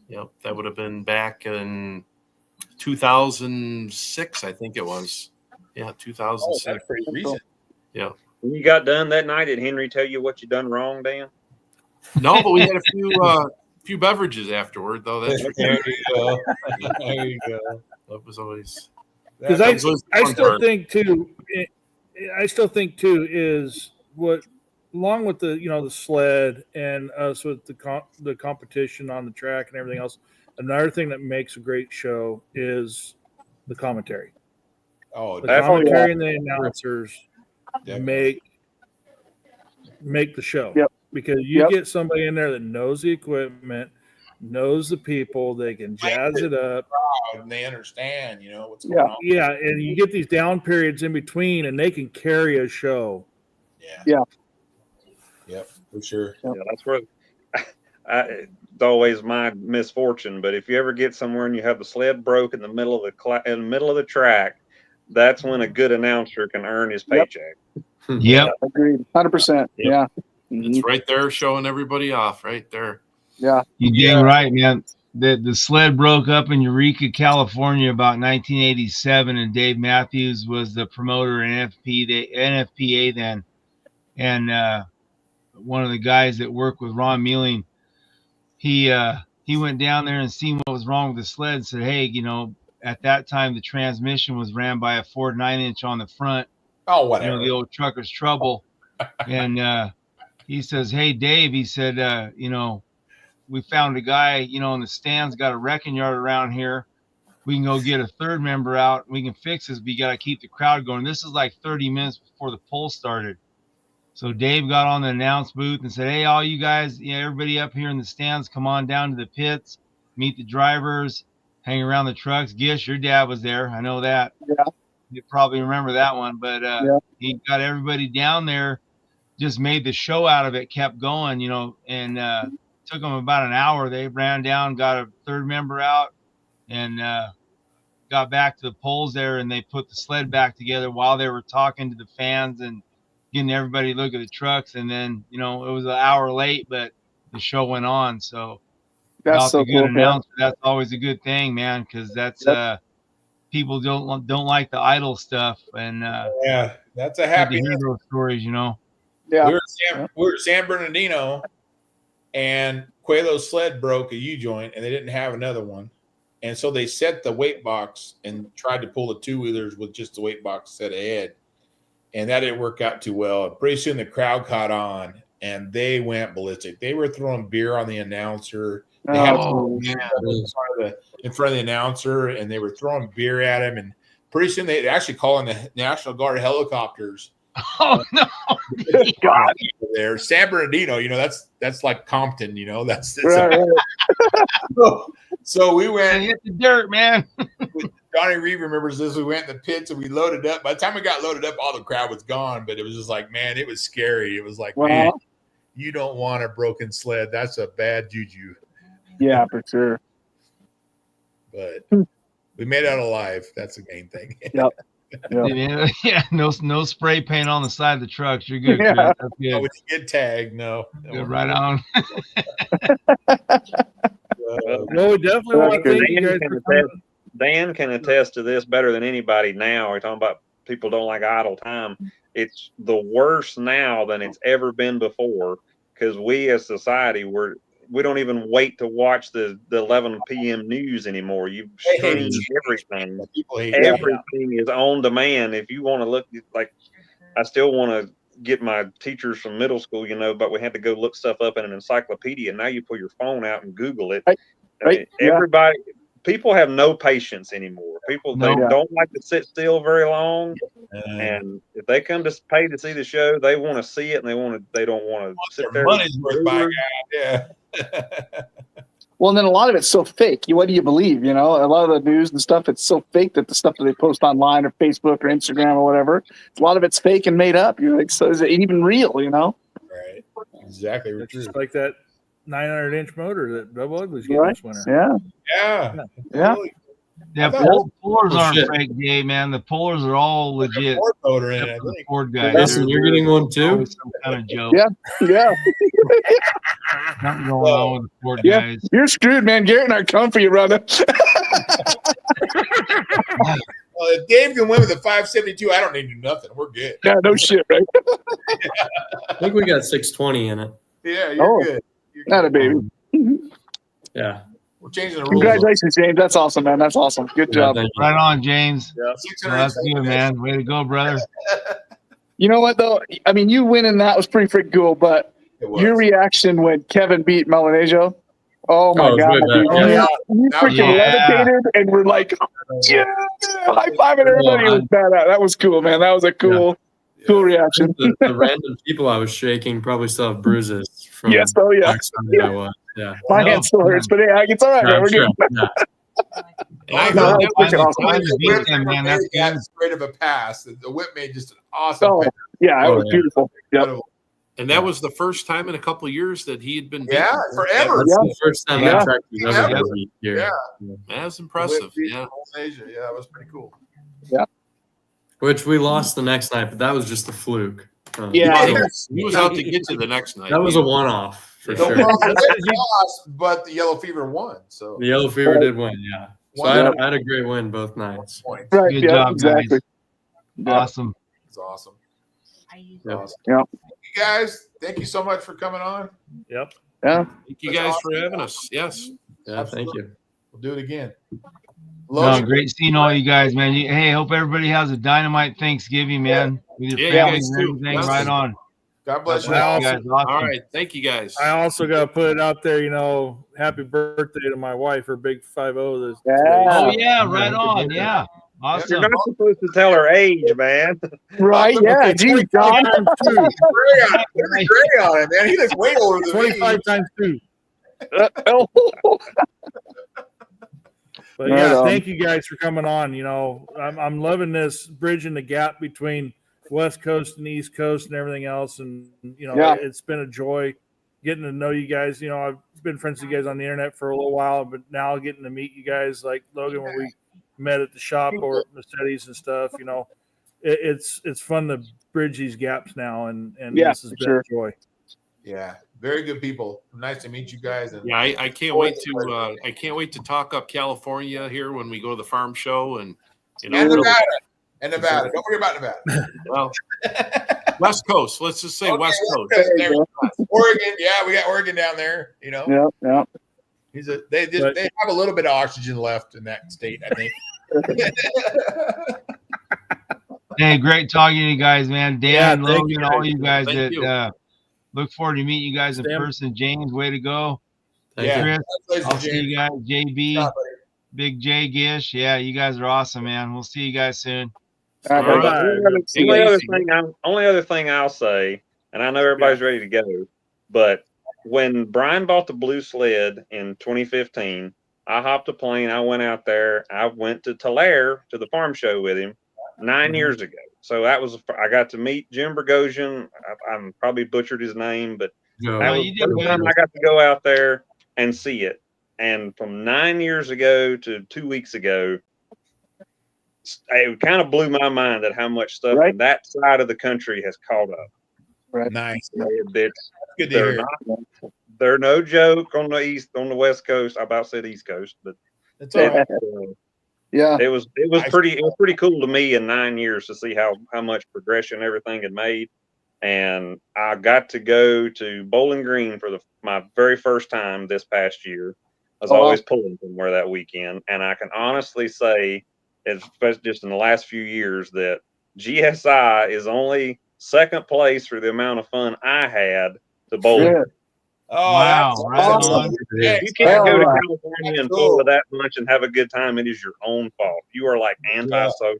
S5: Yep, that would have been back in 2006, I think it was. Yeah, 2006.
S1: That's pretty recent.
S5: Yeah.
S6: When you got done that night, did Henry tell you what you done wrong, Dan?
S5: No, but we had a few beverages afterward, though. That's for
S1: There
S5: sure.
S1: you go. There you go.
S5: That was always
S4: Because
S5: that was always the
S4: I
S5: fun
S4: still
S5: part.
S4: think too. I still think too is what, along with the sled and us with the competition on the track and everything else. Another thing that makes a great show is the commentary.
S1: Oh,
S4: The
S6: Definitely.
S4: commentary and the announcers
S1: definitely.
S4: make the show.
S7: Yep.
S4: Because you
S7: Yep.
S4: get somebody in there that knows the equipment, knows the people, they can jazz it up.
S1: And they understand, what's
S7: Yeah.
S1: going on.
S4: Yeah, and you get these down periods in between, and they can carry a show.
S1: Yeah.
S7: Yeah.
S1: Yep, for sure.
S7: Yep.
S6: Yeah, that's where it's always my misfortune. But if you ever get somewhere and you have the sled broke in the middle of the track, that's when a good announcer can earn his
S7: Yep.
S6: paycheck.
S2: Yep.
S7: Agreed. 100%. Yeah.
S5: It's right there showing everybody off right there.
S7: Yeah.
S2: You dang right, man. The sled broke up in Eureka, California about 1987, and Dave Matthews was the promoter in NFPA then. And one of the guys that worked with Ron Mealing, he went down there and seen what was wrong with the sled and said, hey, at that time the transmission was ran by a Ford 9-inch on the front.
S1: Oh, whatever.
S2: The old trucker's trouble. And he says, hey, Dave, he said, we found a guy, in the stands, got a wrecking yard around here. We can go get a third member out. We can fix this, but you got to keep the crowd going. This is like 30 minutes before the poll started. So Dave got on the announce booth and said, hey, all you guys, everybody up here in the stands, come on down to the pits, meet the drivers, hang around the trucks. Gish, your dad was there. I know that.
S7: Yeah.
S2: You probably remember that one. But he got everybody down there, just made the show out of it, kept going, and took them about an hour. They ran down, got a third member out, and got back to the polls there, and they put the sled back together while they were talking to the fans and getting everybody to look at the trucks. And then, it was an hour late, but the show went on. So
S7: That's so
S2: a good
S7: cool.
S2: announcer, that's always a good thing, man, because that's people don't like the idle stuff, and
S1: Yeah, that's a
S2: good to
S1: happy.
S2: hear those stories,
S7: Yeah.
S1: We were at San Bernardino, and Quaylo's sled broke a U-joint, and they didn't have another one. And so they set the weight box and tried to pull the two-wheelers with just the weight box set ahead. And that didn't work out too well. And pretty soon the crowd caught on, and they went ballistic. They were throwing beer on the announcer. They had in front of the announcer, and they were throwing beer at him. And pretty soon they actually calling the National Guard helicopters.
S2: Oh no!
S7: God.
S1: There, San Bernardino, that's like Compton, that's
S7: Right.
S1: So we went.
S2: Hit the dirt, man.
S1: Johnny Reed remembers this. We went in the pits and we loaded up. By the time we got loaded up, all the crowd was gone. But it was just like, man, it was scary. It was like, man, you don't want a broken sled. That's a bad juju.
S7: Yeah, for sure.
S1: But we made it out alive. That's the main thing.
S7: Yep.
S2: Yeah, no spray paint on the side of the trucks. You're good, Chris.
S7: Yeah.
S2: That's good.
S1: Oh, we didn't get tagged. No.
S2: Good, right on.
S4: Well, we definitely want to thank you guys for coming.
S6: Dan can attest to this better than anybody now. We're talking about people don't like idle time. It's the worst now than it's ever been before, because we as society, we don't even wait to watch the 11 p.m. news anymore. You stream everything. Everything is on demand. If you want to look, like, I still want to get my teachers from middle school, but we had to go look stuff up in an encyclopedia. Now you pull your phone out and Google it. Everybody, people have no patience anymore. People they don't like to sit still very long, and if they come to pay to see the show, they want to see it, and they don't want to sit there.
S1: Money's worth by God. Yeah.
S7: Well, and then a lot of it's so fake. What do you believe? A lot of the news and stuff, it's so fake that the stuff that they post online or Facebook or Instagram or whatever, a lot of it's fake and made up. You're like, so is it even real?
S1: Right. Exactly.
S4: It's just like that 900-inch motor that Double Ugly's getting this winter.
S7: Yeah.
S2: Yeah, pullers aren't fake, Dave, man. The pullers are all legit.
S1: Ford motor in it.
S2: The Ford guys.
S3: Listen, you're getting one too?
S2: Some kind of joke.
S7: Yeah.
S2: Something going on with the Ford guys.
S7: You're screwed, man. Garrett and I come for you, brother.
S1: Well, if Dave can win with a 572, I don't need to do nothing. We're good.
S7: Yeah, no shit, right?
S3: I think we got 620 in it.
S1: Yeah, you're good. You're
S7: Not a
S1: good.
S7: baby.
S3: Yeah.
S1: We're changing the rules.
S7: Congratulations, James. That's awesome, man. That's awesome. Good job.
S3: Thank you.
S2: Right on, James.
S1: Yeah,
S2: Well, that's good, man. Way to go, brother.
S7: You know what, though? I mean, you winning that was pretty freaking cool, but your reaction when Kevin beat Melanesia, oh my God, dude.
S4: Yeah.
S7: You freaking levitated and were like, yeah, high fiving everybody. It was badass. That was cool, man. That was a cool reaction.
S3: The random people I was shaking probably still have bruises from
S7: Yes, oh yeah.
S3: back Sunday I was. Yeah.
S7: My hand still hurts, but yeah, it's all right, man. We're good.
S3: Yeah.
S1: I
S7: No,
S1: heard
S7: that was freaking awesome.
S1: that
S2: to beat them, man. That's good.
S1: as great of a pass. The whip made just an awesome
S7: Oh,
S1: pass.
S7: yeah, it was
S3: yeah.
S7: beautiful. Yep.
S1: Incredible.
S5: And that was the first time in a couple of years that he had been beaten.
S1: Yeah, forever.
S3: That's the first time
S7: Yeah.
S3: I've tracked you ever
S1: Yeah.
S3: beat here.
S1: Yeah.
S5: That's impressive.
S1: The whip beat
S5: Yeah.
S1: Melanesia. Yeah, that was pretty cool.
S3: Which we lost the next night, but that was just a fluke.
S7: Yeah.
S5: He was out to get you the next night.
S3: That was a one-off for
S1: The
S3: sure.
S1: whip lost, but the Yellow Fever won. So
S3: The Yellow Fever did win, yeah. So I had a great win both nights.
S1: points.
S7: Right,
S2: Good
S7: yeah,
S2: job,
S7: exactly.
S2: guys. Awesome.
S1: It's awesome.
S3: Yep.
S1: Awesome.
S7: Yeah.
S1: You guys, thank you so much for coming on.
S4: Yep.
S7: Yeah.
S5: Thank you guys for having us. Yes.
S3: Yeah, thank you.
S1: We'll do it again.
S2: No,
S1: Logan,
S2: great seeing all you guys, man. Hey, hope everybody has a dynamite Thanksgiving, man. With your
S5: Yeah, you
S2: families
S5: guys
S2: and
S5: too.
S2: everything.
S5: Yes.
S2: Right on.
S1: God bless you.
S2: Bless
S1: all.
S2: you guys. Awesome.
S5: All right. Thank you guys.
S4: I also got to put it out there, happy birthday to my wife, her big 50 this
S7: Yeah.
S4: today.
S2: Oh yeah, right on. Yeah.
S6: You're
S2: Awesome.
S6: not supposed to tell her age, man.
S7: Right, yeah.
S4: Okay,
S7: Geez,
S4: 25
S7: John.
S4: times 2.
S1: Gray on, there's a gray on it, man. He looks way older than
S4: 25
S1: me.
S4: times 2.
S7: Oh.
S4: But
S7: Right
S4: yeah,
S7: on.
S4: thank you guys for coming on. I'm loving this bridging the gap between West Coast and East Coast and everything else. And
S7: Yeah.
S4: it's been a joy getting to know you guys. I've been friends with you guys on the internet for a little while, but now getting to meet you guys, like Logan, when we met at the shop or at Massetti's and stuff. It's fun to bridge these gaps now, and
S7: Yeah,
S4: this has been
S7: sure.
S4: a joy.
S1: Yeah, very good people. Nice to meet you guys. And
S5: Yeah, I can't wait to talk up California here when we go to the farm show and
S1: Nevada. Don't worry about Nevada.
S5: Well, West Coast. Let's just say
S1: Okay,
S5: West Coast.
S1: There you go. Oregon. Yeah, we got Oregon down there.
S7: Yeah.
S1: They have a little bit of oxygen left in that state, I think.
S2: Hey, great talking to you guys, man. Dan,
S4: thank
S2: Logan,
S4: you.
S2: all you guys
S5: Thank you.
S2: that look forward to meeting you guys in
S4: Sam.
S2: person. James, way to go.
S3: Thank
S1: Yeah.
S3: you.
S2: Chris, I'll see you guys. JB,
S1: Stop,
S2: Big J Gish. Yeah, you guys are awesome, man. We'll see you guys soon.
S7: All right,
S5: All
S7: bye.
S5: right.
S6: Only other thing I'll say, and I know everybody's ready to go, but when Brian bought the blue sled in 2015, I hopped a plane. I went out there. I went to Tulare to the farm show with him 9 years ago. So I got to meet Jim Burgosian. I'm probably butchered his name, but
S3: Go.
S6: that was
S2: you
S6: the
S2: did
S6: first
S2: good.
S6: time I got to go out there and see it. And from 9 years ago to 2 weeks ago, it kind of blew my mind at how much stuff
S7: Right.
S6: in that side of the country has caught up.
S1: Nice.
S6: It's,
S1: Good to
S6: they're
S1: hear.
S6: not, they're no joke on the West Coast. I about said East Coast, but
S1: It's all right.
S7: Yeah.
S6: it was pretty cool to me in 9 years to see how much progression everything had made. And I got to go to Bowling Green for my very first time this past year. I was always pulling somewhere that weekend, and I can honestly say, especially just in the last few years, that GSI is only second place for the amount of fun I had to bowling.
S7: Yeah.
S1: Oh,
S2: Wow,
S1: that's
S2: right
S1: awesome.
S2: on.
S1: Yeah,
S6: You can't go to
S7: Right.
S6: California and
S1: Cool.
S6: pull with that much and have a good time. It is your own fault. You are like antisocial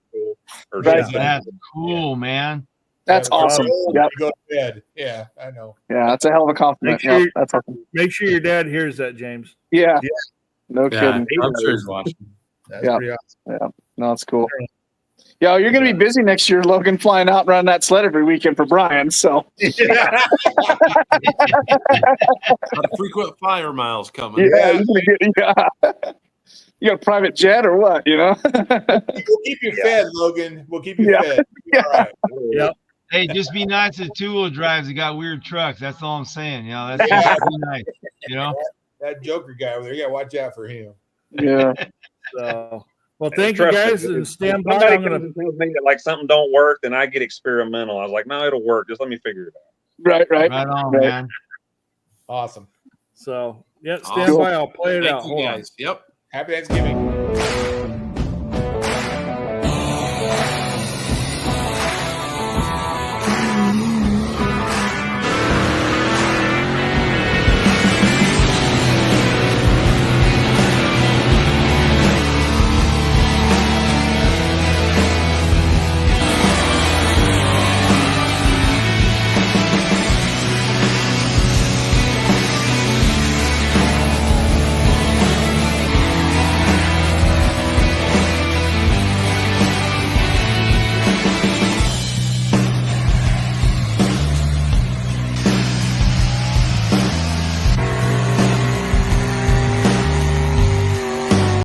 S6: or
S7: Right.
S6: something.
S2: That's cool, man.
S7: That's awesome.
S1: Yeah.
S7: Yep.
S1: You go to bed. Yeah, I know.
S7: Yeah, that's a hell of a compliment.
S4: Make sure-
S7: Yep, that's awesome.
S4: Make sure your dad hears that, James.
S7: Yeah. No
S3: Yeah,
S7: kidding.
S3: I'm sure he's watching.
S1: That's
S7: Yeah.
S1: pretty awesome.
S7: No, it's cool. Yeah, you're going to be busy next year, Logan, flying out and running that sled every weekend for Brian. So,
S5: Frequent flyer miles coming.
S7: yeah, you're gonna get, you got a private jet or what,
S1: We'll keep you fed, Logan. We'll keep you
S7: Yeah.
S1: fed.
S7: Yeah.
S1: All right.
S4: Yep.
S2: Hey, just be nice to two-wheel drives that got weird trucks. That's all I'm saying. That's just be nice.
S1: That Joker guy over there, you got to watch out for him.
S7: Yeah.
S4: So, well, thank you
S6: Trust me,
S4: guys, and stand by.
S6: Somebody
S4: I'm
S6: comes
S4: gonna.
S6: and tells me that like something don't work, then I get experimental. I was like, no, it'll work. Just let me figure it out.
S7: Right.
S2: Right on,
S7: Right.
S2: man.
S1: Awesome.
S4: So, yeah, stand
S5: Awesome.
S4: by. I'll play it
S5: Thank
S4: out.
S5: you
S4: Hold on.
S5: guys. Yep.
S1: Happy Thanksgiving.